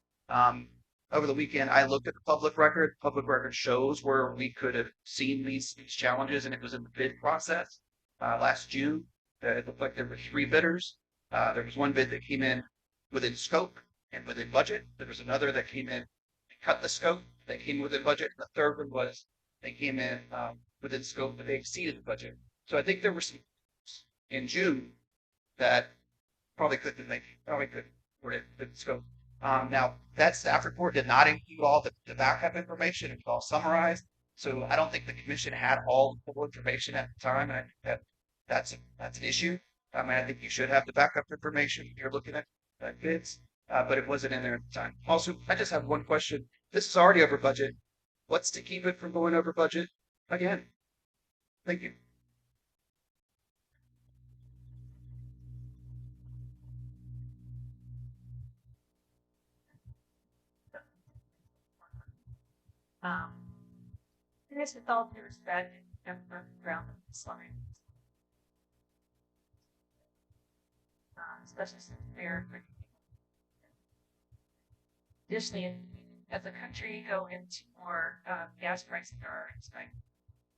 Over the weekend, I looked at the public record. Public record shows where we could have seen these challenges, and it was in the bid process last June. It looked like there were 3 bidders. There was one bid that came in within scope and within budget. There was another that came in and cut the scope. That came within budget. And the third one was they came in within scope, but they exceeded the budget. So I think there were some in June that probably could scope. Now that staff report did not include all the backup information. It was all summarized. So I don't think the commission had all the full information at the time. And I think that's an issue. I mean, I think you should have the backup information if you're looking at bids, but it wasn't in there at the time. Also, I just have one question. This is already over budget. What's to keep it from going over budget again? Thank you. I guess with all due respect, I'm around this line. Especially since they're additionally, as a country, go into more gas pricing are expected.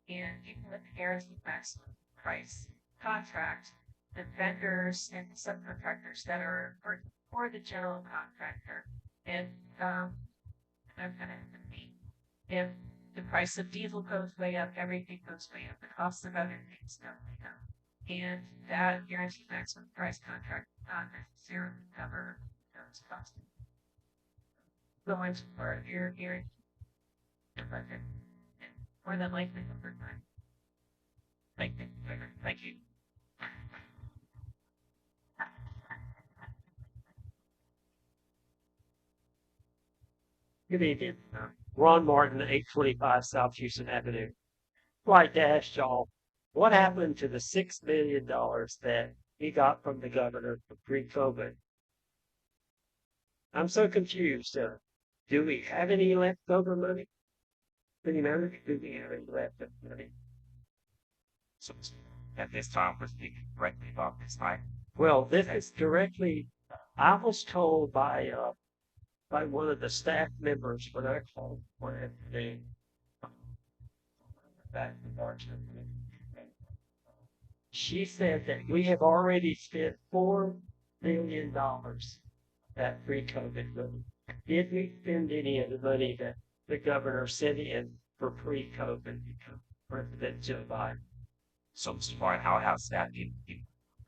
And even with the guaranteed maximum price contract, the vendors and the subcontractors that are working for the general contractor, and I'm gonna if the price of diesel goes way up, everything goes way up. The cost of other things go way up. And that guaranteed maximum price contract not necessarily cover those costs. Going for your budget and more than likely overtime. Thank you. Thank you. Good evening. Ron Martin, 825 South Houston Avenue. Flight to ask y'all, what happened to the $6 million that he got from the governor for pre-COVID? I'm so confused. Do we have any leftover money? City manager, do we have any leftover money? So at this time, we're speaking directly about this item. Well, this is directly, I was told by one of the staff members when I called for it, back in March. She said that we have already spent $4 million that pre-COVID money. Did we spend any of the money that the governor sent in for pre-COVID President Joe Biden? So, Mr. Martin, I'll have staff give you.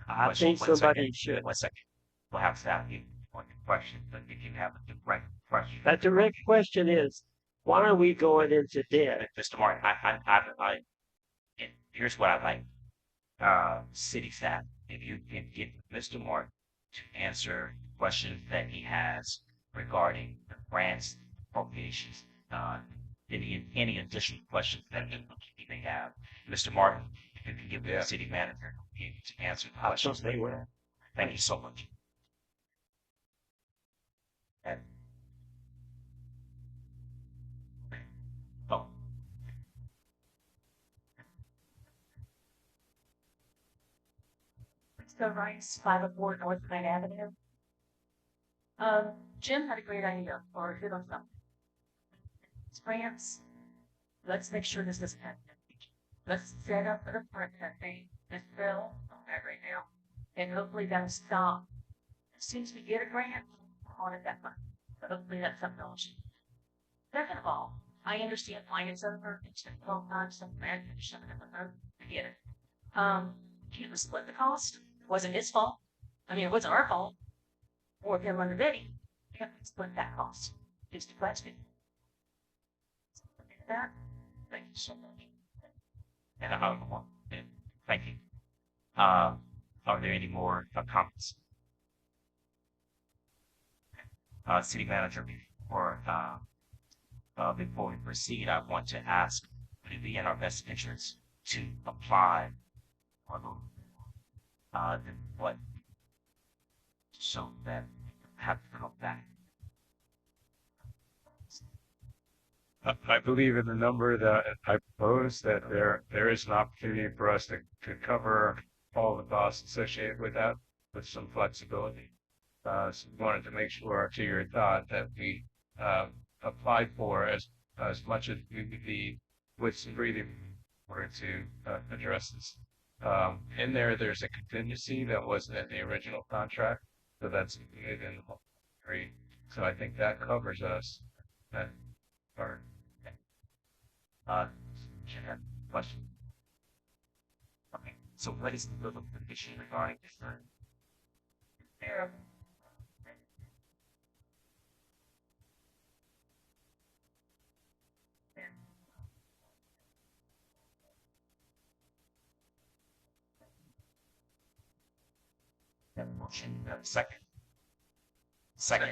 I think somebody should. 1 second. We'll have staff give you one question, but if you have a direct question. That direct question is, why are we going into debt? Mr. Martin, and here's what I like. City staff, if you can get Mr. Martin to answer questions that he has regarding the grants, appropriations, any additional questions that he may have. Mr. Martin, if you can give the city manager to answer the questions. Thank you so much. And, oh. So Rice, 504 North Pine Avenue. Jim had a great idea, or hit on something. Grants. Let's make sure this doesn't happen. Let's set up an upfront campaign. This bill on that right now, and hopefully that'll stop. As soon as we get a grant, we'll on it that month. But hopefully that's something else. Second of all, I understand finance over. It's been 12 times some man some of them. I get it. Can we split the cost? It wasn't his fault. I mean, it wasn't our fault. Or him on the bidding. We have to split that cost. Just a question. That. Thank you so much. And thank you. Are there any more comments? City manager, before we proceed, I want to ask, would it be in our best interest to apply for what so that we have to come back? I believe in the number that I proposed that there is an opportunity for us to cover all the costs associated with that with some flexibility. So we wanted to make sure, to your thought, that we applied for as much as we could be with some breathing room in order to address this. In there's a contingency that wasn't in the original contract, so that's included in the whole agree. So I think that covers us. That part. Question. Okay. So what is the legal condition regarding this? Motion. Second. Second.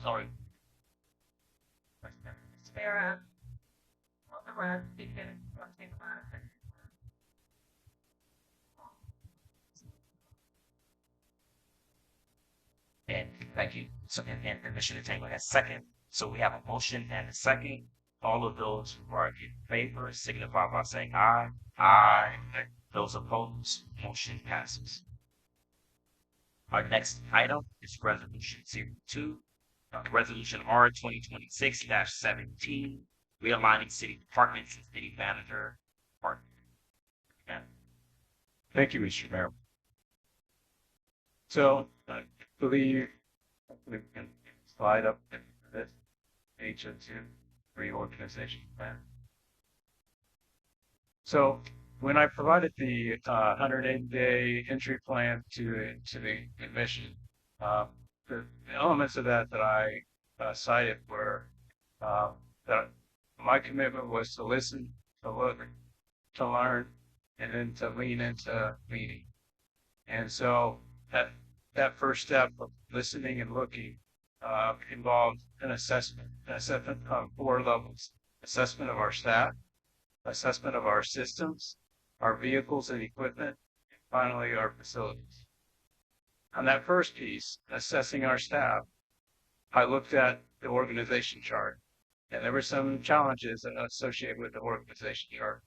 Sorry. Sarah. And thank you. So, and Commissioner Taylor has second. So we have a motion and a second. All of those who are in favor signify by saying aye. Aye. Those opposed, motion passes. Our next item is Resolution 02, Resolution R 2026-17, realigning city departments and city manager department. Thank you, Mr. Mayor. So I believe we can slide up this HO2 reorganization plan. So when I provided the 180-day entry plan to the commission, the elements of that I cited were that my commitment was to listen, to look, to learn, and then to lean into leading. And so that first step of listening and looking involved an assessment on 4 levels: assessment of our staff, assessment of our systems, our vehicles and equipment, and finally our facilities. On that first piece, assessing our staff, I looked at the organization chart, and there were some challenges associated with the organization chart.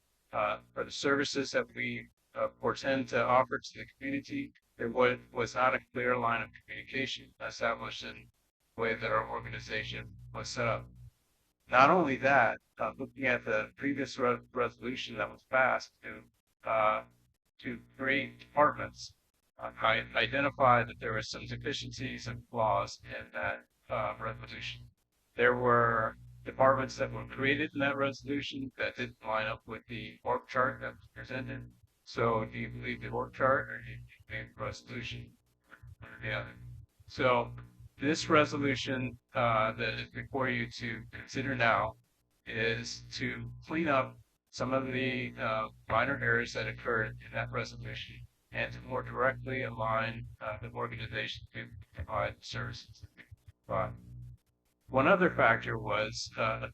For the services that we portend to offer to the community, there was not a clear line of communication established in the way that our organization was set up. Not only that, looking at the previous resolution that was passed to create departments, I identified that there were some deficiencies and flaws in that resolution. There were departments that were created in that resolution that didn't line up with the org chart that was presented. So do you believe the org chart or do you believe the resolution? Yeah. So this resolution that is before you to consider now is to clean up some of the minor errors that occurred in that resolution and to more directly align the organization to provide services that we provide. One other factor was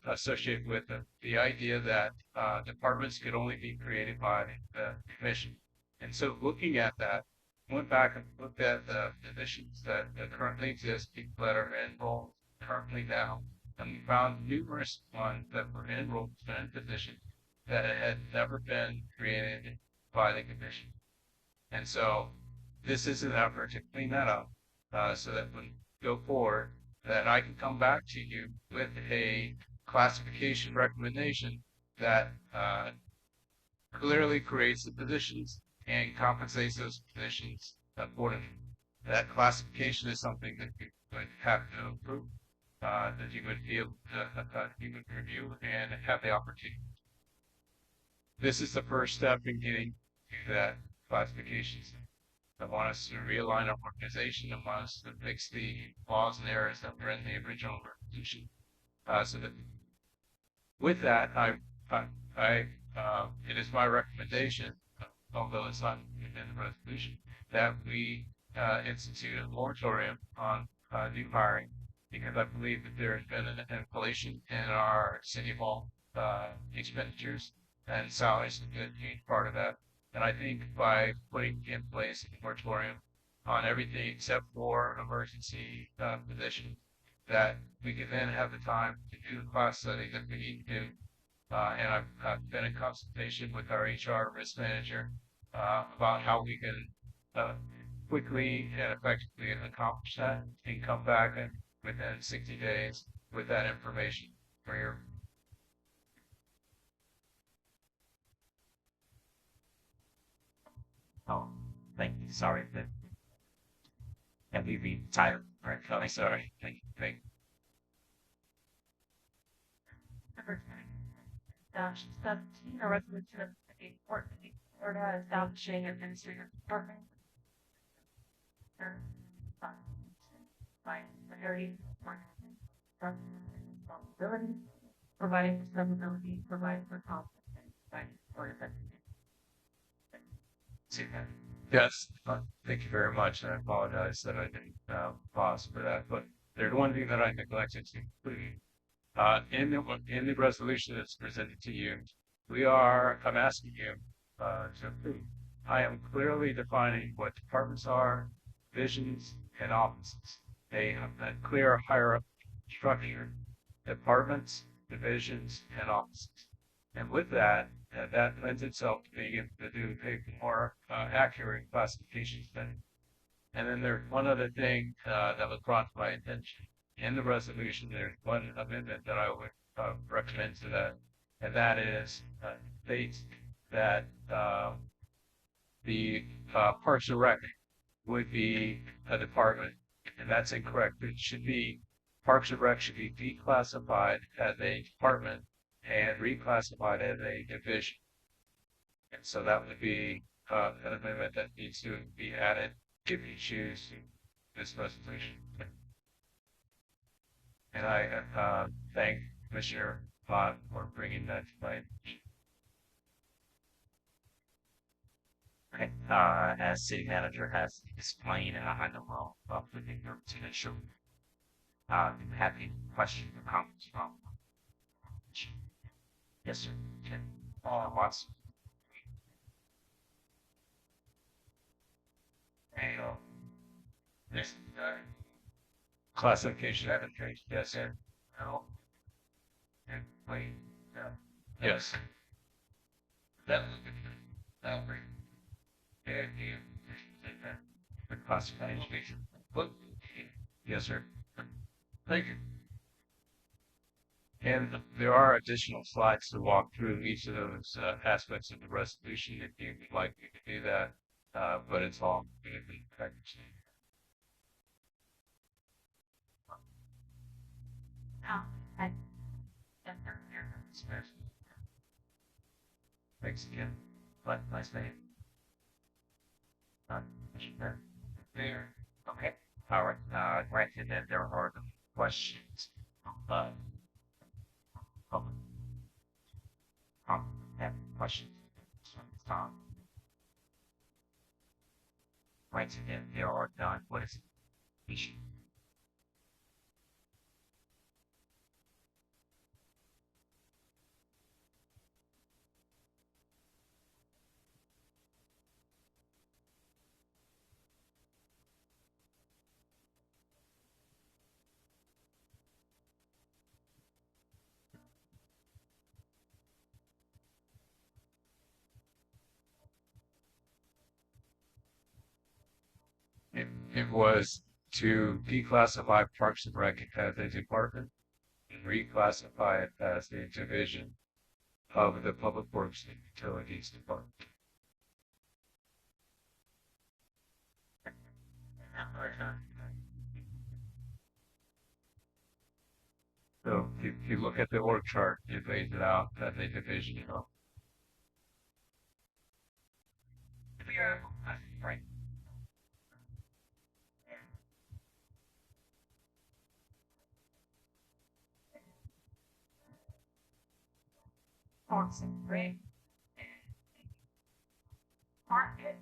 associated with the idea that departments could only be created by the commission. And so looking at that, went back and looked at the positions that currently exist, people that are enrolled currently now, and we found numerous ones that were enrolled in positions that had never been created by the commission. And so this is an effort to clean that up so that when we go forward, that I can come back to you with a classification recommendation that clearly creates the positions and compensates those positions accordingly. That classification is something that you would have to approve, that you would be able to you would review and have the opportunity. This is the first step in getting to that classification. I want us to realign our organization. I want us to fix the flaws and errors that were in the original resolution. So that with that, it is my recommendation, although it's not in the resolution, that we institute a moratorium on new hiring, because I believe that there has been an inflation in our city hall expenditures, and salaries is a huge part of that. And I think by putting in place a moratorium on everything except for emergency positions, that we can then have the time to do the class study that we need to do. And I've been in consultation with our HR risk manager about how we can quickly and effectively accomplish that and come back and within 60 days with that information for your. Oh, thank you. Sorry that. And we be tired. Right, Kelly. Sorry. Thank you. Thank you. Number 17, a resolution of the City of Fort Lee, Florida, establishing administrative department. By majority responsibility, providing for stability, providing for confidence, providing for effectiveness. Yes, thank you very much. And I apologize that I didn't pause for that. But there's one thing that I neglected to include. In the resolution that's presented to you, I'm asking you to approve. I am clearly defining what departments are, divisions, and offices. They have a clear hierarchy structure: departments, divisions, and offices. And with that, that lends itself to being able to do a more accurate classification study. And then there's one other thing that was brought to my attention. In the resolution, there's one amendment that I would recommend to that, and that is states that the Parks and Rec would be a department, and that's incorrect. It should be Parks and Rec should be declassified as a department and reclassified as a division. And so that would be an amendment that needs to be added if you choose this resolution. And I thank Commissioner Bott for bringing that to light. Okay. As city manager has explained, and I know putting your to the show. Do you have any questions or comments from? Yes, sir. Okay. Watson. Hey, this Classification haven't changed. Yes, sir. no. And wait, no. Yes. That was good. That was great. And you the classification. Look. Yes, sir. Thank you. And there are additional slides to walk through each of those aspects of the resolution if you'd like me to do that, but it's all going to be packaged. Thanks again. Nice name. There. Okay. All right. Granted that there are no questions. Have questions from Tom? Granted that there are none. What is the issue? It was to declassify Parks and Rec as a department and reclassify it as a division of the Public Works and Utilities Department. So if you look at the org chart, it lays it out as a division of. Right. Parks and Rec. Market.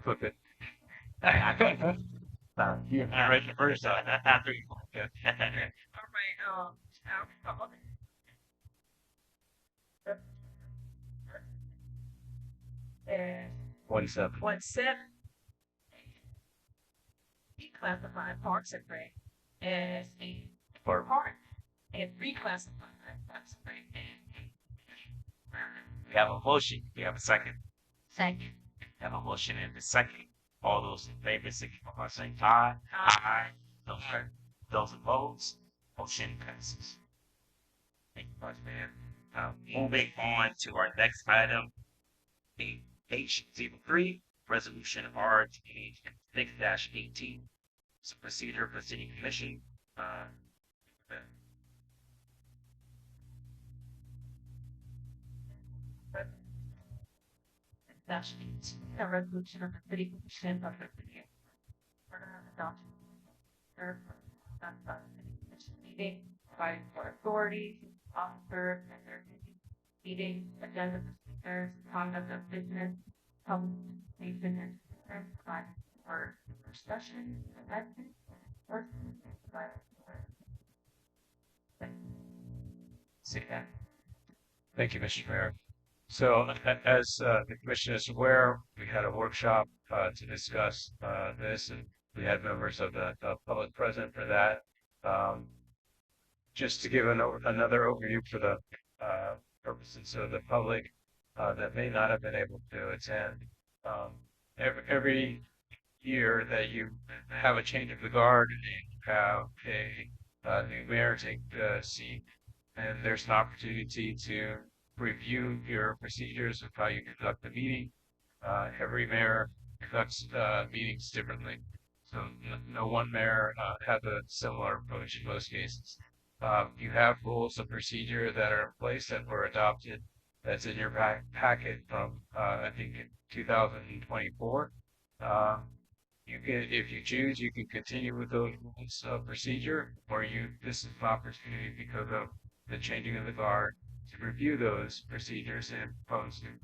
Flip it. You read the first time after you. All right. 1-7. 1-7. Declassify Parks and Rec as a Park. and reclassify Parks and Rec. We have a motion. We have a second. Second. We have a motion and a second. All those in favor, signify by saying aye. Aye. Those opposed, motion passes. Thank you much, man. Moving on to our next item, H03, Resolution R-6-18. It's a procedure for City Commission. That's a resolution of the City Commission of the City of adoption. Meeting, providing for authority, officer, and their meeting, agenda procedures, conduct of business, publication, and providing for discussion, amendment, or Thank you, Mr. Mayor. So as the commission is aware, we had a workshop to discuss this, and we had members of the public present for that. Just to give another overview for the purposes of the public that may not have been able to attend. Every year that you have a change of the guard and you have a new mayor take the seat, and there's an opportunity to review your procedures of how you conduct the meeting. Every mayor conducts meetings differently. So no one mayor has a similar approach in most cases. You have rules of procedure that are in place that were adopted. That's in your packet from, I think, in 2024. You can, if you choose, you can continue with those rules of procedure, or this is an opportunity because of the changing of the guard to review those procedures and propose new.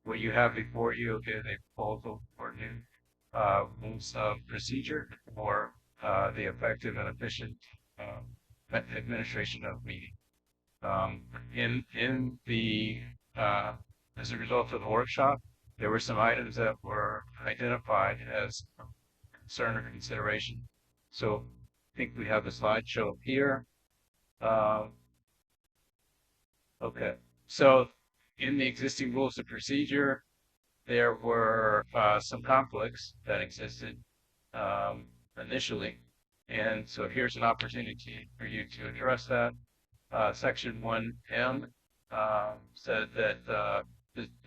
What you have before you is a proposal for new rules of procedure for the effective and efficient administration of meeting. In the as a result of the workshop, there were some items that were identified as concern or consideration. So I think we have the slideshow here. Okay, so in the existing rules of procedure, there were some conflicts that existed initially. And so here's an opportunity for you to address that. Section 1M said that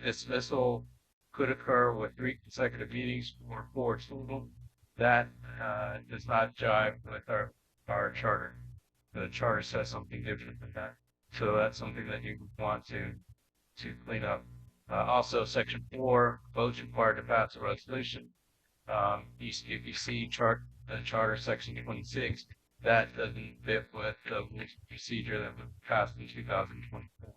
dismissal could occur with 3 consecutive meetings or 4 total. That does not jive with our charter. The charter says something different than that. So that's something that you want to clean up. Also, Section 4, votes required to pass a resolution. If you see the charter section 26, that doesn't fit with the rules of procedure that was passed in 2024.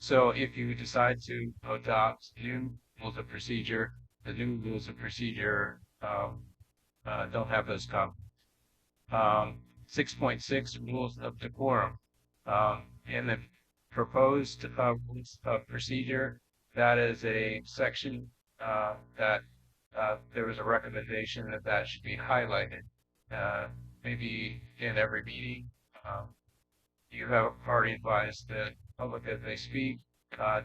So if you decide to adopt new rules of procedure, the new rules of procedure don't have those conflicts. 6.6 rules of decorum. In the proposed rules of procedure, that is a section that there was a recommendation that should be highlighted. Maybe in every meeting, you have already advised the public as they speak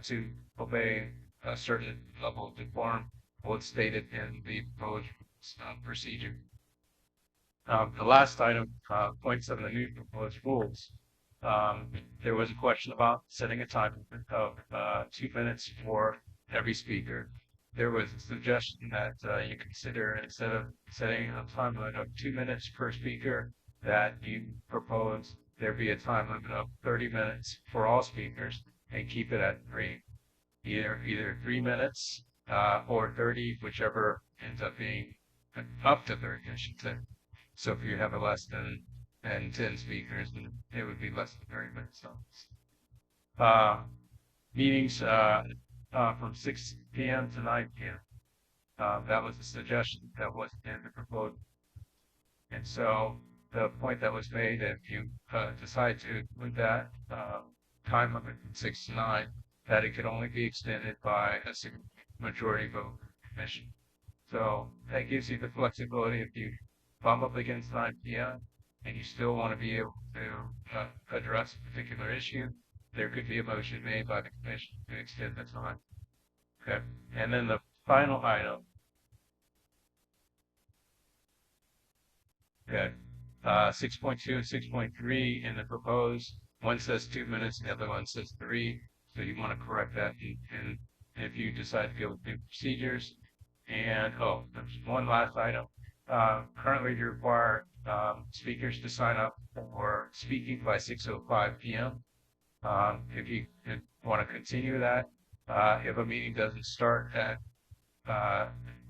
to obey a certain level of decorum, what's stated in the proposed procedure. The last item, points of the new proposed rules. There was a question about setting a time of 2 minutes for every speaker. There was a suggestion that you consider, instead of setting a time limit of 2 minutes per speaker, that you propose there be a time limit of 30 minutes for all speakers and keep it at 3. Either 3 minutes or 30, whichever ends up being up to 30, I should say. So if you have a less than 10 speakers, then it would be less than 30 minutes. Meetings from 6 p.m. to 9 p.m. That was a suggestion that wasn't in the proposal. And so the point that was made, if you decide to include that time limit from 6 to 9, that it could only be extended by a majority vote commission. So that gives you the flexibility if you bump up against 9 p.m. and you still want to be able to address a particular issue, there could be a motion made by the commission to extend the time. Okay, and then the final item. Okay, 6.2 and 6.3 in the proposed. One says 2 minutes, and the other one says 3. So you want to correct that, and if you decide to go with new procedures. And there's one last item. Currently, you require speakers to sign up for speaking by 6:05 p.m. If you want to continue that, if a meeting doesn't start at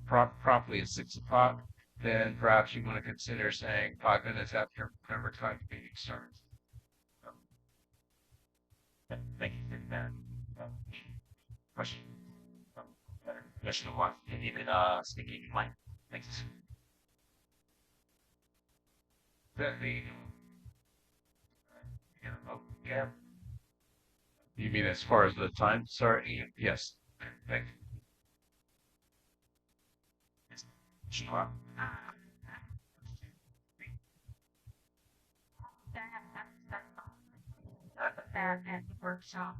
promptly at 6 o'clock, then perhaps you want to consider saying 5 minutes after whatever time the meeting starts. Thank you for that. Question? Question one. Can you speak in mic? Thanks. That the yeah. You mean as far as the time? Sorry. Yes. Thank you. Sure. That at the workshop,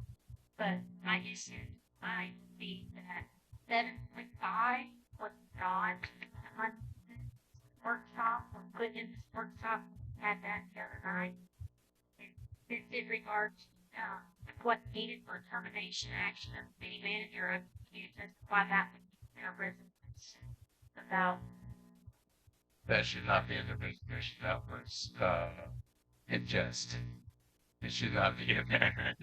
but my issue might be that 7.5 was not on this workshop or put in this workshop. Had that the other night. This in regards to what needed for termination action of the manager of the why that would be a resolution about. That should not be in the resolution. That was in jest. It should not be in there.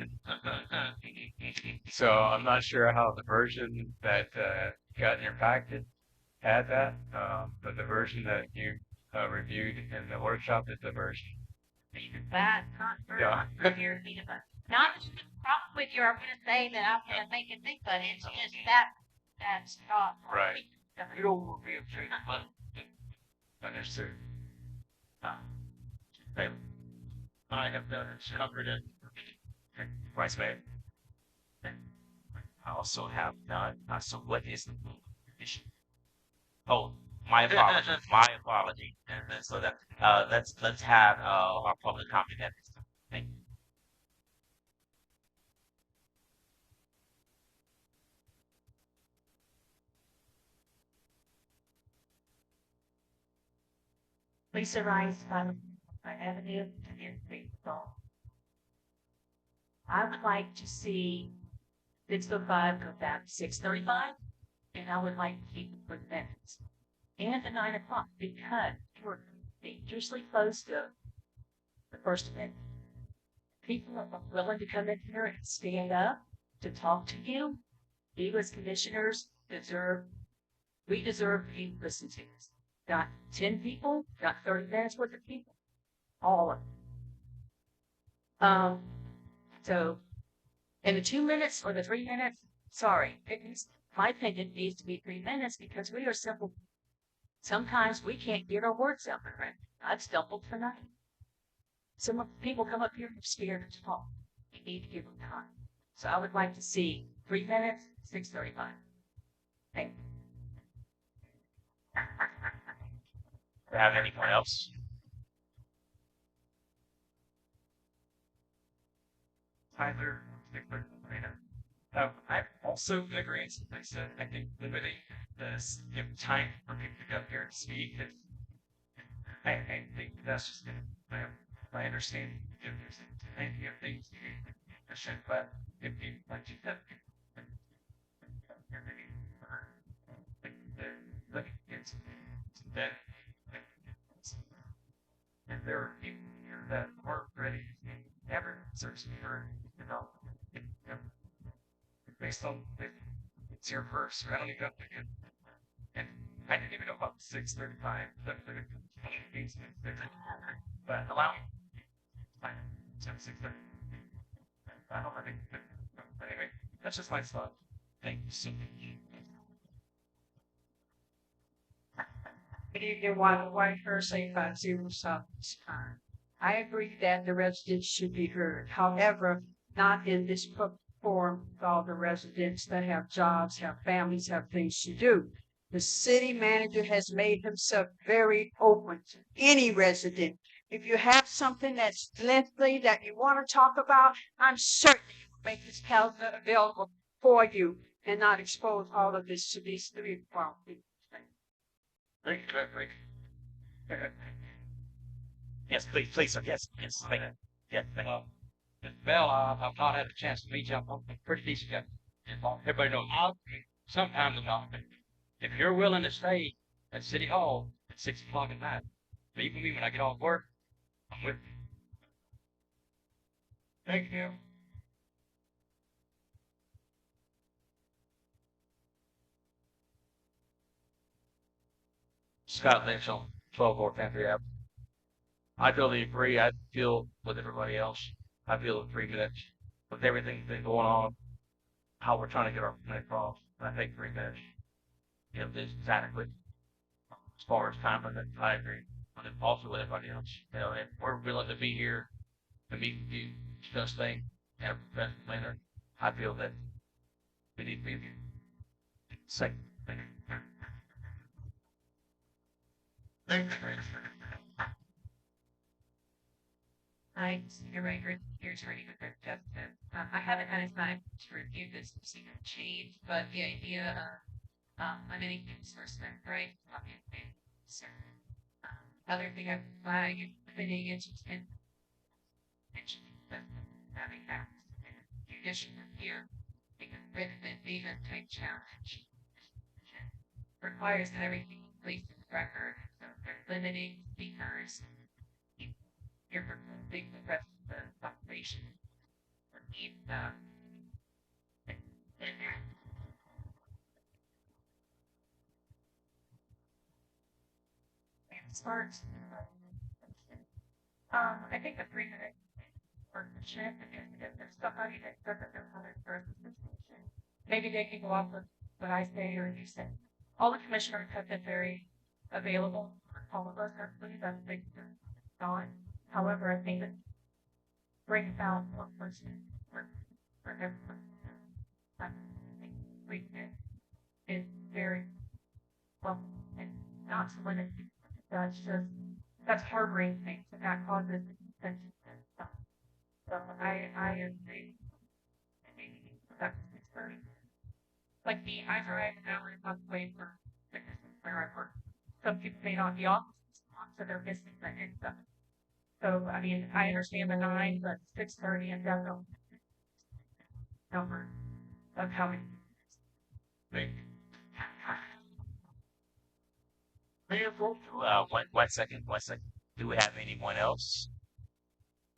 So I'm not sure how the version that got in your packet add that, but the version that you reviewed in the workshop is the version. That not Yeah. for your peanut butter. Not that there's a problem with you. I'm gonna say that I'm gonna make it think, but it's just that's not Right. You don't want to be upset, but Understood. Okay. I have covered it. Vice Mayor. I also have none. So what is the issue? Oh, my apology. My apology. And so that let's have our public comment at this time. Thank you. Lisa Rice, Avenue, and Baseball. I would like to see 6:05 go back to 6:35, and I would like to keep it for the minutes. And the 9 o'clock, because we're dangerously close to the first amendment. People are willing to come in here and stand up to talk to you. You as commissioners we deserve to be listened to. Not 10 people, not 30 minutes worth of people, all of them. So in the 2 minutes or the 3 minutes, sorry, my opinion needs to be 3 minutes because we are simple. Sometimes we can't get our words out right. I've stumbled tonight. Some people come up here and are scared to talk. You need to give them time. So I would like to see 3 minutes, 6:35. Thank you. Do you have anyone else? Tyler, I'm also in agreement with what they said. I think limiting this time for people to come here and speak. I think that's just my understanding. If there's plenty of things to do, but if you like you said, then and there are people here that are ready to never search for based on it's your first. I don't even know if and I didn't even know about 6:35. But allow me. Fine. 6:30. I don't think. But anyway, that's just my thought. Thank you so much. Good evening, White First 850 South Time. I agree that the residents should be heard. However, not in this forum with all the residents that have jobs, have families, have things to do. The city manager has made himself very open to any resident. If you have something that's lengthy that you want to talk about, I'm certain you will make this calendar available for you and not expose all of this to these three people. Thank you, Patrick. Yes, please, sir. Yes, thank you. Yes, thank you. Well, I've not had a chance to meet you. I'm a pretty decent guy. Everybody knows I'll sometimes about it. If you're willing to stay at City Hall at 6 o'clock at night, meet with me when I get off work, I'm with you. thank you. Scott Lynch on 12 North Country Ave. I totally agree. I feel with everybody else. I feel in 3 minutes with everything that's been going on, how we're trying to get our point across. I think 3 minutes, is adequate as far as time limit. I agree. But also with everybody else, if we're willing to be here to meet with you, discuss things in a professional manner, I feel that we need to be here. Second. Thank you. Hi, Senior Writer, here's ready with their Justin. I haven't had time to review this procedure change, but the idea of limiting enforcement, right? So, other thing I flag is limiting it to 10. Having that condition here, because with the payment type challenge requires that everything be placed in the record. So they're limiting speakers. You're proposing the rest of the population for need part. I think the 300 partnership, if there's somebody that doesn't know how to first association, maybe they can go off with what I say or you say. All the commissioners have been very available for all of us, hopefully that's big on. However, I think it brings out one person for everyone. I think we is very well and not to limit. That's just that's harboring things and that causes tension and stuff. So I agree. That's very like me, I drive an hour and a half away from where I work. Some people may not be off, so they're missing the end stuff. So I mean, I understand the 9, but 6:30 and definitely number of how many. One second, 1 second. Do we have anyone else?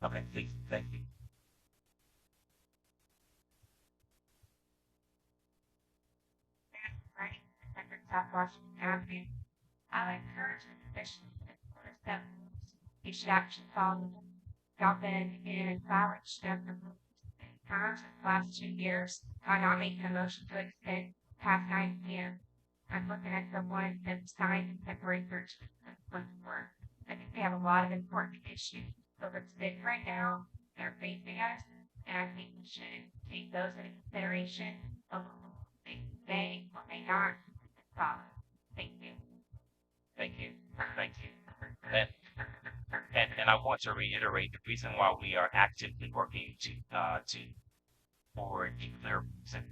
Okay, please, thank you. Right, Second South Washington Avenue. I encourage the commission that you should actually follow drop in and file it step times in the last 2 years. I'm not making a motion to extend past 9 p.m. I'm looking at the one that was signed in February 13th, 2024. I think they have a lot of important issues. So let's stick right now. They're facing us, and I think we should take those into consideration of they may or may not follow. Thank you. Thank you. Thank you. And I want to reiterate the reason why we are actively working to for nuclear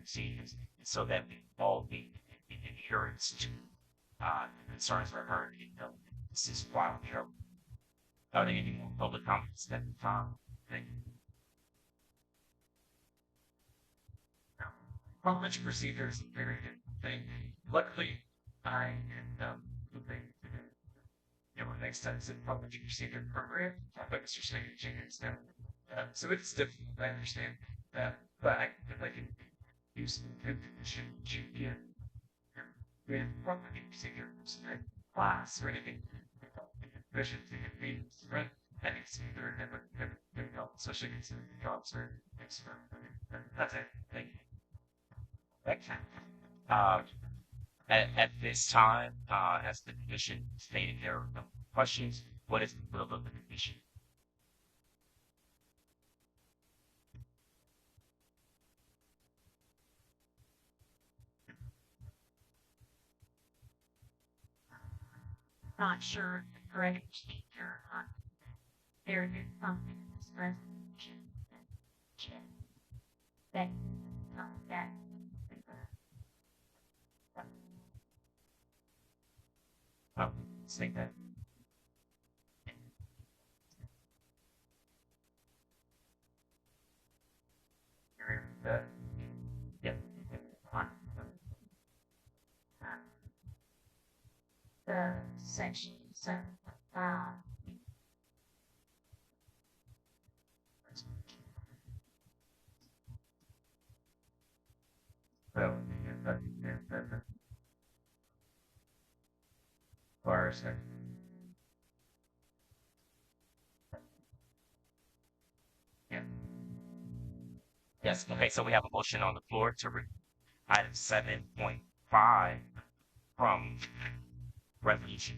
procedures so that we all be in adherence to the concerns are heard. This is why we are. Are there any more public comments at the time? Thank you. Public procedures are a very different thing. Luckily, I am moving to an extensive public procedure program, but Mr. Snyder Jenkins now. So it's difficult, I understand that, but I feel like it use good condition to get with public procedure class or anything. Efficiency and meetings, right? And it's either never help, especially considering the jobs are extra. That's it. Thank you. Thank you. At this time, as the commission stated there are no questions, what is the will of the commission? Not sure if the correct procedure or not. There is something in this resolution that that Say that. Yeah. The section 7. Fire second. Yeah. Yes. Okay. So we have a motion on the floor to item 7.5 from Resolution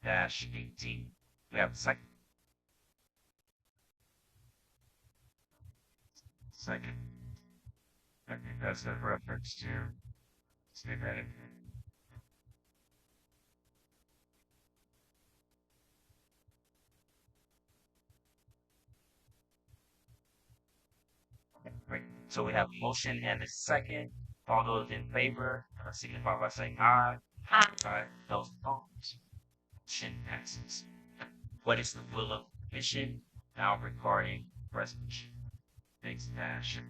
2026-18. We have a second. Second. I think that's a reference to state that. Great. So we have a motion and a second. All those in favor, signify by saying aye. Aye. Those opposed. Motion passes. What is the will of the commission now regarding resolution 6-18?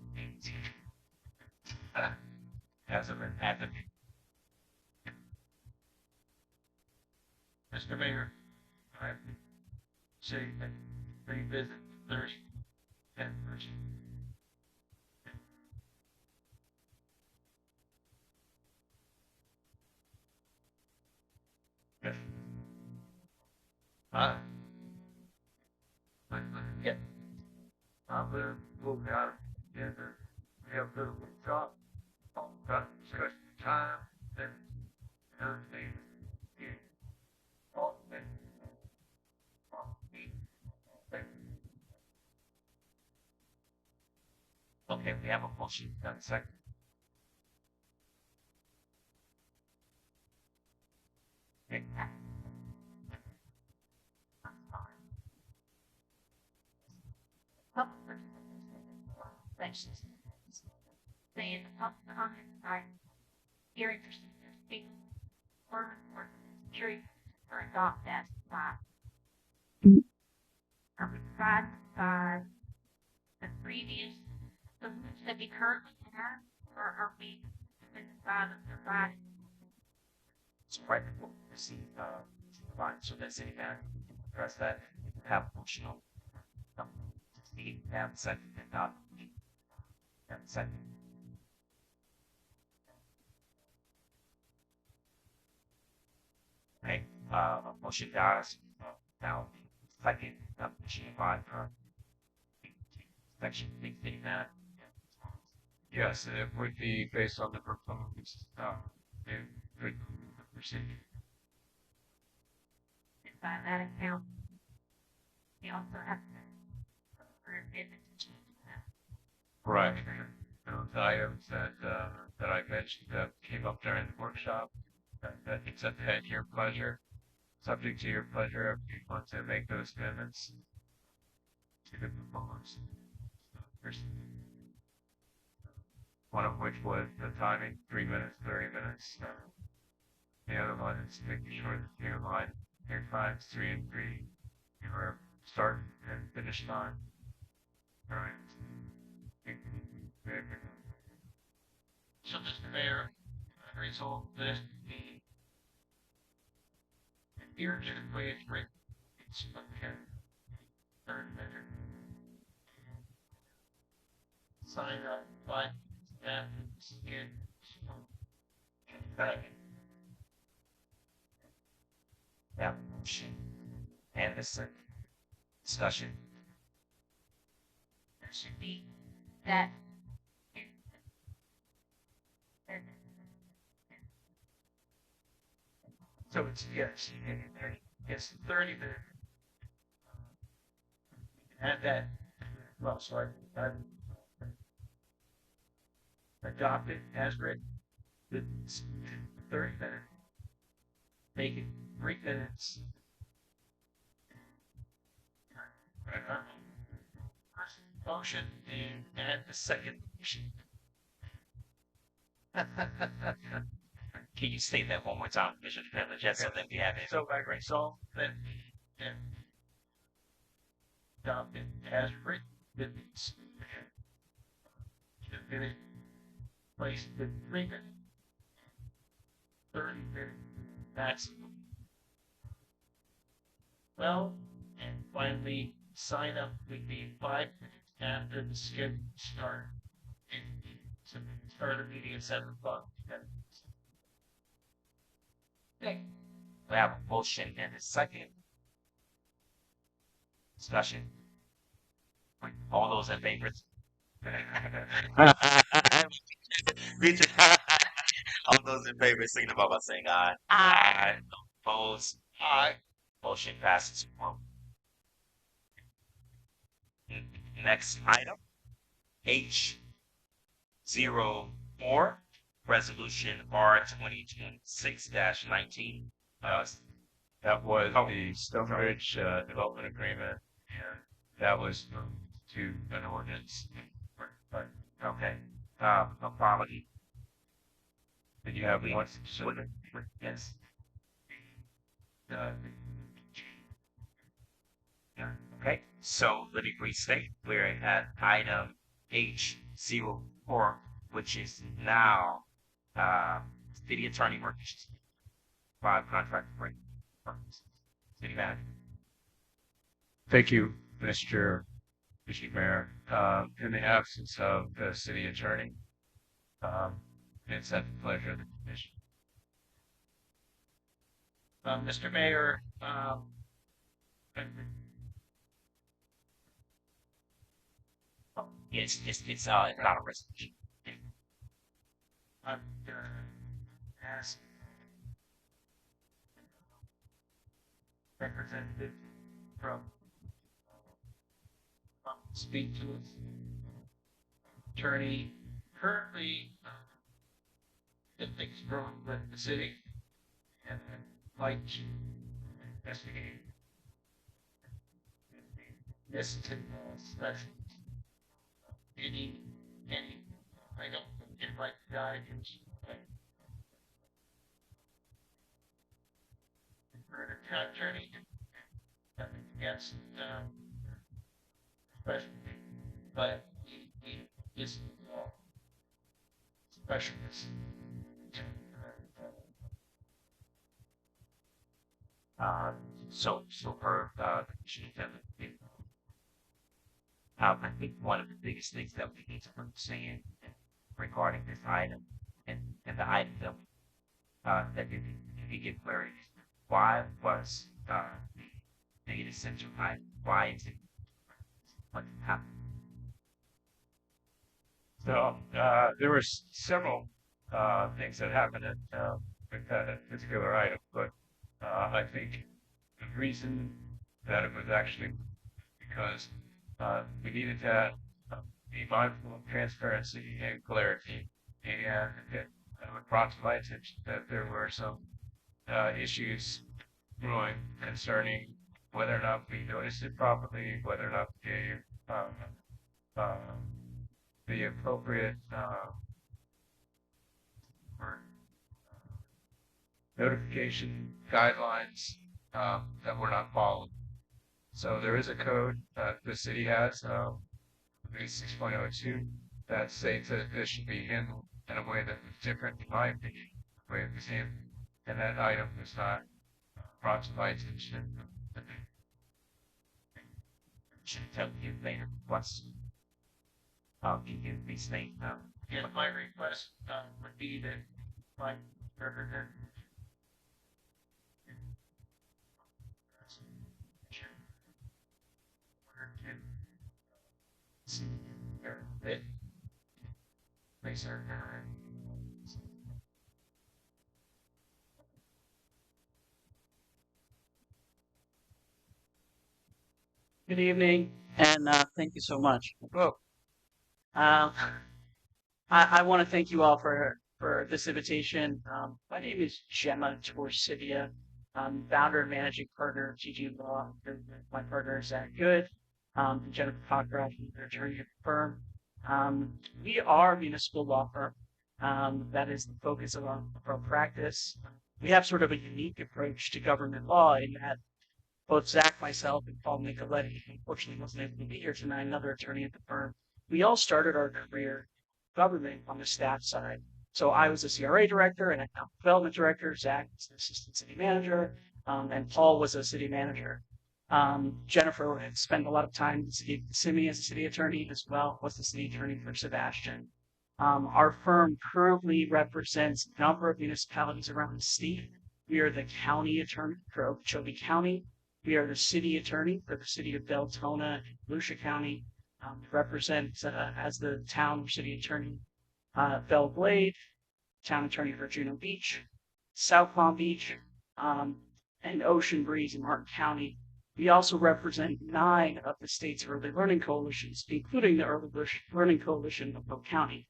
As an advocate. Mr. Mayor, I say that revisit Thursday and version. We're moving out together. We have a little workshop, about discussion time, and everything. Okay, we have a motion. Got a second? Okay. Saying the public comment, right? Hearing for speak or jury or adopt that by the previous solutions that we currently have, or are we by the provided? So right before we proceed, fine, so the city manager address that, have a motion on. Steve, have a second, and not, have a second. Okay, motion dies, now, second, motion by, section 16, Yes, it would be based on the proposed new procedure. And by that account, we also have to Right. Those items that I mentioned that came up during the workshop, that it's at your pleasure, subject to your pleasure if you want to make those amendments to the proposed. One of which was the timing, 3 minutes, 30 minutes. The other one is making sure that your line, your times 3 and 3, your start and finish time. All right. So, Mr. Mayor, resolve this the irritated way it's written. It's okay. Third measure. Sign up by staff and Yeah, motion. And the second discussion. There should be that. So it's, yes, it's 30 minutes. Add that, well, sorry, adopt it as written. It's 30 minutes. Make it 3 minutes. Motion and add the second motion. Can you state that one more time, Commissioner Finley, just so that we have it? So by resolve that adopt it as written, that it's the minute placed with 3 minutes, 30 minutes maximum. Well, and finally, sign up would be 5 minutes after the scheduled start. So start a meeting at 7 o'clock. Okay. We have a motion and a second discussion. All those in favor? All those in favor signify by saying aye. Aye. Opposed? Aye. Motion passes. Next item, H04, Resolution R 2026-19. That was the Stonebridge Development Agreement, and that was moved to an ordinance. Okay. Quality. Did you have one? Yes. Okay, so let me restate. We're at item H04, which is now city attorney workers. 5 contract break. City manager. Thank you, Mr. Mayor. In the absence of the city attorney, it's at the pleasure of the commission. Mr. Mayor, it's not a resolution. I'm gonna ask representative from speak to us. Attorney currently that things wrong with the city and I'd like to investigate this special any I don't invite guidance for an attorney against special but he is specialist. So for I think one of the biggest things that we need to understand regarding this item and the item that we get clarity, why was the essential item, why is it what happened? So there were several things that happened with that particular item, but I think the reason that it was actually because we needed to be mindful of transparency and clarity, and it brought to my attention that there were some issues growing concerning whether or not we noticed it properly, whether or not we gave the appropriate notification guidelines that were not followed. So there is a code that the city has, 6.02, that states that this should be handled in a way that was different, in my opinion, the way it was handled. And that item was not brought to my attention. Should tell you later what's give you these things. Yeah, my request would be that my representative Good evening, and thank you so much. Well, I want to thank you all for this invitation. My name is Gemma Torsidia. I'm founder and managing partner of GG Law. My partner is Zach Good, and Jennifer Cockcroft, the attorney at the firm. We are a municipal law firm. That is the focus of our practice. We have sort of a unique approach to government law in that both Zach, myself, and Paul Nicoletti, who unfortunately wasn't able to be here tonight, another attorney at the firm, we all started our career government on the staff side. So I was a CRA director and economic development director. Zach was an assistant city manager, and Paul was a city manager. Jennifer had spent a lot of time in the city of Kissimmee as a city attorney as well, was the city attorney for Sebastian. Our firm currently represents a number of municipalities around the state. We are the county attorney for Okeechobee County. We are the city attorney for the city of Deltona and Volusia County. Represent as the town or city attorney Belle Glade, town attorney for Juno Beach, South Palm Beach, and Ocean Breeze in Martin County. We also represent 9 of the state's early learning coalitions, including the Early Learning Coalition of Polk County.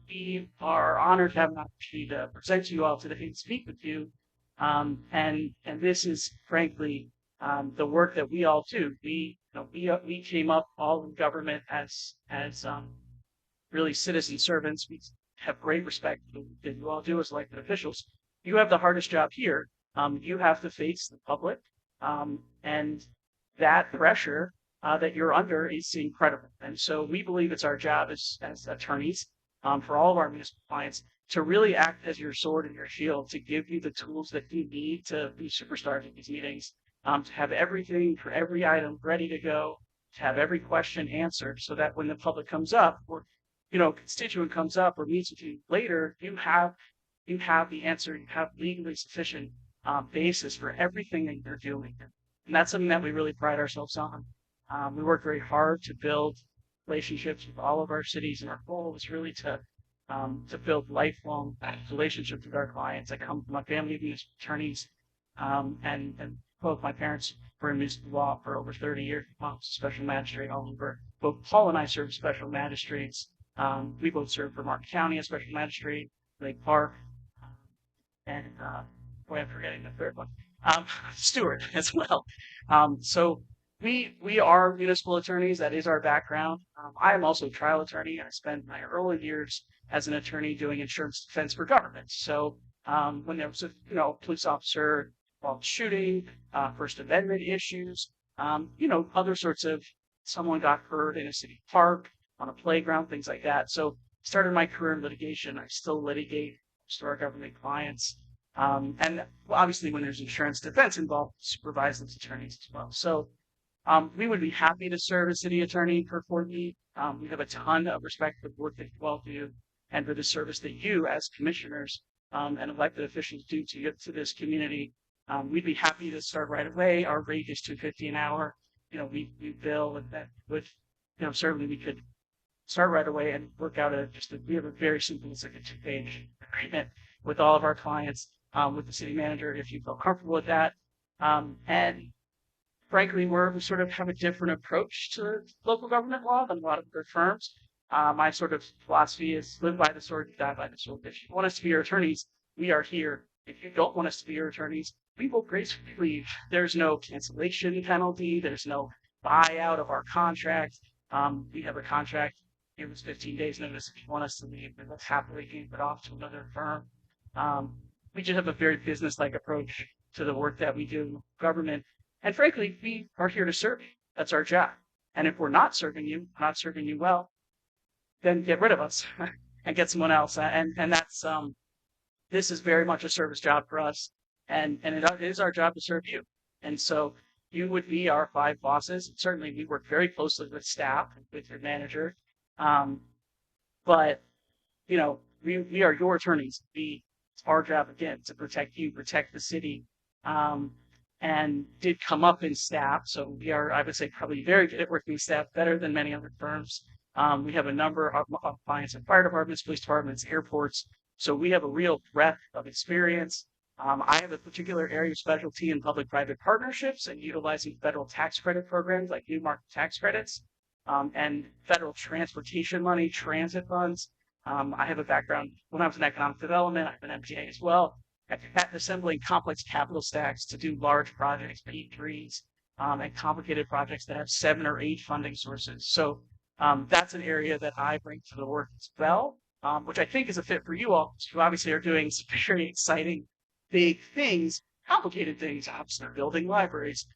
We are honored to have an opportunity to present to you all today and speak with you. And this is frankly the work that we all do. We came up all in government as really citizen servants. We have great respect for that you all do as elected officials. You have the hardest job here. You have to face the public, and that pressure that you're under is incredible. And so we believe it's our job as attorneys for all of our municipal clients to really act as your sword and your shield, to give you the tools that you need to be superstars in these meetings, to have everything for every item ready to go, to have every question answered, so that when the public comes up, or constituent comes up or meets with you later, you have the answer, you have legally sufficient basis for everything that you're doing. And that's something that we really pride ourselves on. We work very hard to build relationships with all of our cities, and our goal is really to build lifelong relationships with our clients. I come from a family of municipal attorneys, and both my parents were in municipal law for over 30 years. Mom's a special magistrate all over. Both Paul and I serve as special magistrates. We both serve for Martin County as special magistrate, Lake Park, and boy, I'm forgetting the third one. Stewart as well. So we are municipal attorneys. That is our background. I am also a trial attorney, and I spent my early years as an attorney doing insurance defense for government. So when there was a police officer involved shooting, First Amendment issues, other sorts of someone got hurt in a city park, on a playground, things like that. So started my career in litigation. I still litigate to our government clients. And obviously when there's insurance defense involved, supervise those attorneys as well. So we would be happy to serve as city attorney for Fort Meade. We have a ton of respect for the work that you all do and for the service that you as commissioners and elected officials do to this community. We'd be happy to start right away. Our rate is $2.50 an hour. We bill, and that would, certainly we could start right away and work out we have a very simple, it's like a 2-page agreement with all of our clients, with the city manager, if you feel comfortable with that. And frankly, we sort of have a different approach to local government law than a lot of other firms. My sort of philosophy is live by the sword, die by the sword. If you want us to be your attorneys, we are here. If you don't want us to be your attorneys, we will gracefully leave. There's no cancellation penalty. There's no buyout of our contract. We have a contract. It was 15 days notice. If you want us to leave, we will happily give it off to another firm. We just have a very business-like approach to the work that we do in government. And frankly, we are here to serve you. That's our job. And if we're not serving you well, then get rid of us and get someone else. And that's this is very much a service job for us. And it is our job to serve you. And so you would be our 5 bosses. Certainly, we work very closely with staff and with your manager. But we are your attorneys. It's our job again to protect you, protect the city. And did come up in staff. So we are, I would say, probably very good at working with staff, better than many other firms. We have a number of clients in fire departments, police departments, airports. So we have a real breadth of experience. I have a particular area of specialty in public-private partnerships and utilizing federal tax credit programs like new market tax credits and federal transportation money, transit funds. I have a background when I was in economic development. I have an MBA as well. At assembling complex capital stacks to do large projects, P3s, and complicated projects that have 7 or 8 funding sources. So that's an area that I bring to the work as well, which I think is a fit for you all, because you obviously are doing some very exciting, big things, complicated things, obviously building libraries,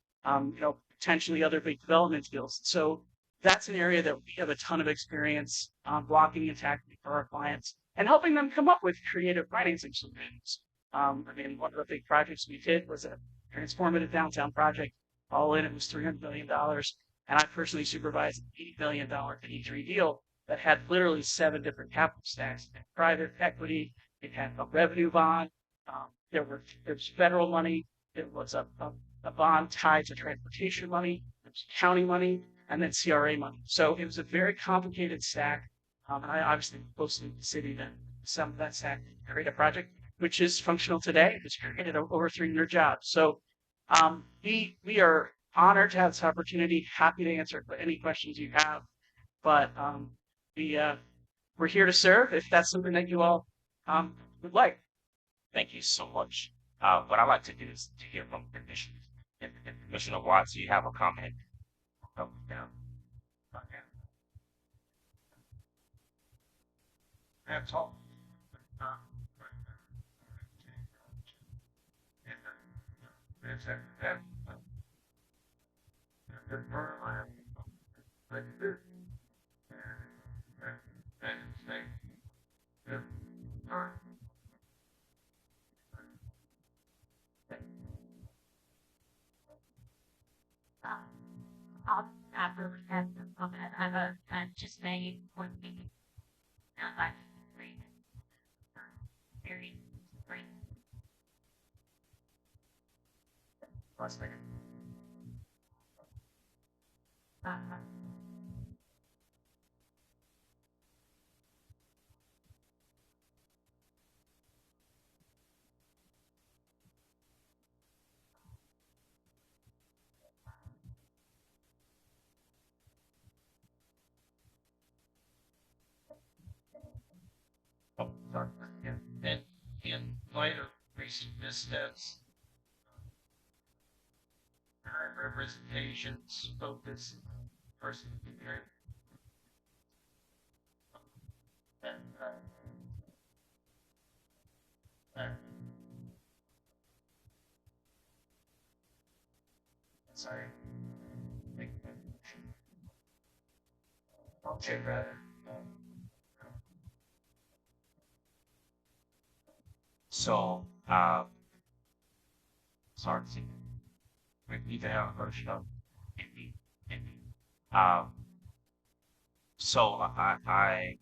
potentially other big development deals. So that's an area that we have a ton of experience blocking and tackling for our clients and helping them come up with creative financing solutions. One of the big projects we did was a transformative downtown project. All in, it was $300 million. And I personally supervised an $80 million P3 deal that had literally 7 different capital stacks. It had private equity, it had a revenue bond, there was federal money, it was a bond tied to transportation money, there was county money, and then CRA money. So it was a very complicated stack. And I obviously closely with the city to some of that stack to create a project which is functional today. It's created over 300 jobs. So we are honored to have this opportunity. Happy to answer any questions you have. But we're here to serve if that's something that you all would like. Thank you so much. What I'd like to do is to hear from Commissioner. If Commissioner Watts, you have a comment. That's all. I'll after have the comment. I just made one meeting. Now I read very great. Last second. spite of recent missteps, current representations focus person and sorry. I'll check rather. So, sorry, we need to have a version of Indeed. Um, so I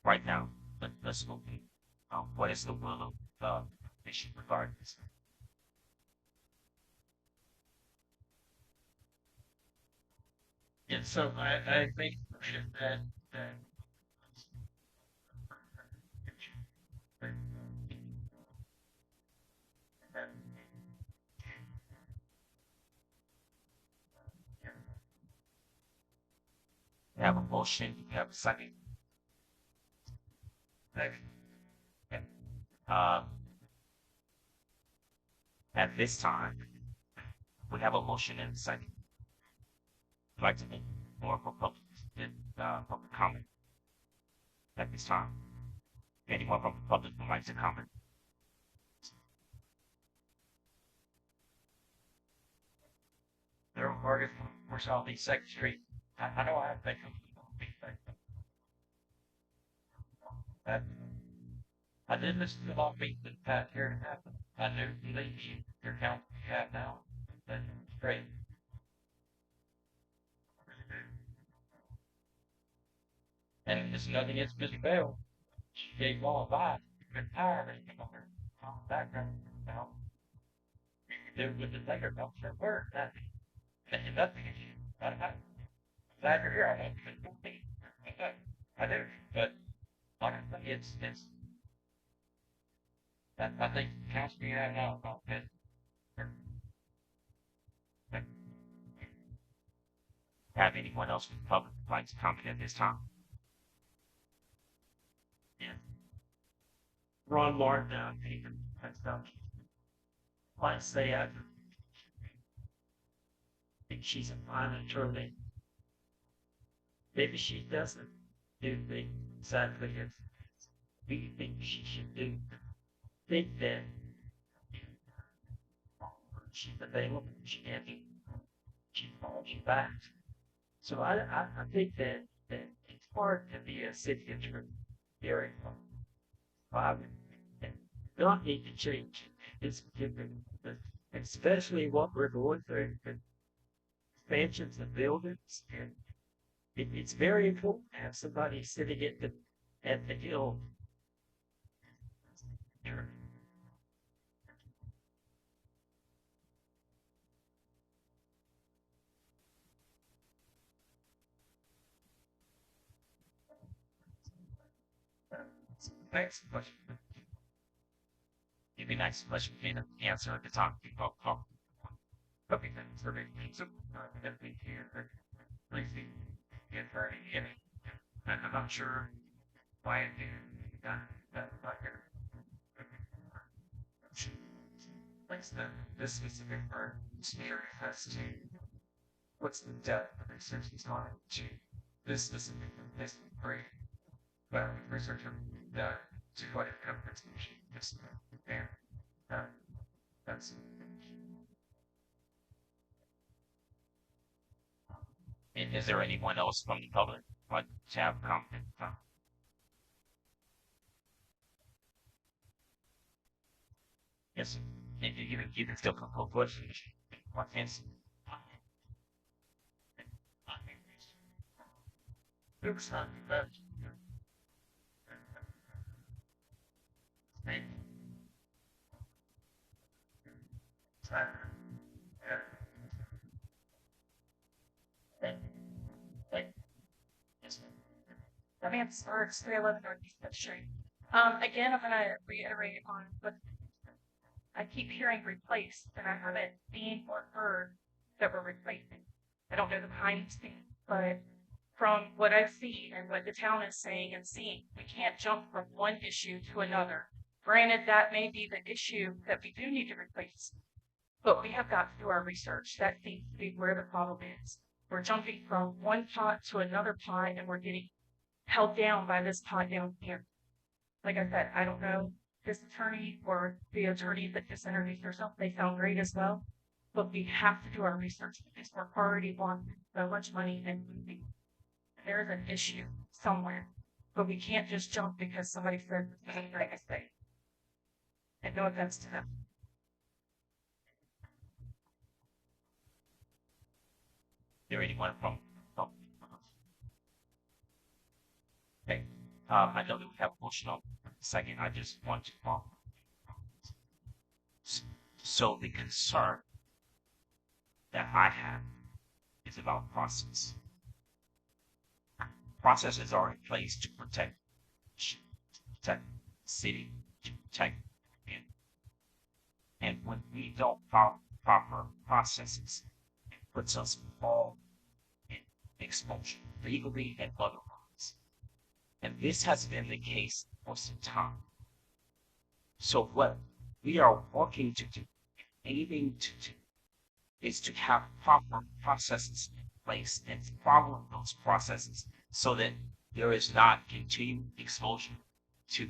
right now, let's look at what is the will of the mission regarding this. And so I make the motion that You have a motion, you have a second. Um, at this time, we have a motion and a second. I'd like to make more for public comment at this time. Anyone from the public would like to comment? they're on target for Southeast Second Street. I know I have to think of that. I did listen to a lot of meetings that Pat here to happen. I knew you leave your count you have now. That's great. And it's nothing against Miss Bell. She gave all a vibe. Been tired of it. Background. Now, do with the later helps her word. That's nothing against you. I'm glad you're here. I hope you can me. I do. But honestly, it's I think the council you have now about this. Have anyone else from the public would like to comment at this time? Yeah. Ron Martin down here. That's down. Like say I think she's a fine attorney. Maybe she doesn't do things exactly as we think she should do. Think that she's available, she can't be, she calls you back. So I think that it's hard to be a city attorney very well. Not need to change. It's different, especially what we're going through, expansions of buildings, and it's very important to have somebody sitting at the hill. Thanks so much. It'd be nice if much we can answer at the top. Okay, thanks for making me so that we here briefly get very in. And I'm not sure why it did that right here. Thanks then. This specific part here has to what's the depth of research he's gone into this specific great researcher that to what it comes to just and that's and is there anyone else from the public like to have a comment? Yes, you can still come forward. What fancy? Looks like that. Advance Arts 311 Northeast Fifth Street. Again, I'm going to reiterate on what I keep hearing replaced, and I haven't seen or heard that we're replacing. I don't know the behind the scenes, but from what I've seen and what the town is saying and seeing, we can't jump from one issue to another. Granted, that may be the issue that we do need to replace, but we have got to do our research. That seems to be where the problem is. We're jumping from one pot to another pot, and we're getting held down by this pot down here. Like I said, I don't know this attorney or the attorney that just introduced herself. They sound great as well, but we have to do our research because we're already wanting so much money and moving. There is an issue somewhere, but we can't just jump because somebody said it's the right mistake. And no offense to them. There anyone from? Okay. I know that we have a motion on second. I just want to so the concern that I have is about process. Processes are in place to protect the city, to protect the community. And when we don't follow proper processes, it puts us all in exposure, legally and otherwise. And this has been the case for some time. So what we are working to do, aiming to do, is to have proper processes in place and follow those processes so that there is not continued exposure to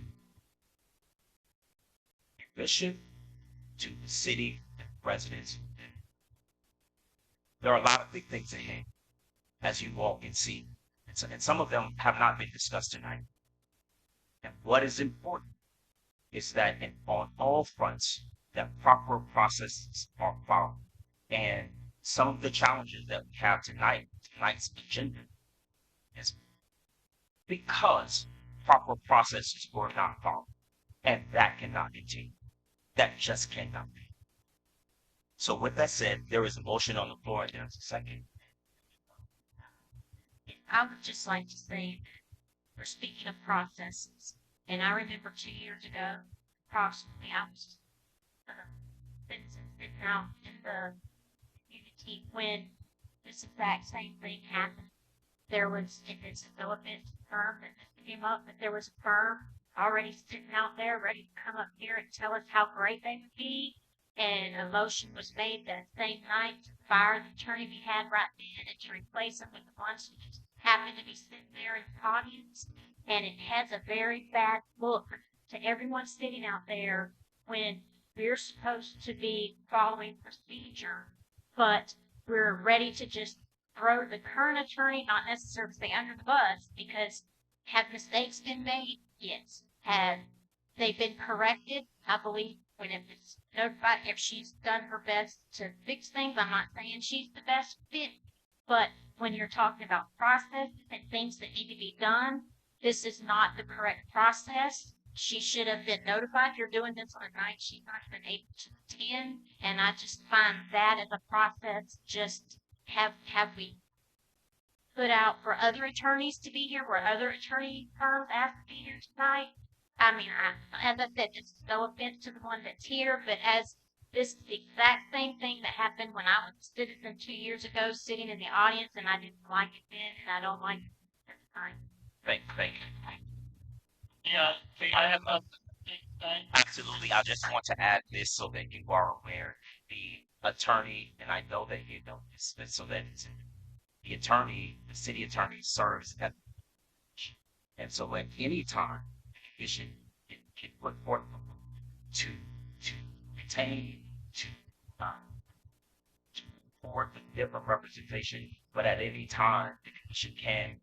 mission, to the city and residents. There are a lot of big things ahead, as you all can see, and some of them have not been discussed tonight. And what is important is that on all fronts, that proper processes are followed. And some of the challenges that we have tonight's agenda, is because proper processes were not followed. And that cannot continue. That just cannot be. So with that said, there is a motion on the floor and there's a second. I would just like to say, we're speaking of processes, and I remember 2 years ago, approximately, I was sitting out in the community when this exact same thing happened. There was, if it's a development firm that came up, but there was a firm already sitting out there ready to come up here and tell us how great they would be. And a motion was made that same night to fire the attorney we had right then and to replace him with the ones who just happened to be sitting there in the audience. And it has a very bad look to everyone sitting out there when we're supposed to be following procedure, but we're ready to just throw the current attorney, not necessarily say under the bus, because have mistakes been made? Yes. Have they been corrected? I believe when it was notified, if she's done her best to fix things, I'm not saying she's the best fit, but when you're talking about processes and things that need to be done, this is not the correct process. She should have been notified. If you're doing this on a night she's not been able to attend, and I just find that as a process. Just have we put out for other attorneys to be here, where other attorney firms asked to be here tonight? I mean, as I said, it's no offense to the one that's here, but as this the exact same thing that happened when I was a citizen 2 years ago, sitting in the audience, and I didn't like it then, and I don't like it this time. Thank you. Yeah, I have a Absolutely. I just want to add this so that you are aware. The attorney, and I know that you know this, but so that the attorney, the city attorney serves at, and so at any time, the commission can put forth to retain, to report the different representation, but at any time, the commission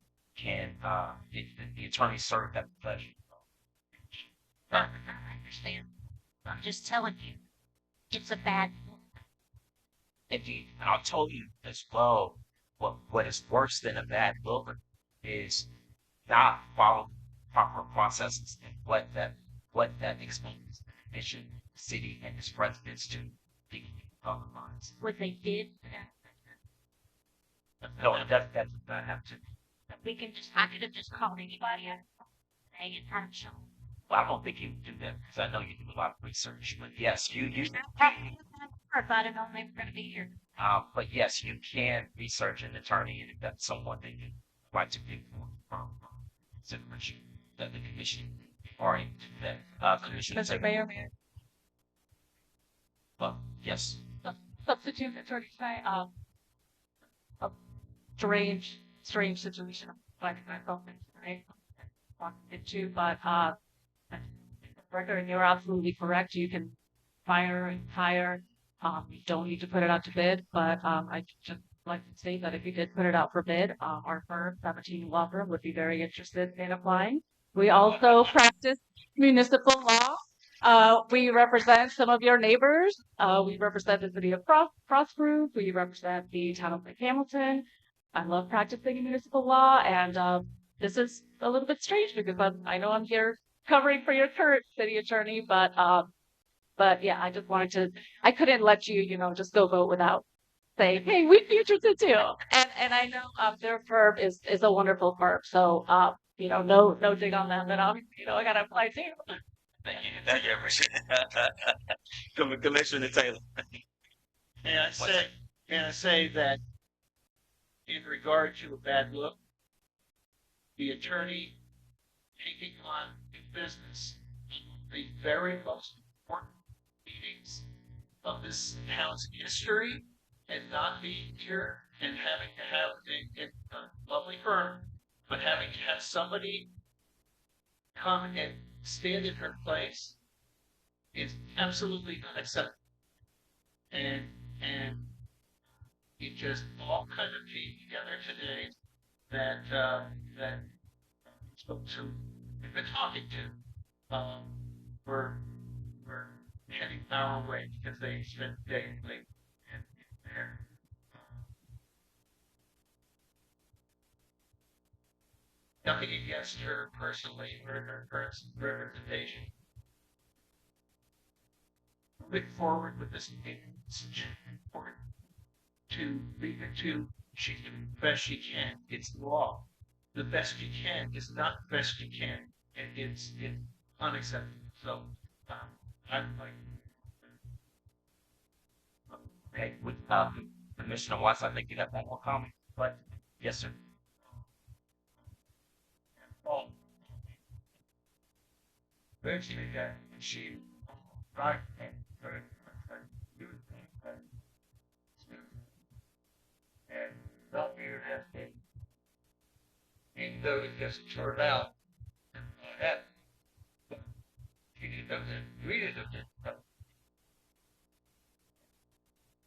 the attorney serve at the pleasure. I understand. I'm just telling you, it's a bad look. Indeed, and I'll tell you as well, what is worse than a bad look is not following proper processes and what that exposes the commission, the city, and its residents to the public minds. What they did. No, that does not have to. I could have just called anybody out and trying to show. Well, I don't think you do that because I know you do a lot of research. But yes, you If I didn't know they were going to be here. but yes, you can research an attorney, and if that's someone that you'd like to pick for consideration, that the commission or that Commissioner Mr. Taylor? Mayor, may Well, yes. I substitute attorney tonight? A strange situation like myself in tonight walked into, but Record, you're absolutely correct. You can fire and hire. You don't need to put it out to bid, but I just like to say that if you did put it out for bid, our firm, 17 Law Firm, would be very interested in applying. We also practice municipal law. We represent some of your neighbors. We represent the city of Cross Group. We represent the town of Lake Hamilton. I love practicing municipal law, and this is a little bit strange because I know I'm here covering for your current city attorney, but yeah, I just wanted to. I couldn't let you, just go vote without saying, "Hey, we'd be interested too." And I know their firm is a wonderful firm, so no dig on them, but I gotta apply too. Thank you. Thank you. I appreciate it. Commissioner Taylor. And I say that in regard to a bad look, the attorney taking on new business, the very most important meetings of this town's history, and not being here and having to have a lovely firm, but having to have somebody come and stand in her place is absolutely unacceptable. And it just all kind of came together today that folks who we've been talking to were heading our way because they spent the day late and there. Nothing against her personally or her representation. Moving forward with this meeting, it's important to leave it to she can do the best she can. It's law. The best you can is not the best you can, and it's unacceptable. So I'm like, Okay, with Commissioner Watts, I think you have one more comment. But yes, sir. Well, basically, she right and not be that even though it doesn't turn out that she doesn't read it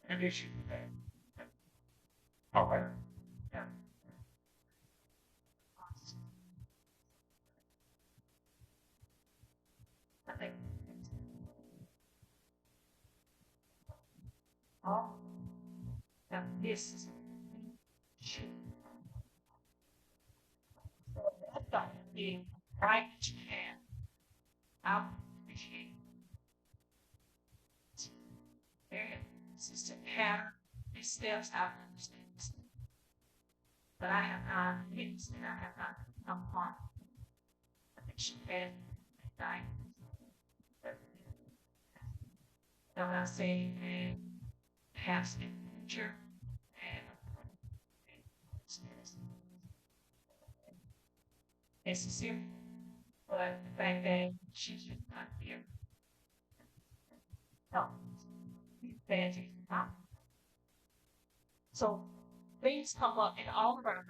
an issue with that. All right. I think all of this is being right and out very consistent pattern. These steps I understand, but I have not witnessed it. I have not come upon. I think she had died. So I say past and future and necessary, but the fact that she's just not here. No, bad things not. So things come up in all of our lives.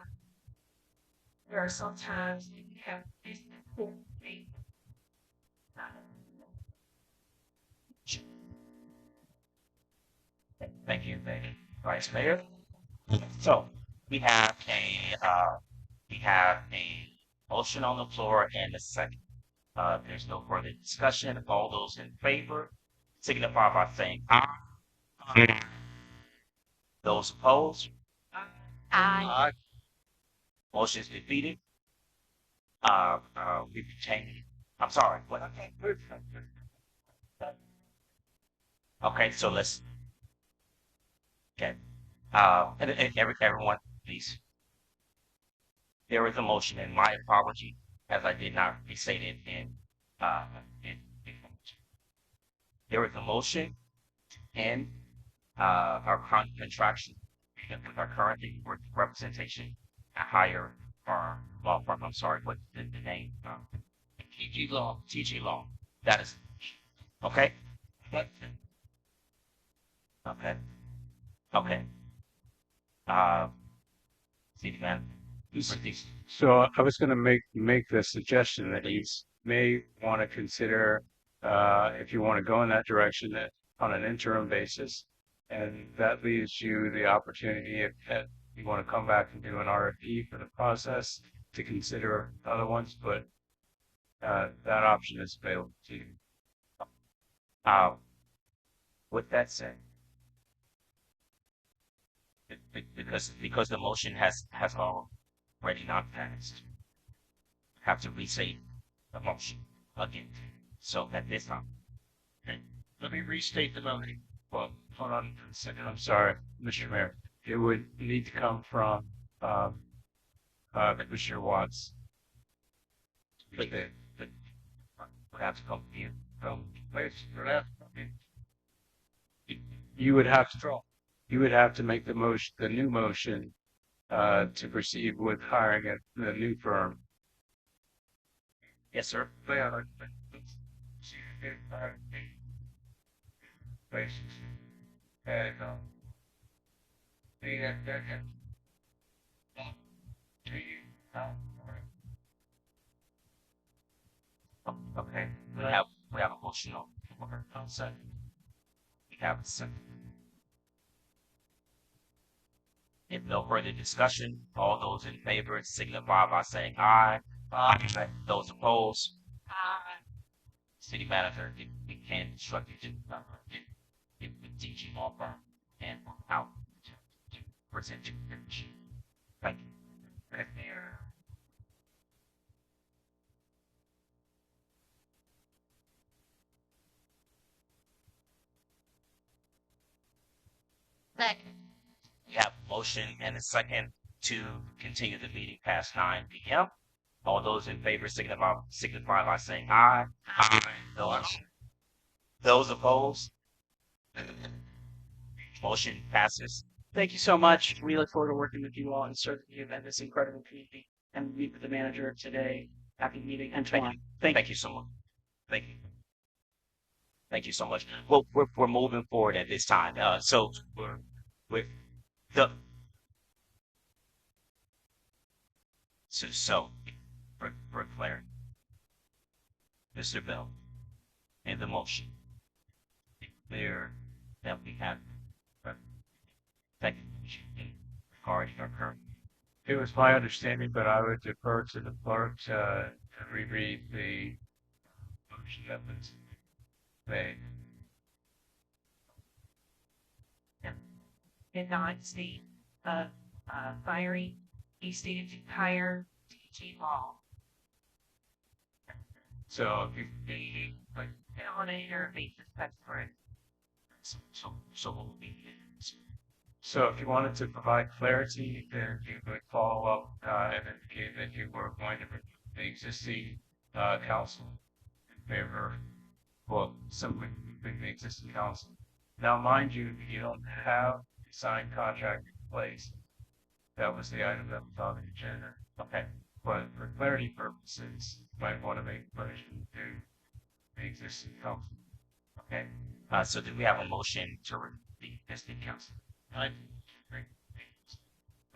There are sometimes you have this important thing. Thank you, Vice Mayor. So we have a motion on the floor and a second. There's no further discussion. All those in favor signify by saying aye. Aye. Those opposed? Aye. Motion is defeated. We retain. I'm sorry. What? Okay, so let's. Okay. And everyone, please. There is a motion, and my apology, as I did not restate it in. There is a motion and our current contraction with our current representation, a higher law firm. I'm sorry, what's the name? TG Law, TG Law. That is okay. Okay. Okay. Uh, City Man. So I was going to make the suggestion that you may want to consider if you want to go in that direction that on an interim basis, and that leaves you the opportunity if you want to come back and do an RFP for the process to consider other ones, but that option is available to you. With that said, because the motion has already not passed, have to restate the motion again. So at this time, Okay. Let me restate the motion. Well, hold on a second. I'm sorry, Mr. Mayor. It would need to come from Commissioner Watts. But have to come here from place for that. You would have to make the motion, the new motion, to proceed with hiring the new firm. Yes, sir. And Okay. We have a motion on second. We have a second. If no further discussion, all those in favor signify by saying aye. Aye. Those opposed? Aye. City manager, if we can instruct you to give the DG law firm and out to present your information. Thank you. Mayor. Second. We have a motion and a second to continue the meeting past 9 p.m. All those in favor signify by saying aye. Aye. Those opposed? Motion passes. Thank you so much. We look forward to working with you all and serving you in this incredible community. And meet with the manager today, after the meeting, and tomorrow. Thank you so much. Thank you. Thank you so much. Well, we're moving forward at this time. So we're the so for clarity, Mr. Bell, in the motion, clear that we have regarding our current. It was my understanding, but I would defer to the clerk to reread the motion that was made. Did not state firing. He stated to hire DG Law. So if you like on an interim basis, that's correct. So we'll be. So if you wanted to provide clarity, then you would follow up and indicate that you were going to remove the existing council in favor of, well, simply removing the existing council. Now, mind you, you don't have a signed contract in place. That was the item that was on the agenda. Okay. But for clarity purposes, you might want to make a motion to the existing council. Okay. So do we have a motion to remove the existing council? We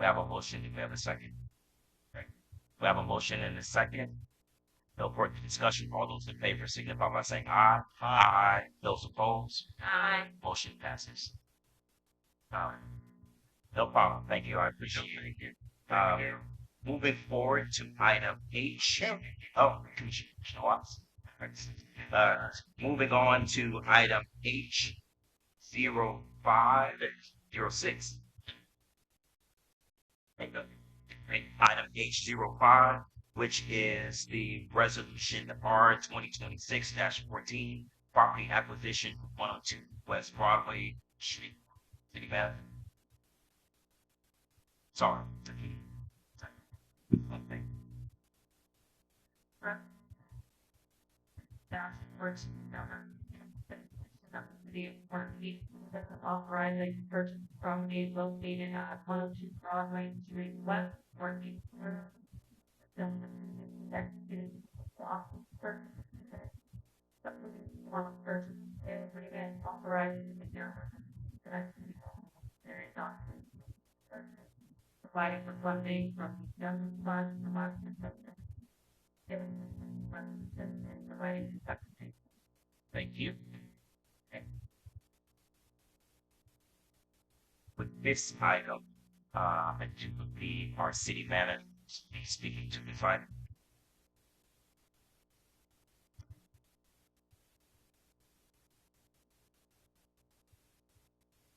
have a motion. Do we have a second? Okay. We have a motion and a second. No further discussion. All those in favor signify by saying aye. Aye. Those opposed? Aye. Motion passes. No problem. Thank you. I appreciate it. Moving forward to item H. Oh, Commissioner Watts. Moving on to item H0506. Item H05, which is the resolution R 2026-14, property acquisition 102 West Broadway Street. City Manager. Sorry. Authorizing purchase property located at 102 Broadway Street West, working for funding from young fund, Thank you. With this item, I do believe our city manager will be speaking to the fund.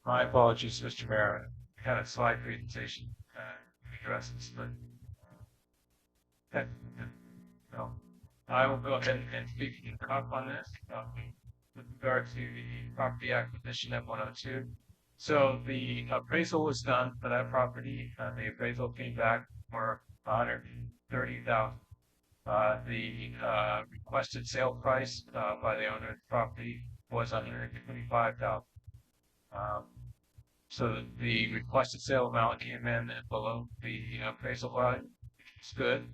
My apologies, Mr. Mayor. I had a slide presentation addresses, but no. I will go ahead and speak up on this with regard to the property acquisition at 102. So the appraisal was done for that property. The appraisal came back for $130,000. The requested sale price by the owner of the property was $125,000. So the requested sale amount came in below the appraisal value. It's good.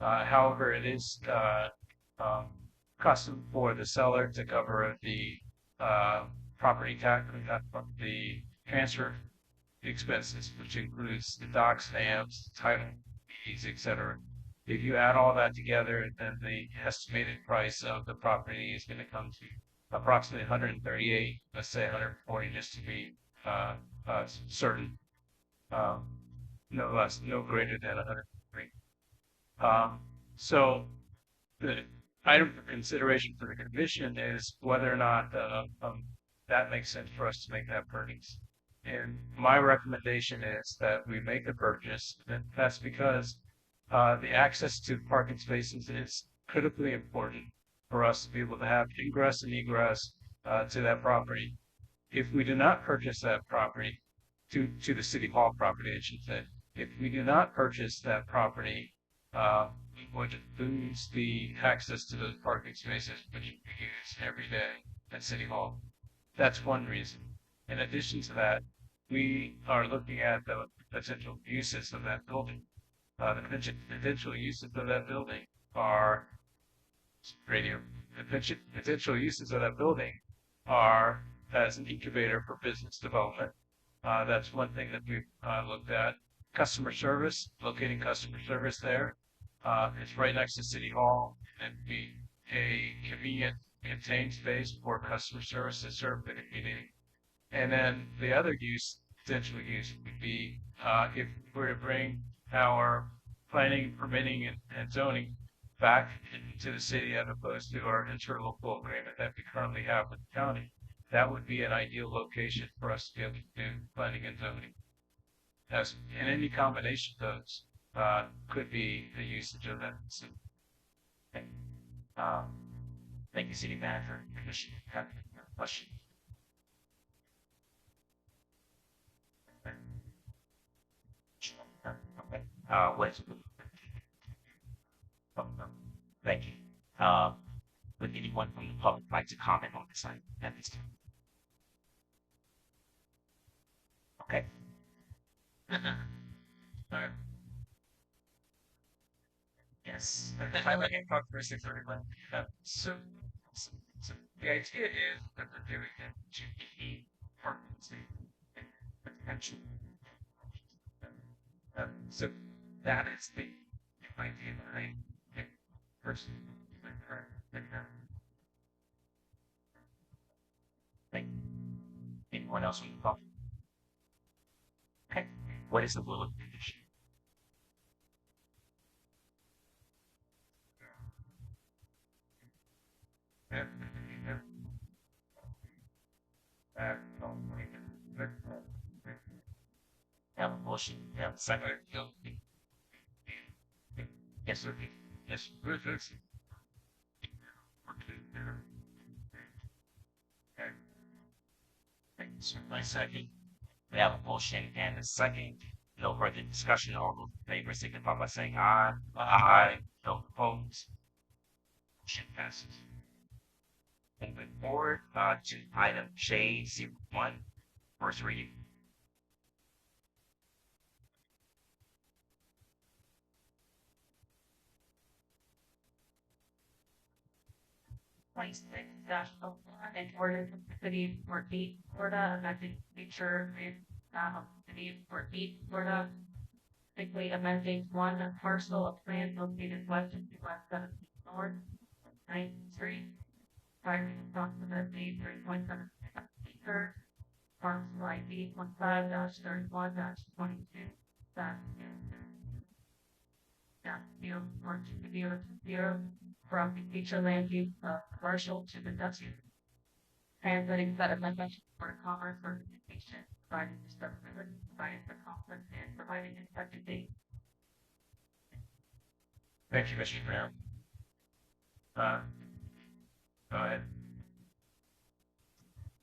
However, it is custom for the seller to cover the property tax, the transfer expenses, which includes the dock stamps, title fees, etc. If you add all that together, then the estimated price of the property is going to come to approximately 138, let's say 140, just to be certain, no less, no greater than 103. So the item for consideration for the commission is whether or not that makes sense for us to make that purchase. And my recommendation is that we make the purchase, and that's because the access to parking spaces is critically important for us to be able to have ingress and egress to that property. If we do not purchase that property, to the city hall property, I should say, if we do not purchase that property, we would lose the access to those parking spaces which we use every day at City Hall. That's one reason. In addition to that, we are looking at the potential uses of that building. The potential uses of that building are potential uses of that building are as an incubator for business development. That's one thing that we've looked at. Customer service, locating customer service there. It's right next to City Hall and be a convenient, contained space for customer service to serve the community. And then the other potential use would be if we were to bring our planning, permitting, and zoning back to the city as opposed to our interlocal agreement that we currently have with the county. That would be an ideal location for us to be able to do planning and zoning. And any combination of those could be the usage of that. So, thank you, City Manager. Commissioner, have a question? Okay. Thank you. Would anyone from the public like to comment on this item at this time? Okay. All right. Yes. I let him talk for a second. So the idea is that we're doing it to keep partners potential. So that is the idea behind it. Personally, thank you. Anyone else want to talk? Okay. What is the will of the commission? Have a motion, have a second. Yes, sir. Yes. My second. We have a motion and a second. No further discussion. All those in favor signify by saying aye. Aye. No opposed. Motion passes. Moving forward to item J01, first reading. In order to the city of Fort Meade, Florida, and I think make sure it's city of Fort Meade, Florida, specifically amending one parcel of land located west of US 17 North, 93, targeting approximately 3.7 acres, parcel ID 15-31-22, from the future land use of commercial to industrial. Translating that amendment for commerce or communication, providing discoverability, providing for conflict, and providing effective date. Thank you, Mr. Brown. Go ahead.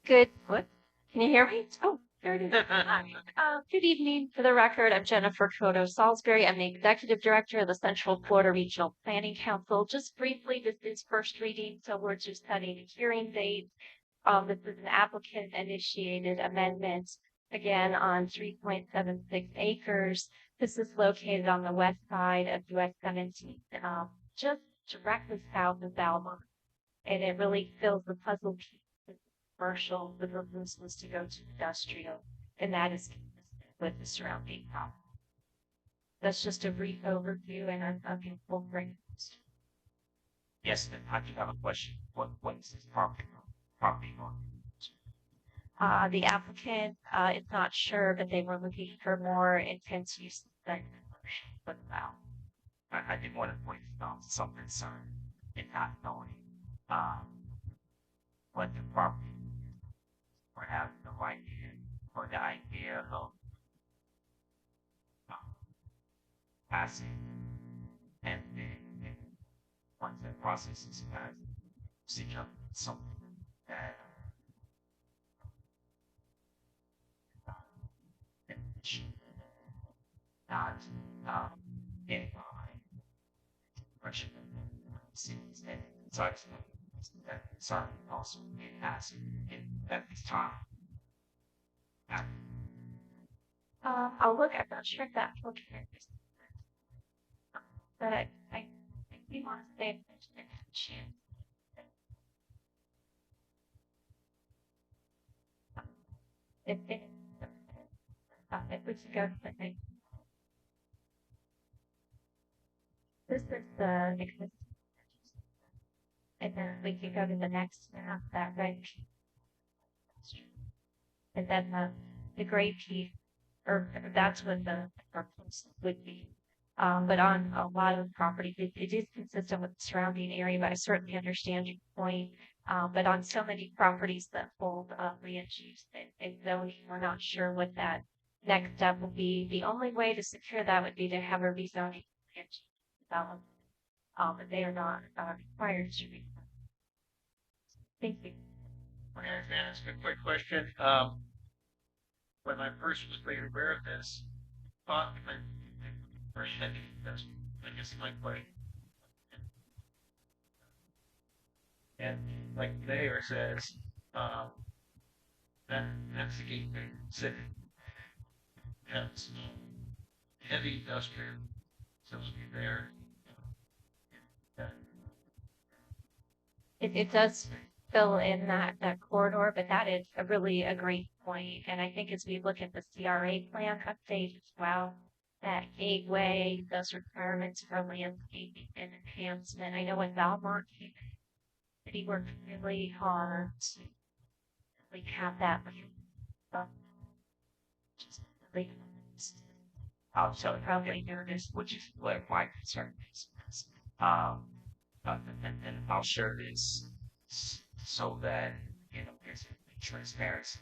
Good. What? Can you hear me? Oh, there it is. Good evening. For the record, I'm Jennifer Cotto Salisbury. I'm the Executive Director of the Central Florida Regional Planning Council. Just briefly, this is first reading, so we're just setting a hearing date. This is an applicant-initiated amendment, again, on 3.76 acres. This is located on the west side of US 17, just directly south of Belmont. And it really fills the puzzle piece with commercial, the purpose was to go to industrial, and that is consistent with the surrounding property. That's just a brief overview, and I'm in full bring. Yes, then I do have a question. What is this property on? The applicant is not sure, but they were looking for more intense use than commercial. But now, I did want to point out some concern in not knowing what the property or having the idea or the idea of passing and then once that process is passed, seek out something that not in mind pressure seems and such that sorry also being asked at this time. I'll look. I'm not sure if that's looking at this, but I think we want to stay attention. If we could go to the next. This is the existing, and then we can go to the next map, that red piece. And then the gray piece, or that's what the purpose would be. But on a lot of property, it is consistent with the surrounding area, but I certainly understand your point. But on so many properties that hold land use and zoning, we're not sure what that next step will be. The only way to secure that would be to have a rezoning land use development. But they are not required to be. Thank you. I'm going to ask a quick question. When I first was made aware of this, I guess my question. And like the mayor says, that's the gateway city. Has heavy industrial facility there. It does fill in that corridor, but that is really a great point. And I think as we look at the CRA plan update as well, that gateway, those requirements for landscaping and enhancement. I know in Belmont, we worked really hard to really have that. I'll tell you probably notice, which is what my concern is. And I'll share this so that there's transparency.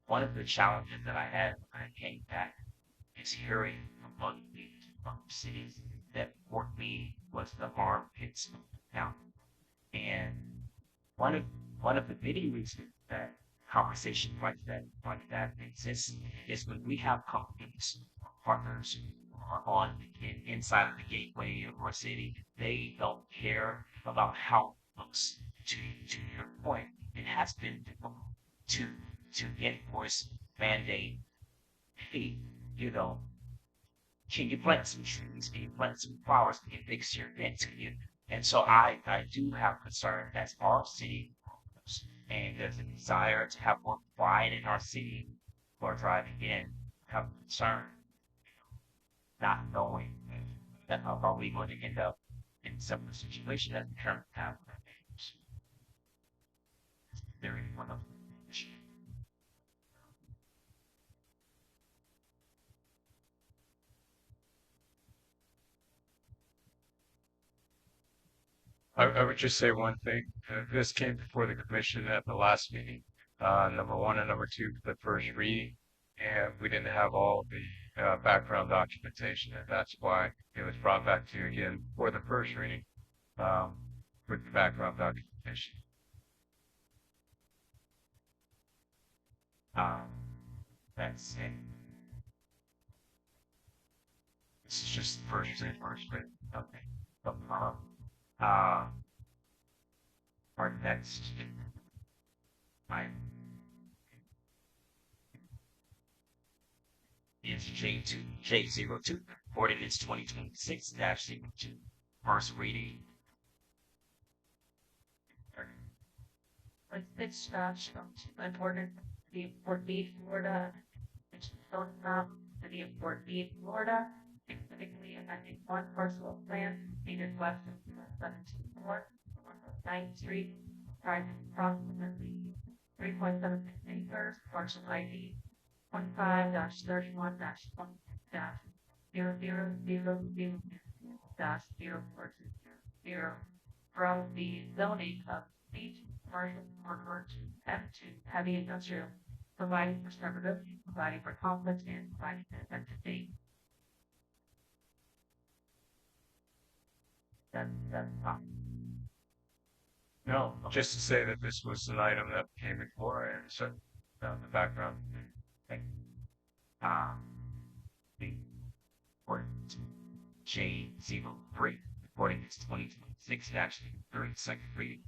One of the challenges that I had when I came back is hearing from other leaders from cities that Fort Lee was the armpits of the county. And one of the many reasons that conversations like that exists is when we have companies or partners who are inside of the gateway of our city, they don't care about how it looks. To your point, it has been difficult to enforce mandate. Hey, can you plant some trees? Can you plant some flowers? Can you fix your fence? And so I do have concern as our city grows, and there's a desire to have more pride in our city for driving in. I have concern not knowing that are probably going to end up in similar situation that determine how there is one of I would just say one thing. This came before the commission at the last meeting. Number one and number two, the first reading, and we didn't have all the background documentation, and that's why it was brought back to you again for the first reading with the background documentation. That's it. This is just the first reading. Okay. Our next item is J02, ordinance 2026-02, first reading. It's an ordinance of the city of Fort Meade, Florida, which fills out the city of Fort Meade, Florida, specifically amending one parcel of land located west of 17th North, 9th Street, comprising approximately 3.76 acres, parcel ID 25-31-00000-0420 from the zoning of beach commercial corridor to M2 heavy industrial, providing for severability, providing for conflict, and providing for identity. That's No, just to say that this was an item that came before and so the background. The ordinance J03, ordinance 2026-3, second reading.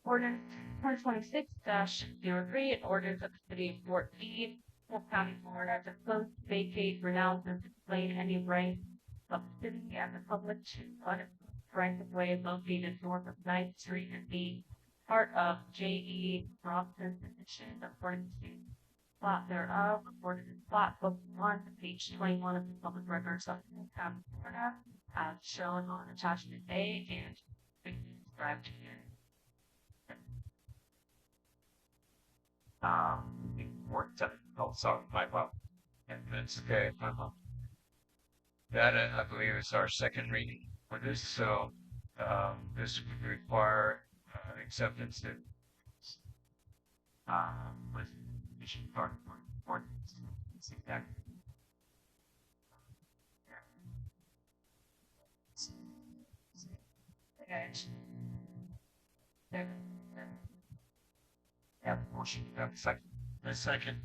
Ordinance 2026-03, an ordinance of the city of Fort Meade, Polk County, Florida, to close, vacate, renounce, and disclaim any right of the city and the public to right of way located north of 9th Street and be part of J.E. Robson petition according to plot thereof, according to plot book 1, page 21 of the public records of Polk County, Florida, as shown on attachment A and described here. Sorry, my fault. And that's okay. That I believe is our second reading for this, so this would require acceptance that with mission part ordinance. Exactly. Have a motion, have a second. A second.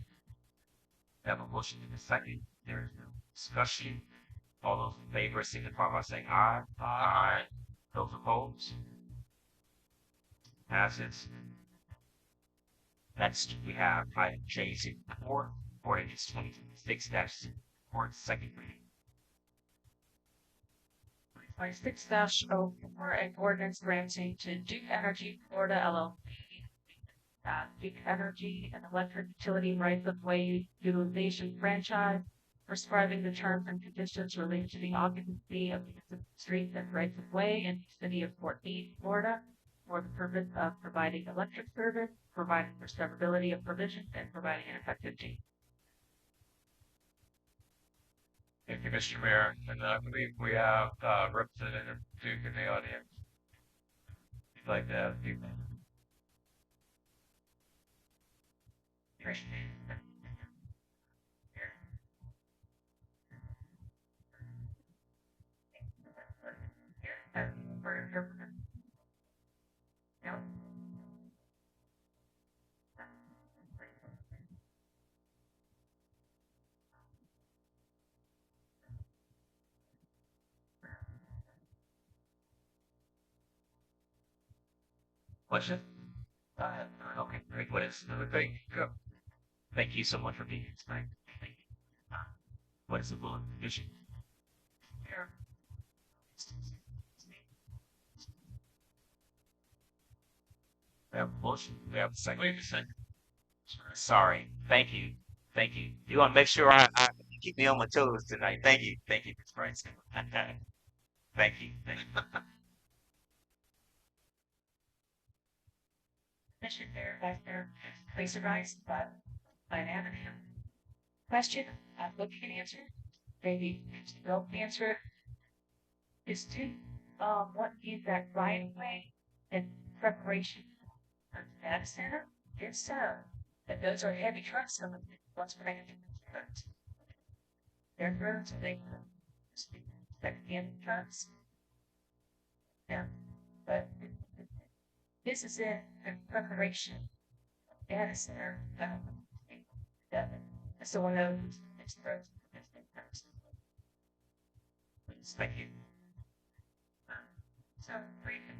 Have a motion in a second. There is no discussion. All those in favor signify by saying aye. Aye. Those opposed? Passes. Next, we have item J04, ordinance 2026-4, second reading. 26-04, an ordinance granting to Duke Energy Florida LLC, Duke Energy and Electric Utility Rights of Way Utilization Franchise, prescribing the terms and conditions related to the occupancy of the streets and rights of way in the city of Fort Meade, Florida, for the purpose of providing electric service, providing for severability of provisions, and providing an effective date. Thank you, Mr. Mayor, and I believe we have Representative Duke in the audience. If you'd like to have a few minutes. Question? Okay, great. What is the thing? Thank you so much for being here tonight. Thank you. What is the bullet vision? We have a motion. We have a second. Wait a second. Sorry. Thank you. Thank you. You want to make sure I keep me on my toes tonight. Thank you. Thank you, Ms. Price. Thank you. Thank you. Commissioner there, back there, please arise, but I have an question. I hope you can answer it. Maybe you don't answer it. Is to what is that right away in preparation for the data center? If so, and those are heavy trucks, some of them, what's bringing the trucks? Their roads, are they heavy trucks? Yeah, but this is in preparation data center. So one of those is roads. Thank you. So three minutes.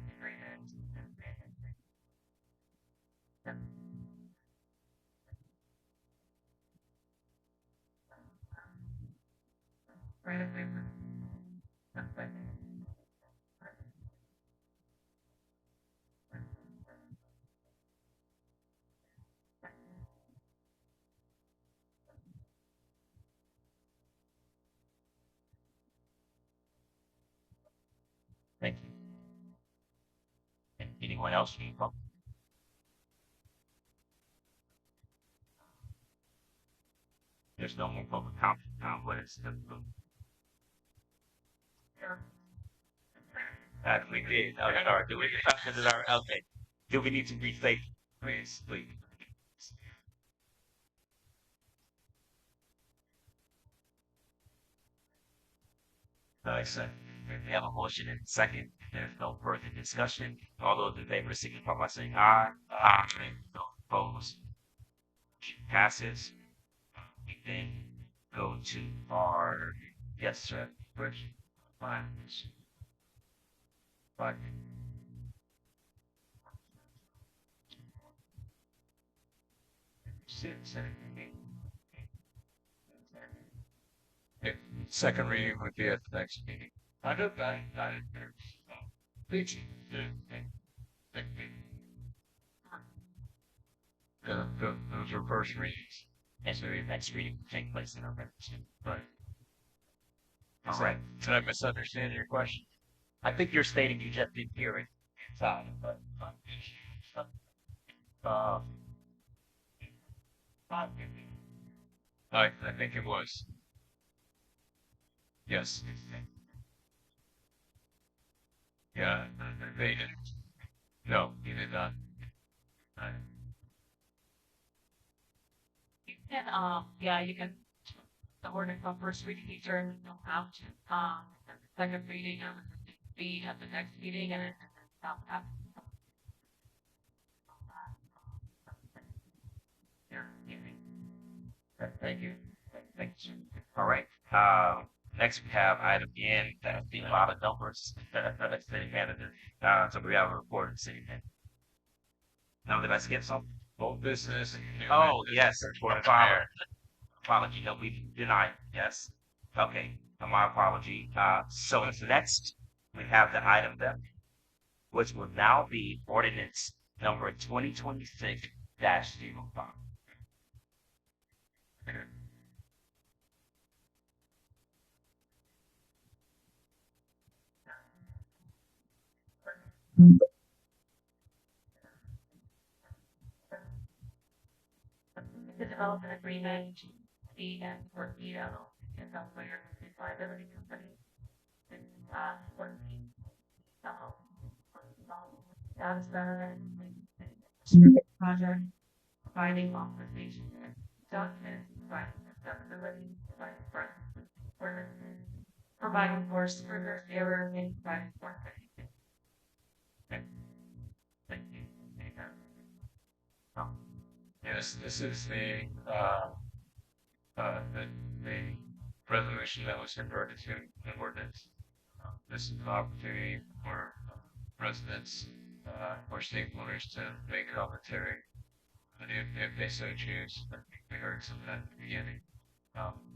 Thank you. Anyone else need help? There's no more public comment. What is the we did. Okay, all right. Do we okay. Do we need to restate? Please. Second. We have a motion and second. There's no further discussion. All those in favor signify by saying aye. Aye. No opposed. Motion passes. We then go to our yes, sir. Which fine. Fine. Second reading would be at the next meeting. I know that. Teaching. Those are first readings. And so the next reading will take place in November. Right. All right. Did I misunderstand your question? I think you're stating you just didn't hear it. I think it was. Yes. Yeah, they didn't. No, he did not. You can yeah, you can the ordinance on first reading you turn you don't have to second reading be at the next meeting and have Thank you. Thank you. All right. Next we have item N. That's been a lot of numbers. That's city manager. So we have a report of city manager. Now did I skip something? Both business. Oh yes, report of fire. Apology. No, we denied. Yes. Okay. My apology. So next we have the item that, which will now be ordinance number 2026-05. the development agreement be and for Vito and software liability company and for that's the project providing authorization document providing providing for further error and providing for Yes, this is the resolution that was converted to an ordinance. This is an opportunity for residents or stakeholders to make commentary, if they so choose. I think we heard some of that at the beginning.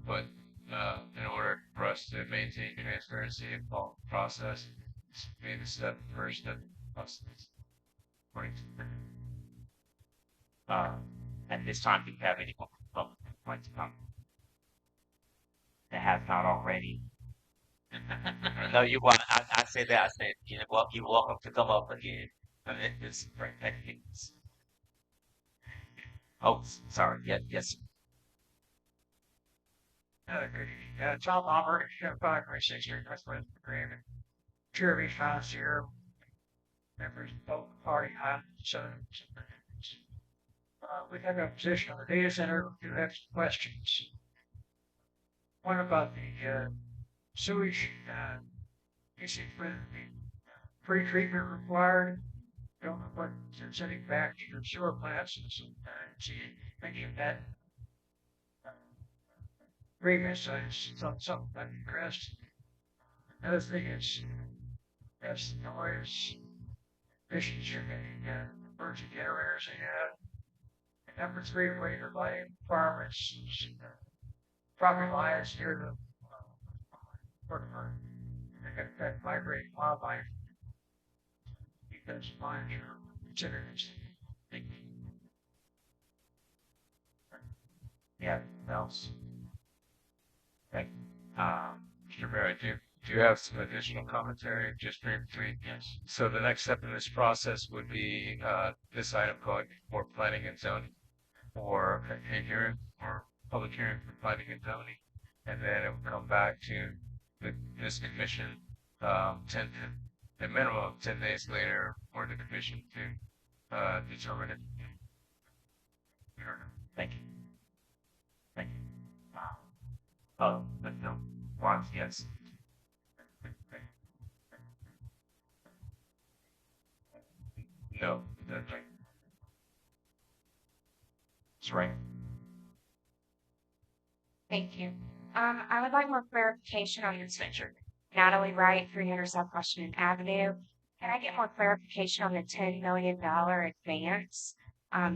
But in order for us to maintain transparency in the process, this would be the first step in the process. At this time, do you have anyone from the public who would like to come that has not already? No, you want. I say that. I said, well, you're welcome to come up again. It's great. Oh, sorry. Yes. Tom Albert, 536 Northwest Agreement. Jeremy Foss here, members of both party so we have a position on the data center. We do have some questions. One about the sewage issue with the pre-treatment required. Don't know what they're sending back to your sewer plants and sometimes any of that agreement, so it's something I've addressed. Another thing is that's the noise emissions you're getting, emergency generators they have. Number 3, waiver lighting requirements, property lines near the that migrating wildlife. Because lines are considered yeah, else. Okay. Mr. Barrett, do you have some additional commentary? Just briefly. Yes. So the next step in this process would be this item going for planning and zoning, or a hearing, or public hearing for planning and zoning, and then it would come back to this commission 10, a minimum of 10 days later for the commission to determine it. Thank you. Oh, but no. Once, yes. No, that's right. That's right. Thank you. I would like more clarification on this venture. Natalie Wright, 300 South Washington Avenue. Can I get more clarification on the $10 million advance?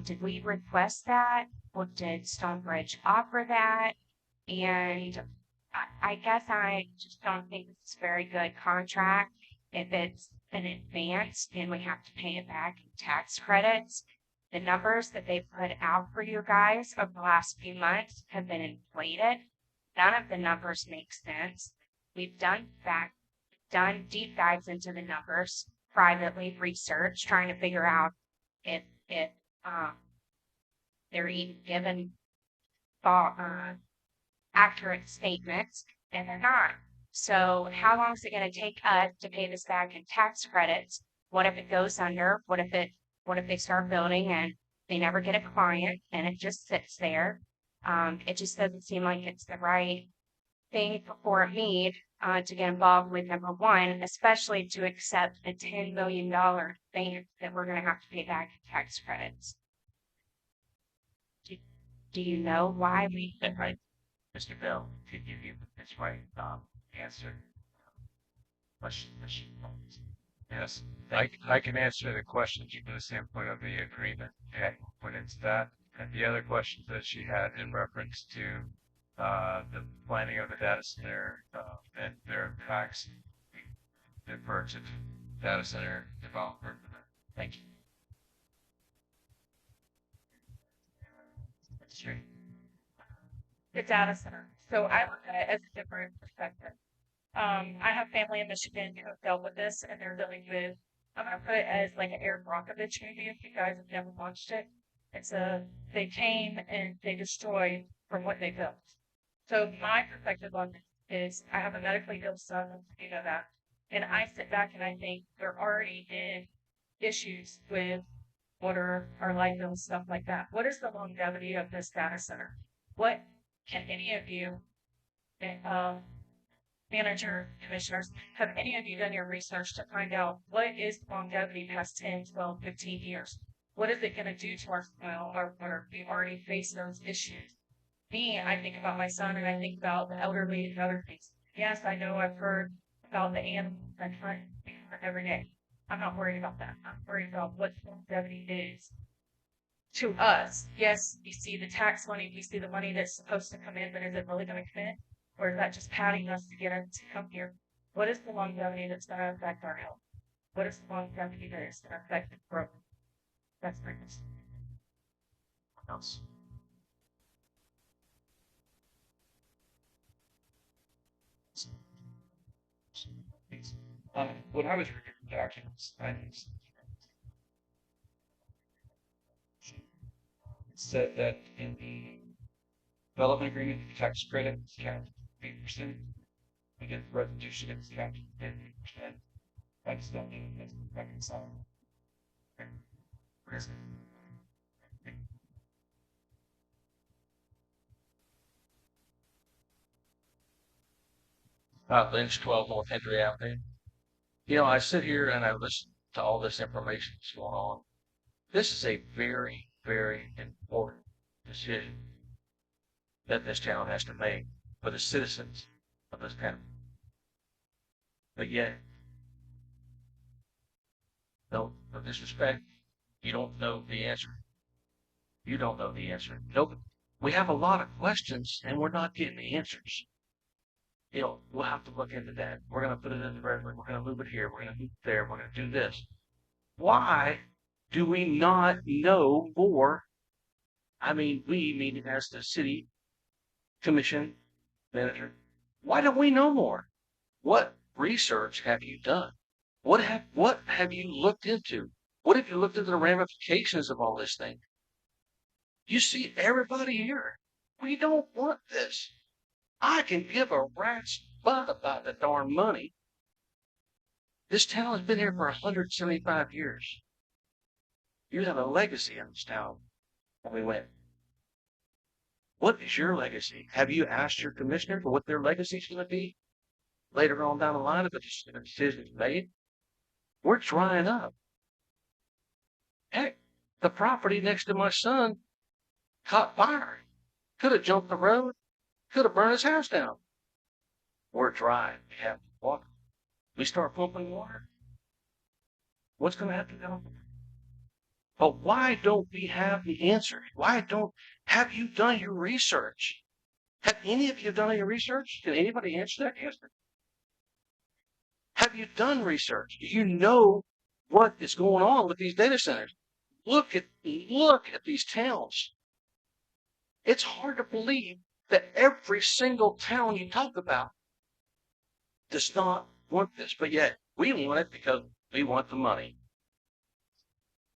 Did we request that? Or did Stonebridge offer that? And I guess I just don't think it's a very good contract. If it's an advance and we have to pay it back in tax credits, the numbers that they put out for you guys over the last few months have been inflated. None of the numbers make sense. We've done deep dives into the numbers, privately researched, trying to figure out if they're even given accurate statements, and they're not. So how long is it going to take us to pay this back in tax credits? What if it goes under? What if they start building and they never get a client and it just sits there? It just doesn't seem like it's the right thing for me to get involved with, number one, especially to accept a $10 million thing that we're going to have to pay back in tax credits. Do you know why we? Right. Mr. Bill, could you give this right answer? Question. Yes, I can answer the questions from the standpoint of the agreement and put into that. And the other questions that she had in reference to the planning of the data center and their impacts, defer to the data center developer. Thank you. Sure. The data center. So I look at it as a different perspective. I have family in Michigan who have dealt with this, and they're dealing with. I'm gonna put it as like an Eric Brockovich movie. If you guys have never watched it, they came and they destroyed from what they built. So my perspective on this is, I have a medically ill son, you know that, and I sit back and I think they're already in issues with water or light bills, stuff like that. What is the longevity of this data center? What can any of you, manager, commissioners, have any of you done your research to find out what is longevity past 10, 12, 15 years? What is it going to do to our soil, or we already face those issues? Me, I think about my son and I think about the elderly and other things. Yes, I know I've heard about the animals that hunt every day. I'm not worried about that. I'm worried about what longevity is to us. Yes, we see the tax money, we see the money that's supposed to come in, but is it really going to come in? Or is that just padding us to get us to come here? What is the longevity that's going to affect our health? What is the longevity that is going to affect the growth? That's my question. else. When I was reading the documents, it said that in the development agreement, the tax credit is capped at 8%. We get the restitution is capped at 50%. I just don't think that's reconciled. Where is it? Lynch 12 North Henry Avenue. You know, I sit here and I listen to all this information that's going on. This is a very, very important decision that this town has to make for the citizens of this town. But yet, no disrespect, you don't know the answer. You don't know the answer. Nope. We have a lot of questions and we're not getting the answers. You know, we'll have to look into that. We're going to put it in the record. We're going to move it here. We're going to move it there. We're going to do this. Why do we not know more? I mean, we, meaning as the city commission manager, why don't we know more? What research have you done? What have you looked into? What have you looked into the ramifications of all this thing? You see everybody here. We don't want this. I can give a rat's butt about the darn money. This town has been here for 175 years. You have a legacy in this town. And we went, what is your legacy? Have you asked your commissioner for what their legacy is going to be later on down the line if a decision is made? We're drying up. Heck, the property next to my son caught fire. Could have jumped the road. Could have burned his house down. We're dry. We have water. We start pumping water. What's going to happen down there? But why don't we have the answer? Have you done your research? Have any of you done your research? Can anybody answer that question? Have you done research? Do you know what is going on with these data centers? Look at these towns. It's hard to believe that every single town you talk about does not want this, but yet we want it because we want the money.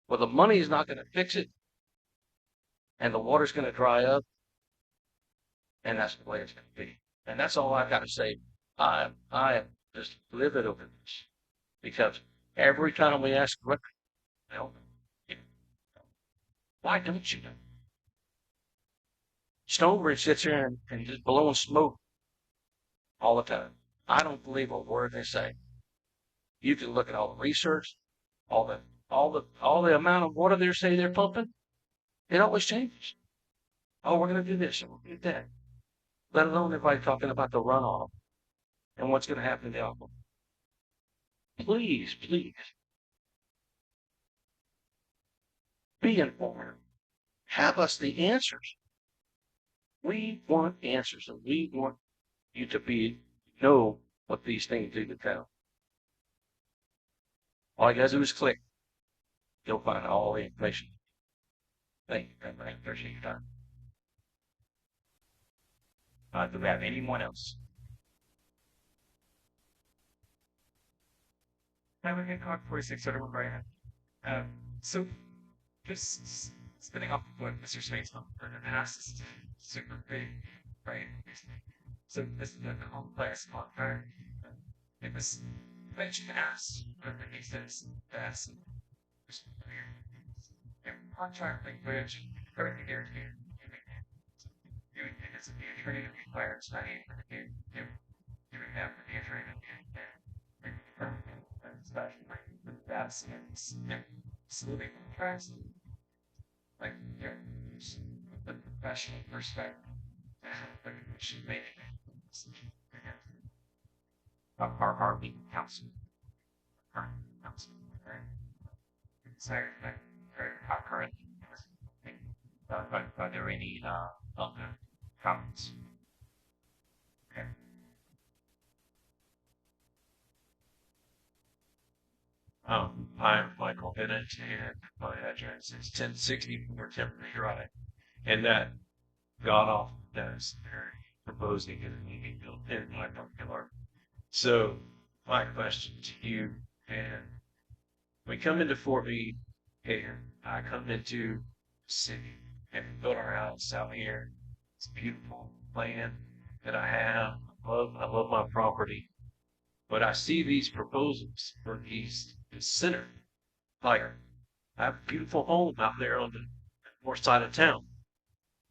Well, the money is not going to fix it, and the water's going to dry up, and that's the way it's going to be. And that's all I've got to say. I am just livid over this, because every time we ask, well, why don't you know? Stonebridge sits here and just blowing smoke all the time. I don't believe a word they say. You can look at all the research, all the amount of water they say they're pumping. It always changes. Oh, we're going to do this and we'll do that. Let alone everybody talking about the runoff and what's going to happen to the aquifer. Please, please, be informed. Have us the answers. We want answers, and we want you to know what these things do to town. All you guys do is click. You'll find all the information. Thank you. I appreciate your time. Do we have anyone else? I would get caught 46 sort of right now. So just spinning off of what Mr. Space in the past is super big, right? So this is a complex contract. It was mentioned as, but he says as contract language, everything there to you as a attorney to require study for the doing that for the attorney that's smoothing contracts like the professional perspective but we should make our legal counsel desired our current are there any other comments? Okay. I'm Michael Bennett, and my address is 1064 Timothy Drive. And that god awful data center proposing is being built in my backyard. So my question to you, and we come into Fort Meade, and I come into the city and we built our house out here. It's a beautiful land that I have. I love my property. But I see these proposals for this center. Like, I have a beautiful home out there on the north side of town.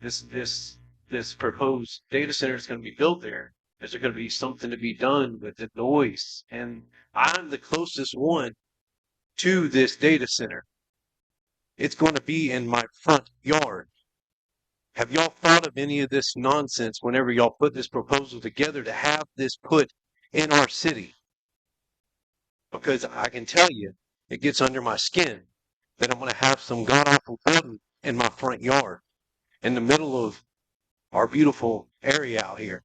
This proposed data center is going to be built there. Is there going to be something to be done with the noise? And I'm the closest one to this data center. It's going to be in my front yard. Have y'all thought of any of this nonsense whenever y'all put this proposal together to have this put in our city? Because I can tell you, it gets under my skin that I'm going to have some god awful building in my front yard in the middle of our beautiful area out here.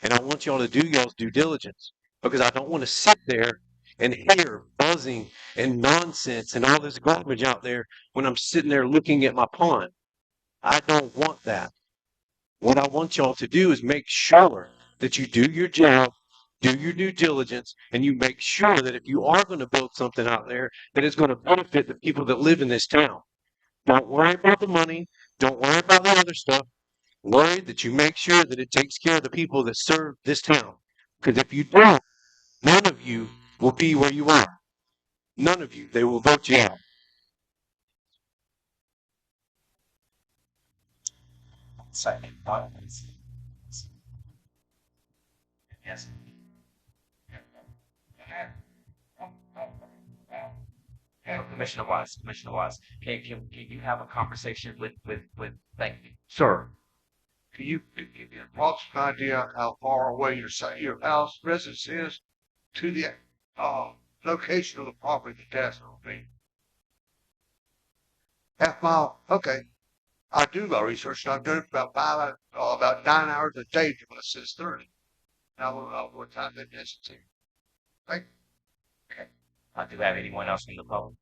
And I want y'all to do y'all's due diligence because I don't want to sit there and hear buzzing and nonsense and all this garbage out there when I'm sitting there looking at my pond. I don't want that. What I want y'all to do is make sure that you do your job, do your due diligence, and you make sure that if you are going to build something out there, that it's going to benefit the people that live in this town. Don't worry about the money. Don't worry about the other stuff. Worry that you make sure that it takes care of the people that serve this town. Because if you don't, none of you will be where you are. None of you. They will vote you out. Second. Yes. Commissioner Wise, can you have a conversation with thank you. Sir, can you give me an approximate idea how far away your house residence is to the location of the property the test will be? Half mile. Okay. I do my research, and I've done it for about 9 hours a day when it says 30. Now I don't know what time that is to. Right? Okay. Do you have anyone else from the public?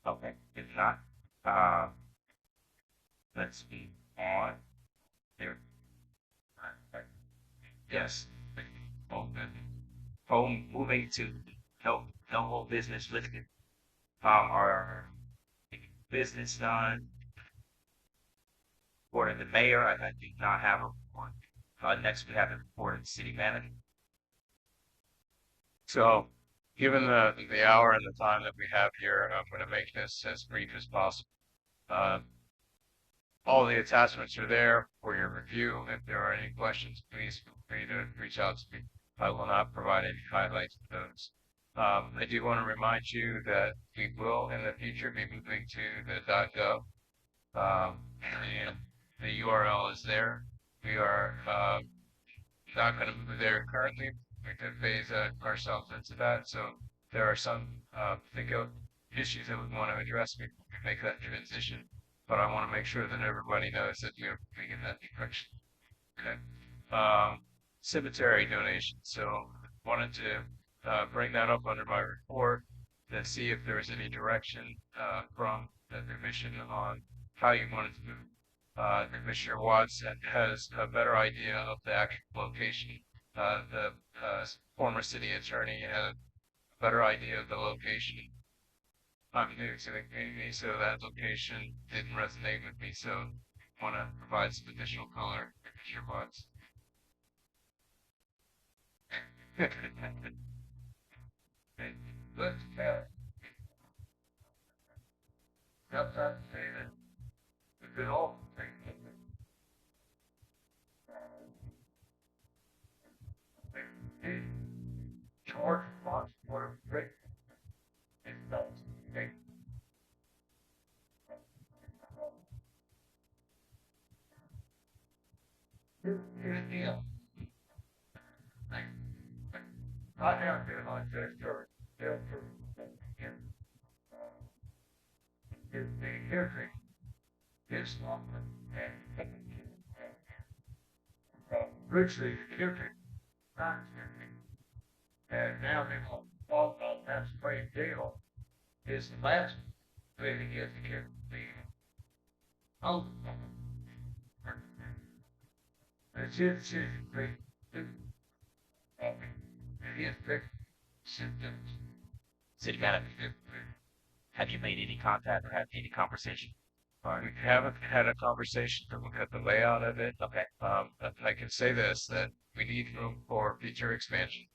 Okay. If not, let's be on there. Yes. Home moving to no whole business listed. Our business done. Report of the mayor. I do not have a report. Next we have a report of the city manager. So, given the hour and the time that we have here, I'm going to make this as brief as possible. All the attachments are there for your review. If there are any questions, please feel free to reach out to me. I will not provide any highlights of those. I do want to remind you that we will in the future be moving to the .gov, and the URL is there. We are not going to move there currently. We could phase ourselves into that. So there are some issues that we want to address before we make that transition. But I want to make sure that everybody knows that we are moving in that direction. Okay. Cemetery donations. So wanted to bring that up under my report to see if there was any direction from the commission on how you wanted to move. Commissioner Watts has a better idea of the actual location. The former city attorney had a better idea of the location. I'm new to the community, so that location didn't resonate with me, so I want to provide some additional color. Commissioner Watts. Let's outside say that we could all think charge lots for a break. It's not okay. Here's the deal. Right now, here on the church, is the caretaker. It's not richly caretaker. Not caretaker. And now they want to talk about that spray deal. Is the last way to get the caretaker. Oh. That's it. Symptoms. City manager, have you made any contact or had any conversation? We haven't had a conversation to look at the layout of it. Okay. But I can say this, that we need room for future expansion.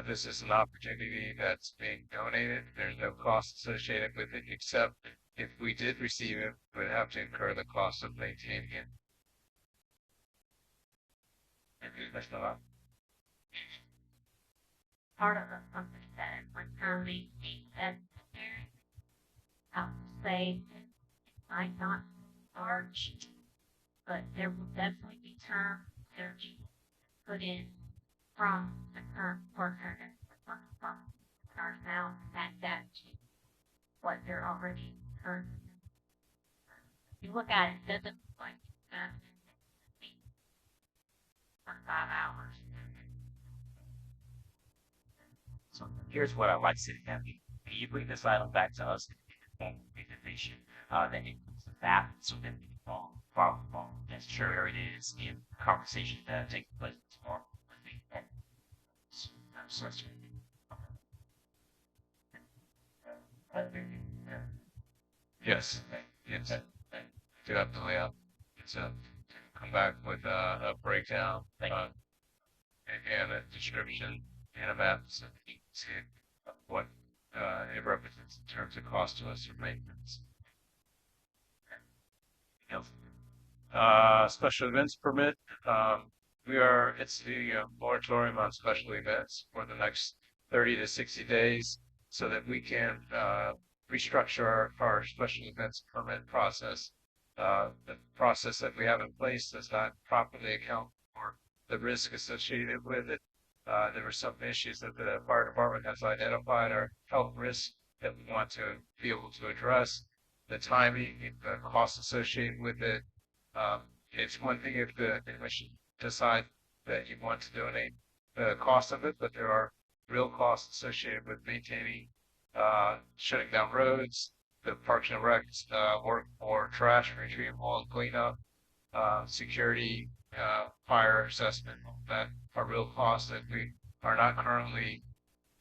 This is an opportunity that's being donated. There's no cost associated with it, except if we did receive it, we'd have to incur the cost of maintaining it. Part of something that would currently be necessary. I would say it might not be large, but there will definitely be time energy put in from the current partner and from our now at that to what they're already currently. If you look at it, it doesn't look like that. For 5 hours. So here's what I'd like to say, Kathy. Can you bring this item back to us in presentation that includes the map so that we can follow and sure where it is in conversation that takes place tomorrow? Yes. Yes. Do have the layout. It's come back with a breakdown and a description and a map so that you can see what it represents in terms of cost to us for maintenance. Special events permit. It's the moratorium on special events for the next 30 to 60 days so that we can restructure our special events permit process. The process that we have in place does not properly account for the risk associated with it. There were some issues that the fire department has identified are health risks that we want to be able to address. The timing, the cost associated with it. It's one thing if the commission decide that you want to donate the cost of it, but there are real costs associated with maintaining, shutting down roads, the Parks and Rec work for trash retrieval and cleanup, security, fire assessment, that are real costs that we are not currently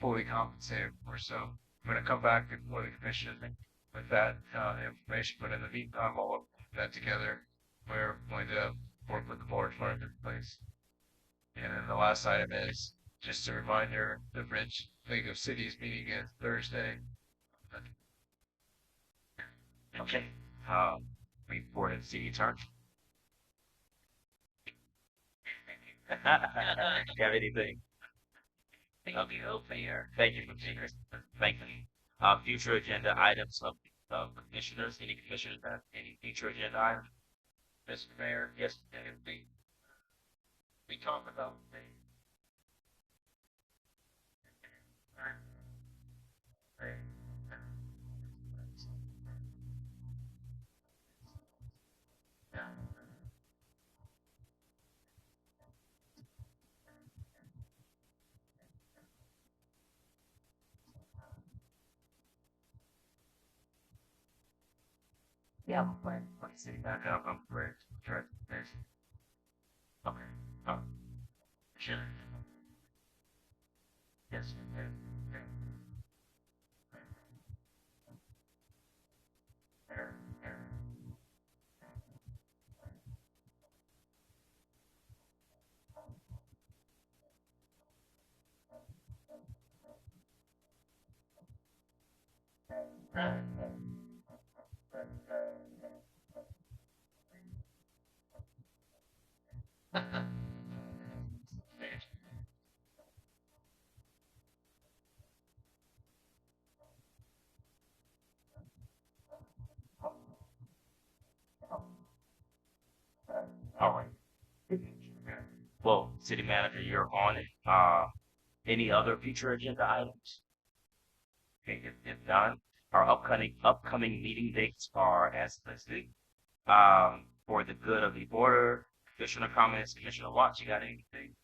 fully compensated for. So I'm going to come back before the commission with that information, but in the meantime, I'll put that together. We're going to work with the board for it in place. And then the last item is just a reminder, the Bridge League of Cities meeting is Thursday. Okay. Report of city attorney. Do you have anything? Thank you, Mayor. Thank you for being here. Thank you. Future agenda items of commissioners. Any commissioners have any future agenda items? Mr. Mayor, yes, we talked about Yeah. City back up. I'm great. Okay. Sure. Yes. All right. Well, city manager, you're on it. Any other future agenda items? Okay, if none, our upcoming meeting dates are as listed. For the good of the order, Commissioner comments, Commissioner Watts, you got anything?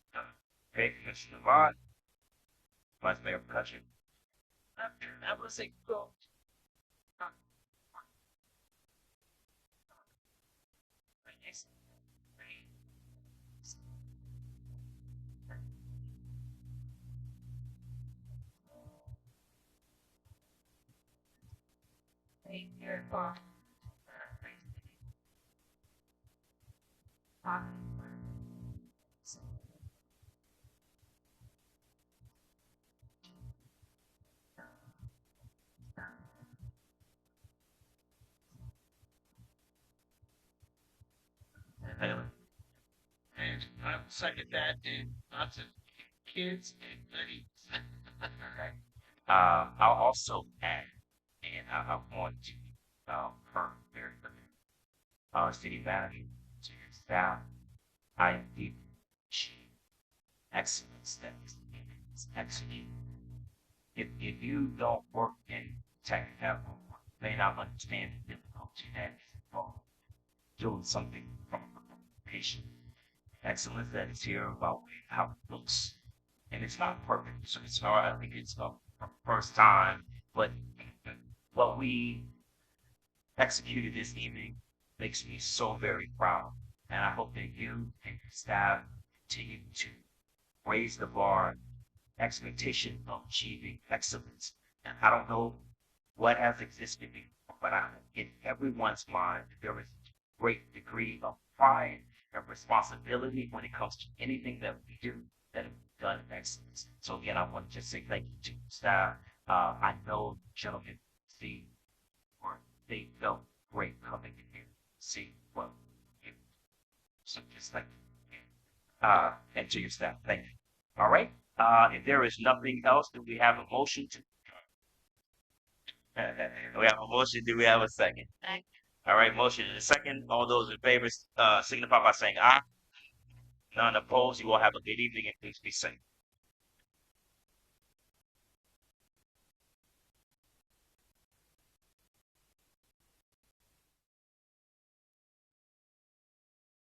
Okay, Commissioner Vaughn, Vice Mayor McCutcheon. I was like, go. think you're fine. And I will second that, and lots of kids and goodies. I'll also add, and I want to confirm very quickly, city manager to your staff. I am deeply appreciate excellence that is executed. If you don't work in tech ever, you may not understand the difficulty that is involved doing something from a patient. Excellence that is here about how it looks. And it's not perfect, so it's hard. I think it's the first time, but what we executed this evening makes me so very proud. And I hope that you and your staff continue to raise the bar, expectation of achieving excellence. And I don't know what has existed before, but I in everyone's mind there is a great degree of pride and responsibility when it comes to anything that we do that is done in excellence. So again, I want to just say thank you to the staff. I know gentlemen see or they felt great coming in here to see what you so just thank you. And to your staff, thank you. All right. If there is nothing else, do we have a motion to? We have a motion. Do we have a second? All right. Motion and a second. All those in favor, signify by saying aye. None opposed. You all have a good evening and please be safe.